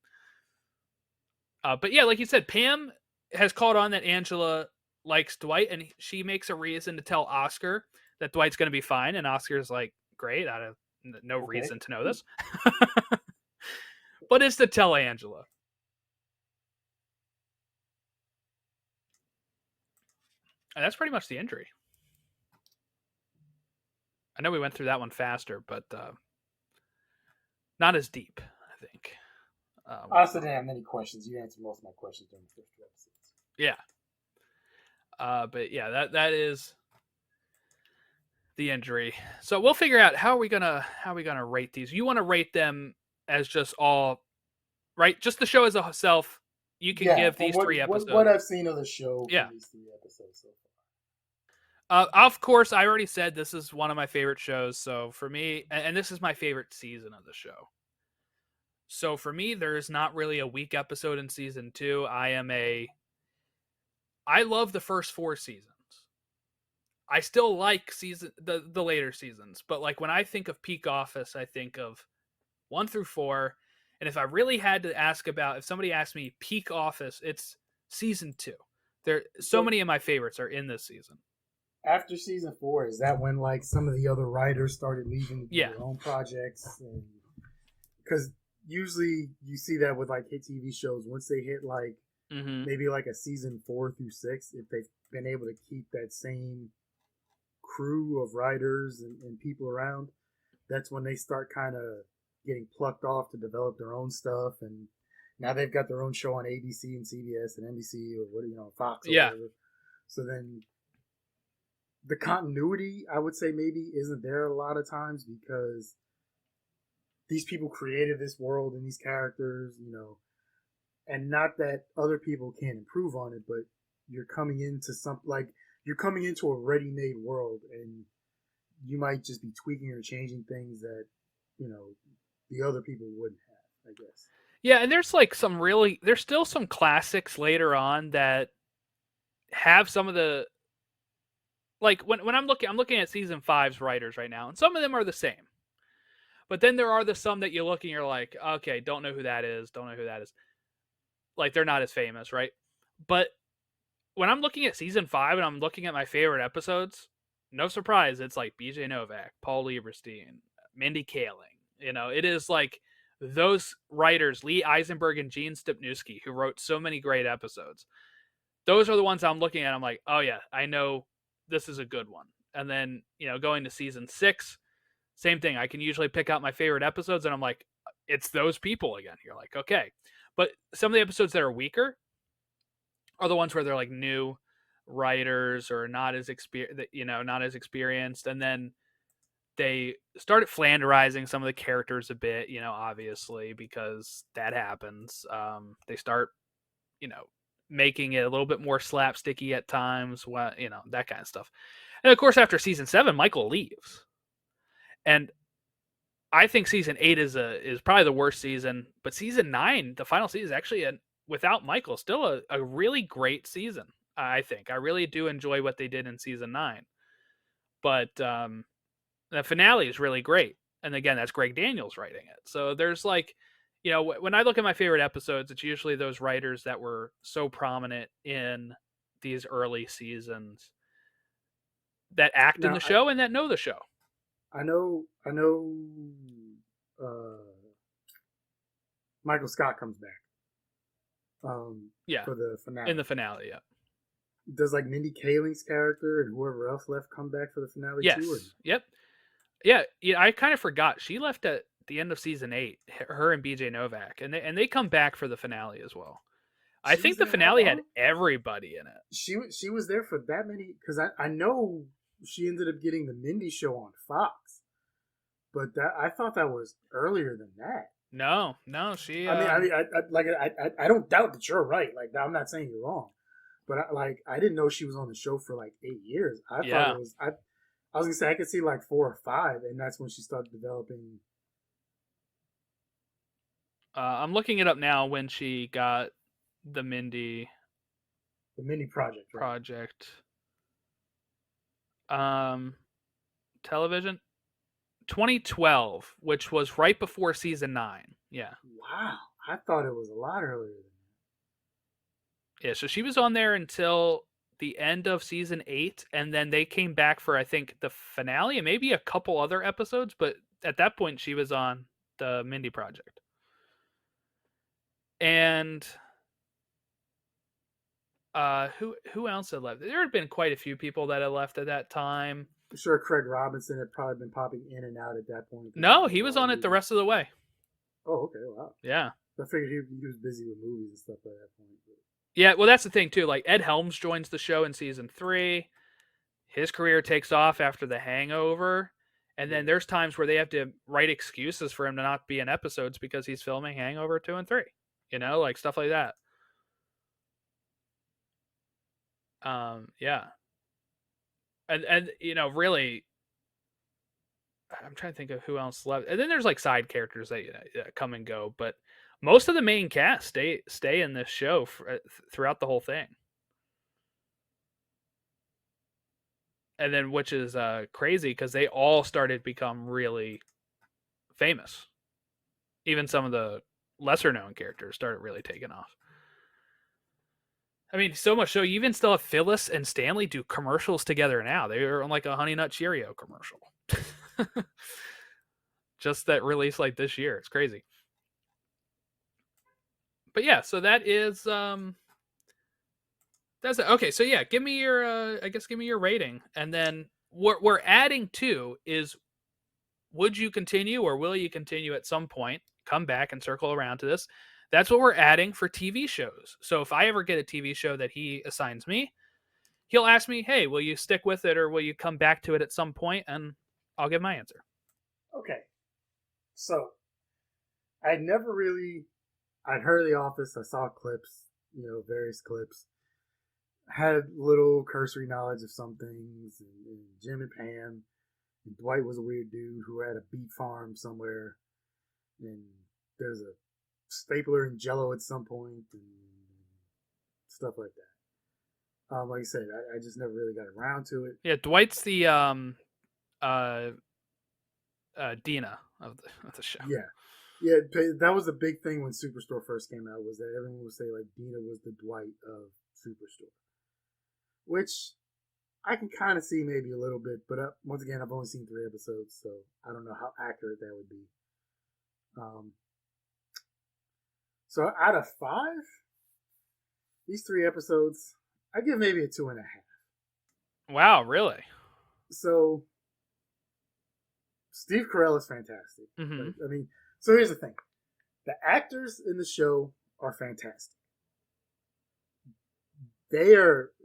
But yeah, like you said, Pam has caught on that Angela likes Dwight, and she makes a reason to tell Oscar that Dwight's going to be fine. And Oscar's like, great, I have no reason to know this. But it's to tell Angela. And that's pretty much the injury. I know we went through that one faster, but not as deep, I think. I also didn't have many questions. You answered most of my questions during the first two episodes. Yeah. But yeah, that is the injury. So we'll figure out how are we gonna rate these. You want to rate them as just all right? Just the show as a self. You can give these 3 episodes. What I've seen of the show. Yeah. These 3 episodes so far. Of course, I already said this is one of my favorite shows. So for me, and this is my favorite season of the show. So for me, there is not really a weak episode in season 2. I love the first 4 seasons. I still like the later seasons, but like when I think of peak Office, I think of 1 through 4. And if I really had to ask about, if somebody asked me peak Office, it's season 2. So many of my favorites are in this season. After season 4, is that when like some of the other writers started leaving to do their own projects? Because usually you see that with like hit TV shows. Once they hit like maybe like a season 4 through 6, if they've been able to keep that same crew of writers and people around, that's when they start kind of getting plucked off to develop their own stuff. And now they've got their own show on ABC and CBS and NBC or Fox or whatever. So then the continuity, I would say, maybe isn't there a lot of times because these people created this world and these characters, and not that other people can't improve on it, but you're coming into you're coming into a ready-made world, and you might just be tweaking or changing things that, the other people wouldn't have, I guess. Yeah, and there's like there's still some classics later on that have some of the, like when I'm looking at season 5's writers right now, and some of them are the same. But then there are some that you look and you're like, okay, don't know who that is. Like, they're not as famous, right? But when I'm looking at season 5 and I'm looking at my favorite episodes, no surprise, it's like BJ Novak, Paul Lieberstein, Mindy Kaling. It is like those writers, Lee Eisenberg and Gene Stupnowski, who wrote so many great episodes. Those are the ones I'm looking at. I'm like, oh yeah, I know this is a good one. And then, going to season 6, same thing. I can usually pick out my favorite episodes and I'm like, it's those people again. You're like, okay. But some of the episodes that are weaker are the ones where they're like new writers or not as experienced. And then they started flanderizing some of the characters a bit, obviously, because that happens. They start, making it a little bit more slapsticky at times, that kind of stuff. And of course, after season 7, Michael leaves. And I think season 8 is probably the worst season, but season 9, the final season, is actually without Michael, still a really great season. I think I really do enjoy what they did in season 9, but the finale is really great. And again, that's Greg Daniels writing it. So there's like, when I look at my favorite episodes, it's usually those writers that were so prominent in these early seasons that act in Now, the show and that know the show. I know. Michael Scott comes back. Yeah, for the finale. In the finale, yeah. Does like Mindy Kaling's character and whoever else left come back for the finale yes. too? Or? Yep. Yeah, I kind of forgot. She left at the end of season 8. Her and BJ Novak, and they come back for the finale as well. I think the finale had everybody in it. She was there for that many, because I know she ended up getting the Mindy show on Fox, but I thought that was earlier than that. No, she. I don't doubt that you're right. Like, I'm not saying you're wrong, but I didn't know she was on the show for like 8 years. I thought it was. I was gonna say I could see like 4 or 5, and that's when she started developing. I'm looking it up now. When she got the Mindy project. Television, 2012, which was right before season 9. Yeah. Wow, I thought it was a lot earlier than that. Yeah, so she was on there until the end of season 8, and then they came back for, I think, the finale and maybe a couple other episodes, but at that point she was on the Mindy project. And who else had left? There had been quite a few people that had left at that time. I'm sure Craig Robinson had probably been popping in and out at that point. No, he was on it the rest of the way. Oh, okay, wow. Yeah. I figured he was busy with movies and stuff by that point. But... Yeah, well, that's the thing too. Like, Ed Helms joins the show in season 3. His career takes off after The Hangover, and then there's times where they have to write excuses for him to not be in episodes because he's filming Hangover 2 and 3. Like stuff like that. Yeah. And really, I'm trying to think of who else left. And then there's like side characters that come and go, but most of the main cast stay in this show throughout the whole thing. And then, which is crazy because they all started to become really famous. Even some of the lesser known characters started really taking off. I mean, so much so you even still have Phyllis and Stanley do commercials together now. They are on like a Honey Nut Cheerio commercial. Just that released like this year. It's crazy. But yeah, so that is that's it. Okay, so yeah, give me your rating, and then what we're adding to is, would you continue or will you continue at some point? Come back and circle around to this. That's what we're adding for TV shows. So if I ever get a TV show that he assigns me, he'll ask me, hey, will you stick with it or will you come back to it at some point? And I'll give my answer. Okay. So I'd heard of The Office. I saw clips, various clips. Had little cursory knowledge of some things. And Jim and Pam. And Dwight was a weird dude who had a beet farm somewhere. And there's a stapler and Jello at some point and stuff like that. Like I said, I just never really got around to it. Yeah, Dwight's the Dina of the show. Yeah, that was a big thing when Superstore first came out, was that everyone would say like Dina was the Dwight of Superstore, which I can kind of see maybe a little bit, but once again, I've only seen 3 episodes, so I don't know how accurate that would be. So out of 5, these 3 episodes, I give maybe a 2.5. Wow, really? So Steve Carell is fantastic. Mm-hmm. Right? I mean, so here's the thing: the actors in the show are fantastic.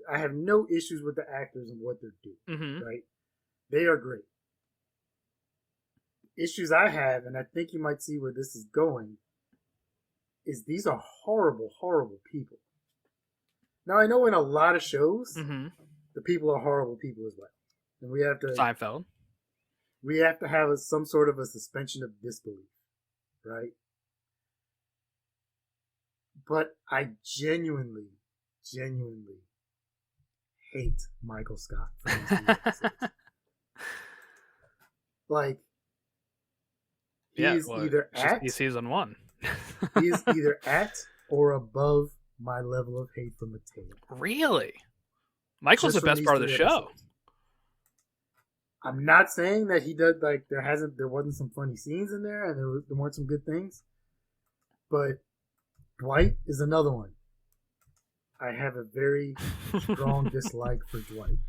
I have no issues with the actors and what they're doing. Mm-hmm. Right? They are great. issues I have, and I think you might see where this is going, is these are horrible, horrible people. Now I know in a lot of shows, Mm-hmm. the people are horrible people as well, and Seinfeld. we have to have some sort of a suspension of disbelief, right? But I genuinely, genuinely hate Michael Scott for these three episodes. Like, he's either at season 1. he is either at or above my level of hate for Mateo. Really? Michael's Just the best from part of these the three show. episodes. I'm not saying that he does, like, there wasn't some funny scenes in there and there weren't some good things, but Dwight is another one. I have a very strong dislike for Dwight.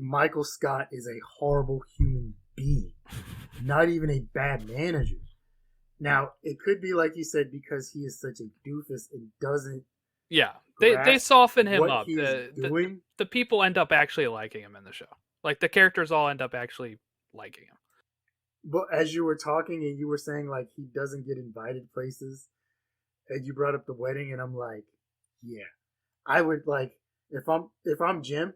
Michael Scott is a horrible human being, not even a bad manager. Now, it could be, like you said, because he is such a doofus and doesn't. Yeah, they soften him up. The people end up actually liking him in the show. Like, the characters all end up actually liking him. But as you were talking and you were saying, like, he doesn't get invited places, and you brought up the wedding, and I'm like, yeah, I would, like, if I'm Jim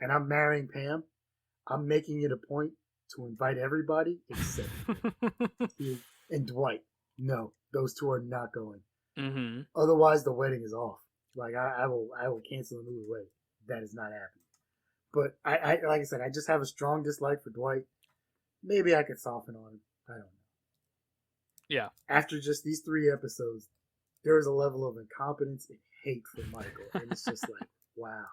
and I'm marrying Pam, I'm making it a point to invite everybody except he and Dwight. No, those two are not going. Mm-hmm. Otherwise, the wedding is off. Like, I will cancel and move away. That is not happening. But I like I said, I just have a strong dislike for Dwight. Maybe I could soften on him. I don't know. Yeah. After just these 3 episodes, there is a level of incompetence and hate for Michael, and it's just like, wow.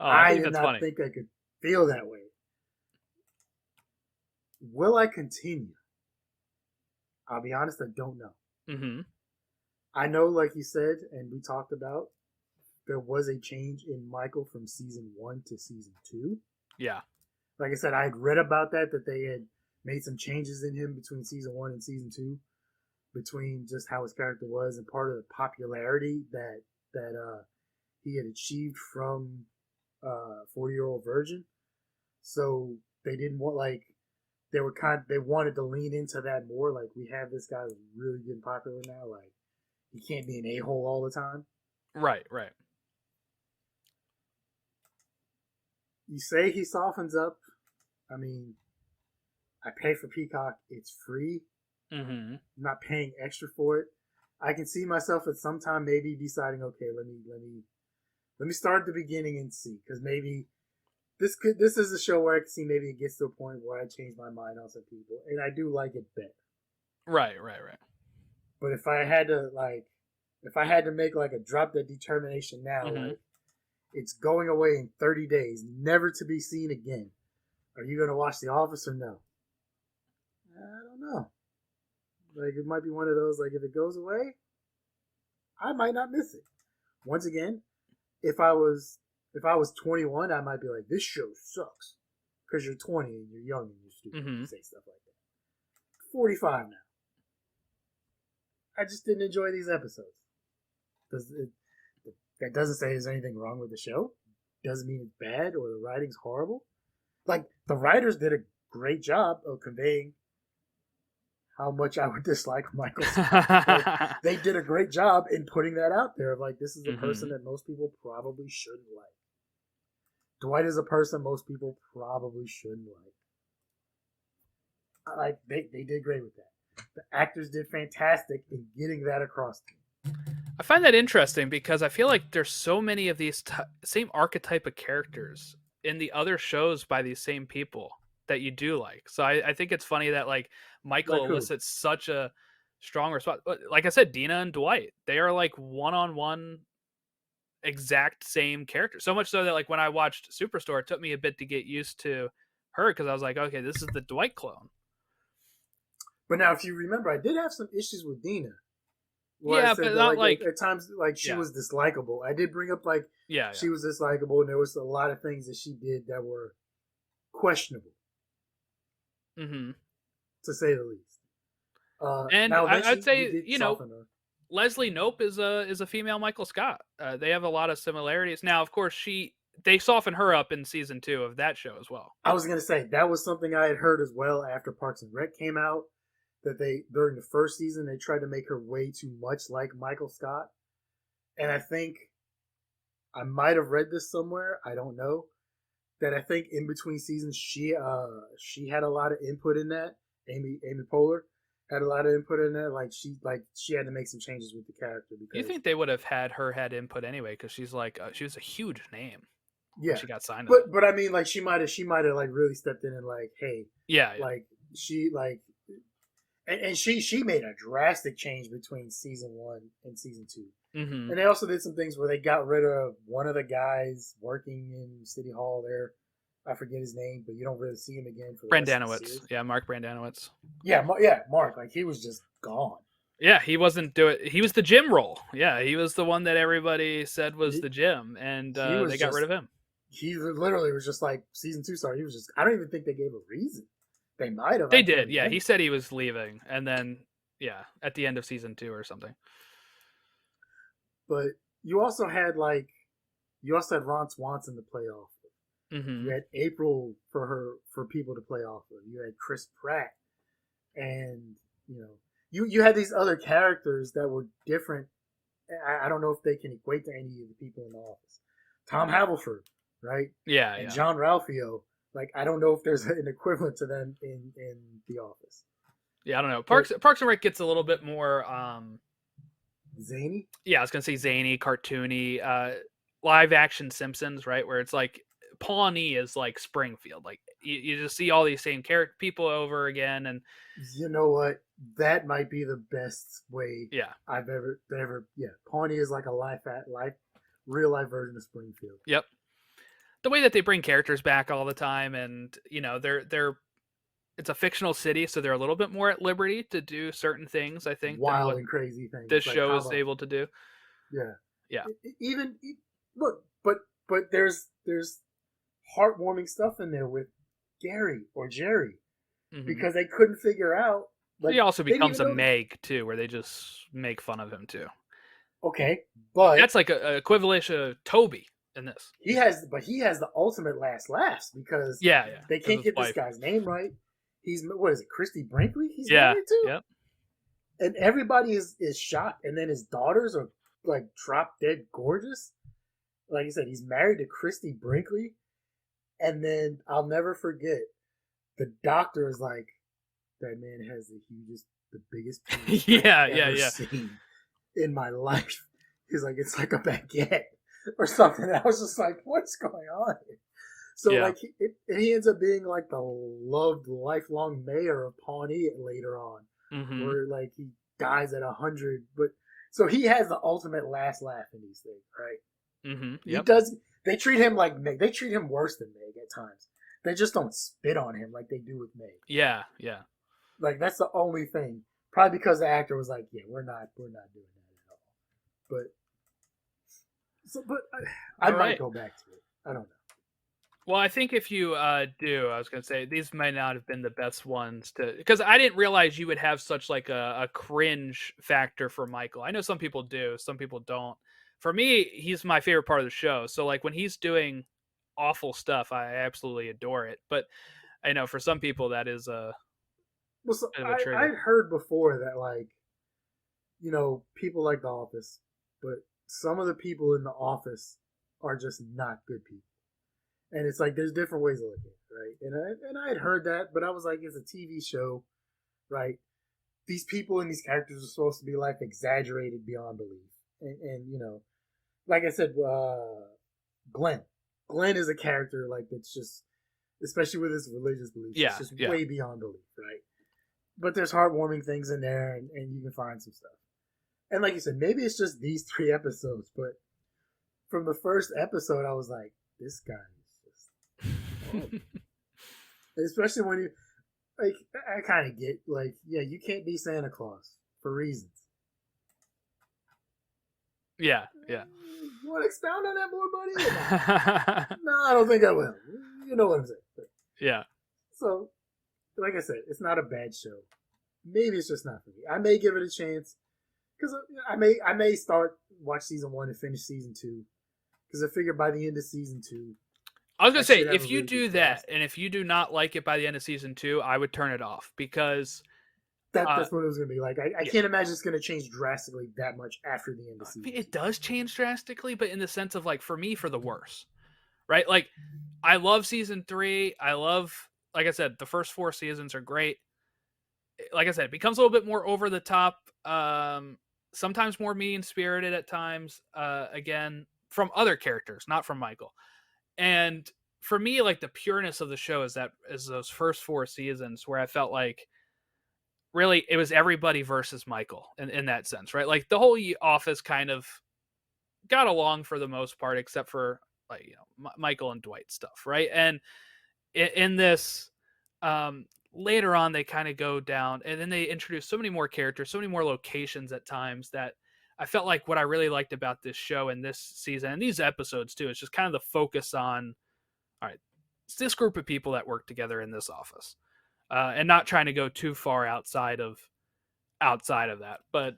Oh, I did not think I could feel that way. Will I continue? I'll be honest, I don't know. Mm-hmm. I know, like you said, and we talked about, there was a change in Michael from season 1 to season 2. Yeah. Like I said, I had read about that they had made some changes in him between season 1 and season 2, between just how his character was and part of the popularity that he had achieved from 40-Year-Old Virgin. So they didn't want, like, they wanted to lean into that more. Like, we have this guy who's really getting popular now. Like, he can't be an a-hole all the time. Right. You say he softens up. I mean, I pay for Peacock. It's free. Mm-hmm. I'm not paying extra for it. I can see myself at some time maybe deciding, okay, let me start at the beginning and see, because maybe this is a show where I can see maybe it gets to a point where I change my mind on some people, and I do like it better. Right. But if I had to make like a drop dead determination now, mm-hmm. like, it's going away in 30 days, never to be seen again. Are you going to watch The Office or no? I don't know. Like, it might be one of those, like, if it goes away, I might not miss it. Once again, if I was 21, I might be like, this show sucks. Because you're 20 and you're young and you're stupid. Mm-hmm. You say stuff like that. 45 now. I just didn't enjoy these episodes. That doesn't say there's anything wrong with the show. Doesn't mean it's bad or the writing's horrible. Like, the writers did a great job of conveying how much I would dislike Michael Scott. Like, they did a great job in putting that out there. Like, this is a person that most people probably shouldn't like. Dwight is a person most people probably shouldn't like. Like, they did great with that. The actors did fantastic in getting that across to me. I find that interesting because I feel like there's so many of these same archetype of characters in the other shows by these same people that you do like. So I think it's funny that, like, Michael elicits such a strong response. Like I said, Dina and Dwight, they are like one-on-one exact same character. So much so that, like, when I watched Superstore, it took me a bit to get used to her because I was like, okay, this is the Dwight clone. But now, if you remember, I did have some issues with Dina. Yeah, but not like at times, like, she was dislikable. I did bring up, like, she was dislikable, and there was a lot of things that she did that were questionable, to say the least. And now, I'd say, her. Leslie Knope is a female Michael Scott. They have a lot of similarities. Now, of course, she they soften her up in season 2 of that show as well. I was gonna say that was something I had heard as well after Parks and Rec came out. That they during the first season they tried to make her way too much like Michael Scott, and I think I might have read this somewhere. I don't know. That I think in between seasons she had a lot of input in that. Amy Poehler had a lot of input in that. Like she had to make some changes with the character because You think they would have had input anyway? Because she's like she was a huge name. Yeah, she got signed. But I mean, like she might have like really stepped in and like, hey, yeah. Like she like, and she made a drastic change between season 1 and season 2. Mm-hmm. And they also did some things where they got rid of one of the guys working in City Hall there. I forget his name, but you don't really see him again. For the Brandanowitz. Yeah, Mark Brandanowitz. Yeah, Mark. Like, he was just gone. Yeah, he wasn't doing. He was the Jim role. Yeah, he was the one that everybody said was the Jim, and they got rid of him. He literally was just like season 2 started. He was just. I don't even think they gave a reason. They might have. They did. Yeah, he said he was leaving, and then at the end of season 2 or something. But you also had Ron Swanson to play off of. Mm-hmm. You had April for people to play off of. You had Chris Pratt, and you had these other characters that were different. I don't know if they can equate to any of the people in the office. Tom Haverford, right? Yeah, and John Ralphio. Like, I don't know if there's an equivalent to them in The Office. Yeah, I don't know. Parks and Rec gets a little bit more zany. Yeah, I was gonna say zany, cartoony, live action Simpsons, right? Where it's like Pawnee is like Springfield. Like you just see all these same people over again, and you know what? That might be the best way. Yeah, I've ever. Yeah, Pawnee is like a real life version of Springfield. Yep. The way that they bring characters back all the time, and they're it's a fictional city, so they're a little bit more at liberty to do certain things. I think wild and crazy things this show is able to do. Yeah. Even look, but there's heartwarming stuff in there with Gary or Jerry, because they couldn't figure out. Like, he also becomes a Meg too, where they just make fun of him too. Okay, but that's like a equivalent of Toby in this. He has the ultimate last laughs because they can't get this guy's name right. He's what is it, Christy Brinkley? He's married to. Yep. And everybody is shot, and then his daughters are like drop dead gorgeous. Like I said, he's married to Christy Brinkley, and then I'll never forget, the doctor is like, that man has the biggest penis I've ever seen in my life. He's like, it's like a baguette or something. I was just like, what's going on here? So like he ends up being like the loved lifelong mayor of Pawnee later on, where like he dies at 100. But so he has the ultimate last laugh in these things, right? Mm-hmm. He does. They treat him like Meg. They treat him worse than Meg at times. They just don't spit on him like they do with Meg. Yeah. Like that's the only thing. Probably because the actor was like, "Yeah, we're not doing that at all." But I might go back to it. I don't know. Well, I think if you do, I was going to say, these might not have been the best ones to... Because I didn't realize you would have such like a cringe factor for Michael. I know some people do, some people don't. For me, he's my favorite part of the show. So like when he's doing awful stuff, I absolutely adore it. But I know for some people that is a... Well, so I'd heard before that, like, people like The Office, but some of the people in The Office are just not good people. And it's like, there's different ways of looking at it, right? And I had heard that, but I was like, it's a TV show, right? These people and these characters are supposed to be like exaggerated beyond belief. And like I said, Glenn is a character like that's just, especially with his religious beliefs, it's just way beyond belief, right? But there's heartwarming things in there, and you can find some stuff. And like you said, maybe it's just these 3 episodes, but from the first episode, I was like, this guy is just... Especially when you... Like, I kind of get, like, you can't be Santa Claus for reasons. Yeah. You want to expound on that more, buddy? No, I don't think I will. You know what I'm saying. But, so... Like I said, it's not a bad show. Maybe it's just not for me. I may give it a chance because I may watch season 1 and finish season 2 Because I figure by the end of season 2, I was gonna I say, should have a if you really do good that, cast. and if you do not like it by the end of season 2, I would turn it off because, That's what it was going to be like. I yeah, can't imagine it's going to change drastically that much after the end of I season mean, it 2. does change drastically, but in the sense of like for me, for the worse, right? Like, I love season 3. I love, like I said, the first 4 seasons are great. Like I said, it becomes a little bit more over the top. Sometimes more mean spirited at times. Again, from other characters, not from Michael. And for me, like the pureness of the show is those first 4 seasons where I felt like really it was everybody versus Michael in that sense, right? Like the whole office kind of got along for the most part, except for like Michael and Dwight stuff, right? And in this, later on they kind of go down, and then they introduce so many more characters, so many more locations at times that I felt like what I really liked about this show and this season and these episodes too is just kind of the focus on all right, it's this group of people that work together in this office, and not trying to go too far outside of that. But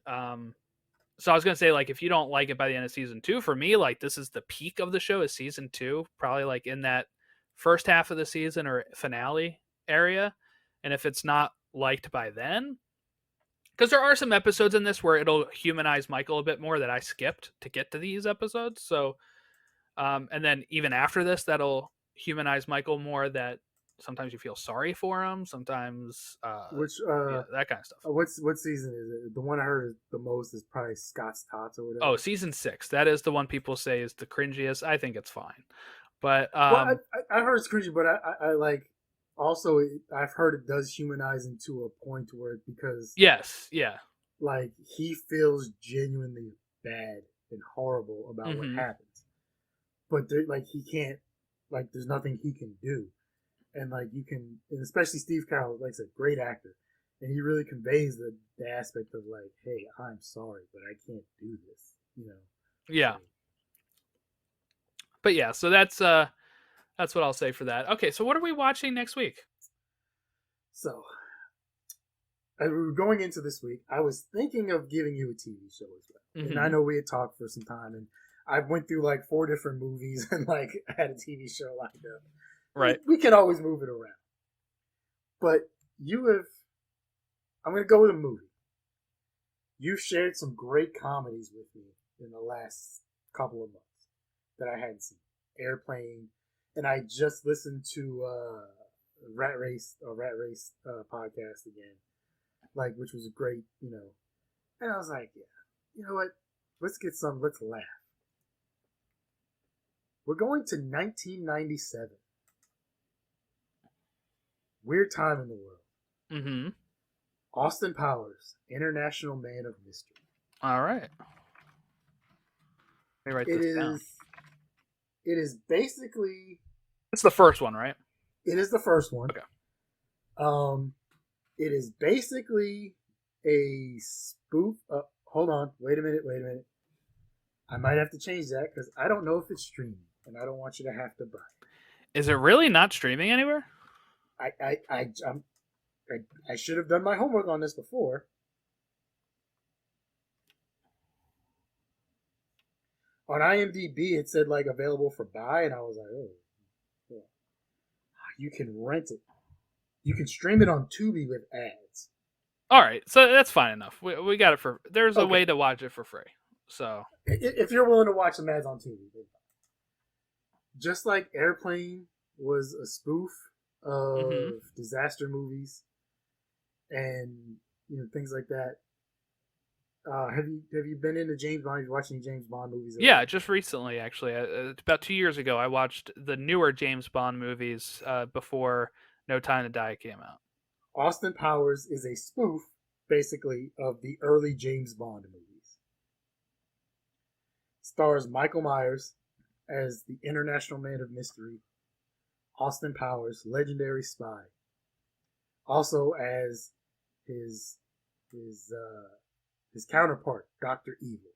so I was gonna say, like, if you don't like it by the end of season 2, for me, like, this is the peak of the show is season 2, probably like in that first half of the season or finale area. And if it's not liked by then, because there are some episodes in this where it'll humanize Michael a bit more that I skipped to get to these episodes. So, and then even after this, that'll humanize Michael more. That sometimes you feel sorry for him, sometimes, Which yeah, that kind of stuff. what season is it? The one I heard the most is probably Scott's Tots or whatever. Oh, season 6. That is the one people say is the cringiest. I think it's fine, but Well, I heard it's cringy, but I like also I've heard it does humanize him to a point where because yes, yeah, like he feels genuinely bad and horrible about what hmm happens, but there, like he can't like there's nothing he can do, and like you can, and especially Steve Carell, like I said, great actor, and he really conveys the aspect of like, hey, I'm sorry, but I can't do this, you know. yeah. Like, But yeah, so that's what I'll say for that. Okay, so what are we watching next week? so as we were going into this week, I was thinking of giving you a TV show as well. And I know we had talked for some time, and I went through like 4 different movies and like had a TV show lined up. Right. We can always move it around. But you have, I'm going to go with a movie. You've shared some great comedies with me in the last couple of months that I hadn't seen. Airplane, and I just listened to Rat Race podcast again, like which was a great, you know. And I was like, yeah, you know what? Let's get some. Let's laugh. We're going to 1997. Weird time in the world. Mm-hmm. Austin Powers, International Man of Mystery. All right. Let me write It this down. is. It is basically. It's the first one, right? It is the first one. Okay. It is basically a spoof. Hold on. Wait a minute. I might have to change that because I don't know if it's streaming, and I don't want you to have to buy it. Is it really not streaming anywhere? I should have done my homework on this before. On IMDb, it said like available for buy, and I was like, oh, yeah. You can rent it. You can stream it on Tubi with ads. All right, so that's fine enough. We got it for. There's a Okay. way to watch it for free. So If you're willing to watch some ads on Tubi, just like Airplane was a spoof of disaster movies and things like that. Have you been into James Bond? Have you watched any James Bond movies? yeah, just recently, actually, about 2 years ago, I watched the newer James Bond movies before No Time to Die came out. Austin Powers is a spoof, basically, of the early James Bond movies. Stars Michael Myers as the International Man of Mystery, Austin Powers, legendary spy, also as his counterpart, Dr. Evil.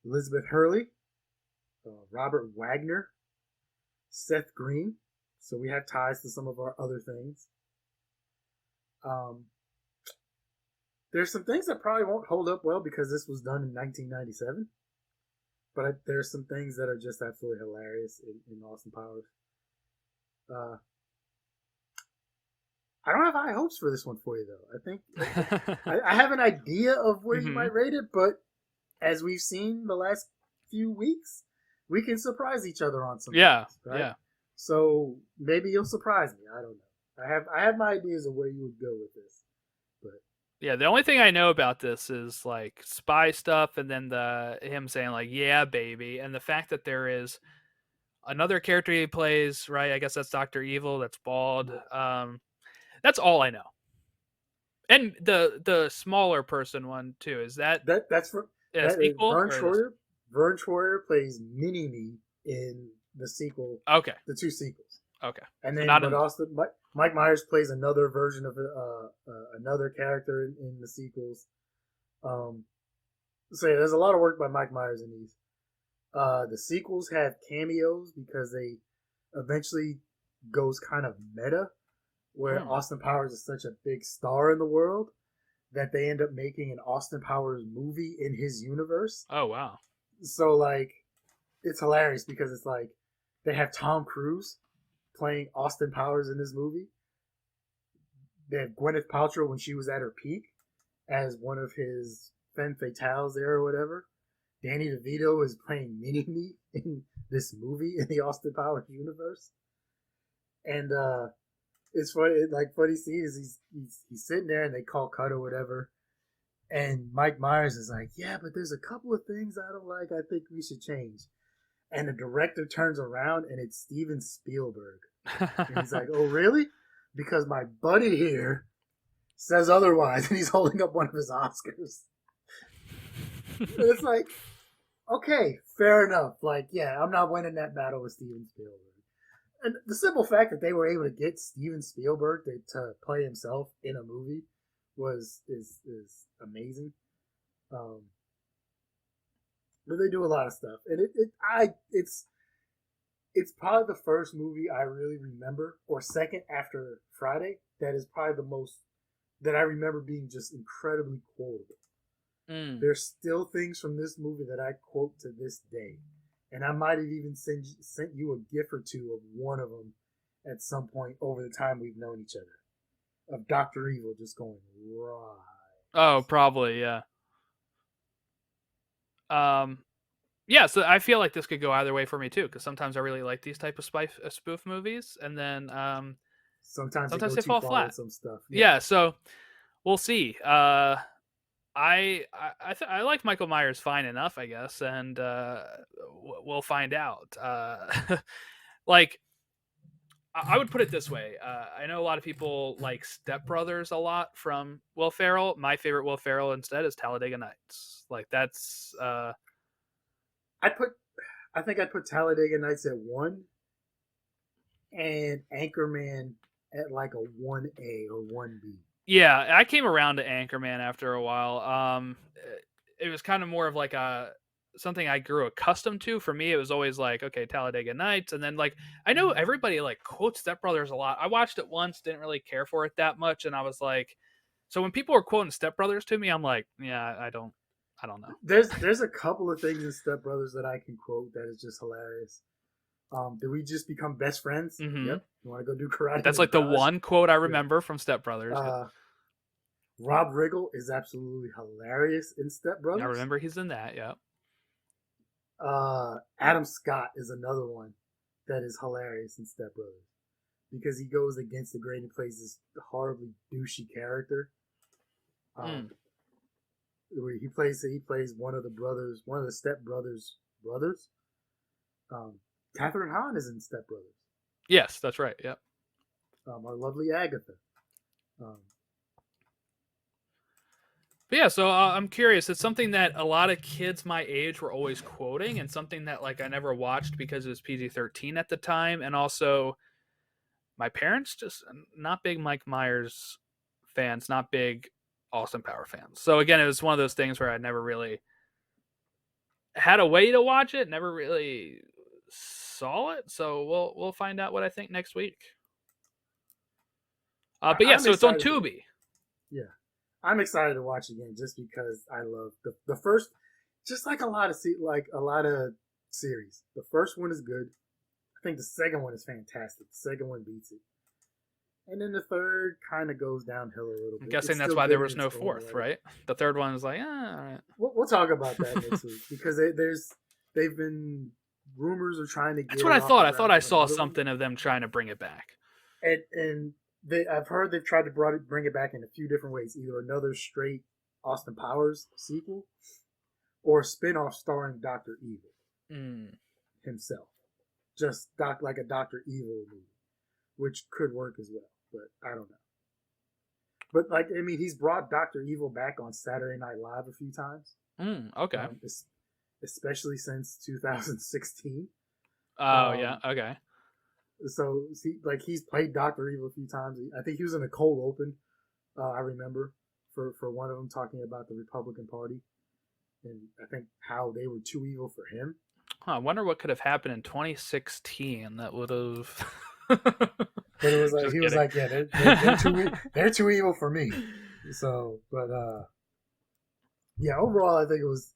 Elizabeth Hurley, Robert Wagner, Seth Green. So we have ties to some of our other things. There's some things that probably won't hold up well because this was done in 1997. but there's some things that are just absolutely hilarious in Austin Powers. Uh, I don't have high hopes for this one for you though. I think I have an idea of where you Hmm. might rate it, but as we've seen the last few weeks, we can surprise each other on some Yeah, things, right? yeah. So maybe you'll surprise me. I don't know. I have my ideas of where you would go with this, but Yeah, the only thing I know about this is like spy stuff, and then the him saying like "Yeah, baby," and the fact that there is another character he plays. Right, I guess that's Doctor Evil. That's bald. That's all I know. And the smaller person one too. Is that that's for a that is sequel Vern or is Troyer. Vern Troyer plays Mini Me in the sequel, okay? the two sequels, Okay, and so then not but in. also Mike Myers plays another version of another character in the sequels. Um, so yeah, there's a lot of work by Mike Myers in these. The sequels have cameos because they eventually goes kind of meta, where Hmm. Austin Powers is such a big star in the world that they end up making an Austin Powers movie in his universe. Oh wow. So like, it's hilarious because it's like they have Tom Cruise playing Austin Powers in this movie. They have Gwyneth Paltrow when she was at her peak as one of his femme fatales there or whatever. Danny DeVito is playing Mini Me in this movie in the Austin Powers universe, and it's funny. Like funny scene is he's sitting there and they call cut or whatever, and Mike Myers is like, "Yeah, but there's a couple of things I don't like. I think we should change." And the director turns around and it's Steven Spielberg, and he's like, "Oh, really?" Because my buddy here says otherwise, and he's holding up one of his Oscars. And it's like, okay, fair enough. Like, yeah, I'm not winning that battle with Steven Spielberg. And the simple fact that they were able to get Steven Spielberg to play himself in a movie is amazing. Um, but they do a lot of stuff, and it's probably the first movie I really remember, or second after Friday, that is probably the most that I remember being just incredibly quotable. Mm. There's still things from this movie that I quote to this day. And I might have even sent you a gif or two of one of them at some point over the time we've known each other. Of Dr. Evil just going, right. Oh, probably yeah. Um, yeah. So I feel like this could go either way for me too, because sometimes I really like these type of spoof movies, and then Sometimes they sometimes go they too fall far with flat. some stuff. Yeah. Yeah. So we'll see. I like Michael Myers fine enough, I guess, and we'll find out. Like I would put it this way: I know a lot of people like Step Brothers a lot from Will Ferrell. My favorite Will Ferrell instead is Talladega Nights. Like that's I put I think I'd put Talladega Nights at 1 and Anchorman at like a 1A or 1B. yeah. I came around to Anchorman after a while. It was kind of more of like a something I grew accustomed to. For me, it was always like, okay, Talladega Nights, and then like I know everybody like quotes Step Brothers a lot. I watched it once, didn't really care for it that much, and I was like, so when people are quoting Step Brothers to me, I'm like, yeah, I don't know. There's a couple of things in Step Brothers that I can quote that is just hilarious. Did we just become best friends? Hmm. Yep. You want to go do karate in That's the like the garage? one quote I Yeah. remember from Step Brothers. Yep. Rob Riggle is absolutely hilarious in Step I Brothers. remember he's in that. Yeah. Adam Scott is another one that is hilarious in Step Brothers because he goes against the grain and plays this horribly douchey character. Mm. Where he plays one of the brothers, one of the Step brothers. Catherine Hahn is in Step Brothers. Yes, that's right. Yep. Our lovely Agatha. Um, But yeah, so I'm curious. It's something that a lot of kids my age were always quoting, and something that like I never watched because it was PG-13 at the time, and also my parents just not big Mike Myers fans, not big Austin Power fans. So again, it was one of those things where I never really had a way to watch it, never really saw it. So we'll find out what I think next week. But yeah, I'm so it's on excited. Tubi. Yeah, I'm excited to watch again just because I love the first. just like a lot of series. The first one is good. I think the second one is fantastic. The second one beats it. And then the third kind of goes downhill a little bit. I'm guessing It's that's still why there good in was no its own fourth, way. right? The third one is like, all right. We'll talk about that next week because they've been rumors of trying to get That's what it I off thought. the I thought ground I for saw another one. something of them trying to bring it back. And I've heard they've tried to bring it back in a few different ways. Either another straight Austin Powers sequel, or a spin-off starring Dr. Evil himself. Just like a Dr. Evil movie, which could work as well, but I don't know. But like, I mean, he's brought Dr. Evil back on Saturday Night Live a few times. Okay. Especially since 2016. Oh yeah. Okay. So he's played Dr. Evil a few times. I think he was in a cold open. I remember for one of them talking about the Republican Party, and I think how they were too evil for him. I wonder what could have happened in 2016 that would have. But it was like he was like, yeah, they're too evil for me. So, but yeah, overall, I think it was.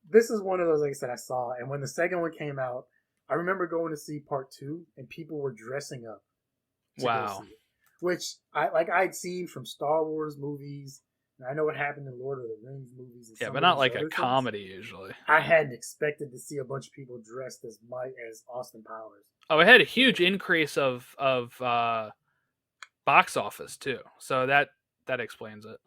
This is one of those, like I said, I saw, and when the second one came out, I remember going to see part 2, and people were dressing up. Wow. Which I'd seen from Star Wars movies. And I know what happened in Lord of the Rings movies. And yeah, but not like a comedy usually. I hadn't expected to see a bunch of people dressed as Austin Powers. Oh, it had a huge increase of box office too, so that explains it.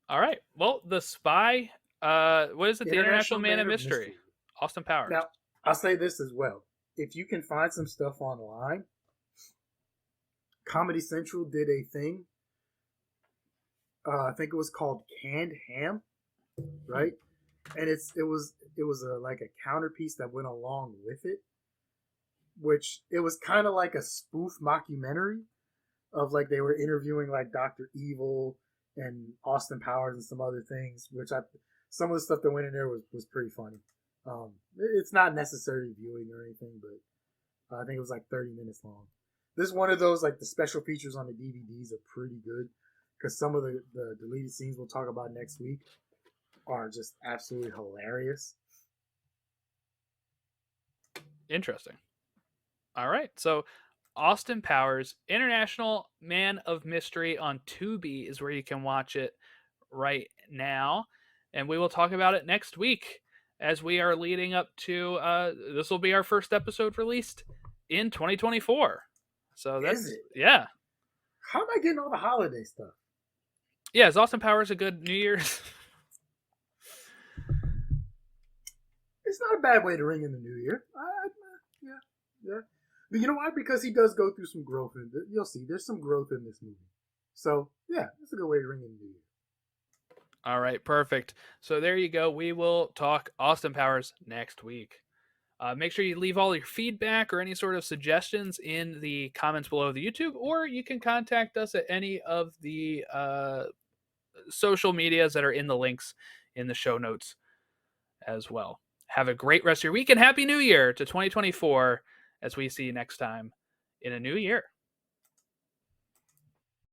All right. Well, The Spy. What is it? The International Man of Mystery. Austin Powers. Now, I'll say this as well. If you can find some stuff online, Comedy Central did a thing. I think it was called Canned Ham, right? And it was like a counterpiece that went along with it, which it was kind of like a spoof mockumentary of like they were interviewing like Dr. Evil and Austin Powers and some other things, which some of the stuff that went in there was pretty funny. It's not necessary viewing or anything, but I think it was like 30 minutes long. This is one of those, like the special features on the DVDs are pretty good because some of the deleted scenes we'll talk about next week are just absolutely hilarious. Interesting. All right. So Austin Powers, International Man of Mystery on Tubi is where you can watch it right now. And we will talk about it next week as we are leading up to this will be our first episode released in 2024. So that's yeah. How am I getting all the holiday stuff? Yeah, is Austin Powers a good New Year's? It's not a bad way to ring in the new year. Yeah. But you know why? Because he does go through some growth. You'll see, there's some growth in this movie. So yeah, it's a good way to ring in the new year. All right, perfect. So there you go. We will talk Austin Powers next week. Make sure you leave all your feedback or any sort of suggestions in the comments below the YouTube, or you can contact us at any of the social medias that are in the links in the show notes as well. Have a great rest of your week and Happy New Year to 2024 as we see you next time in a new year.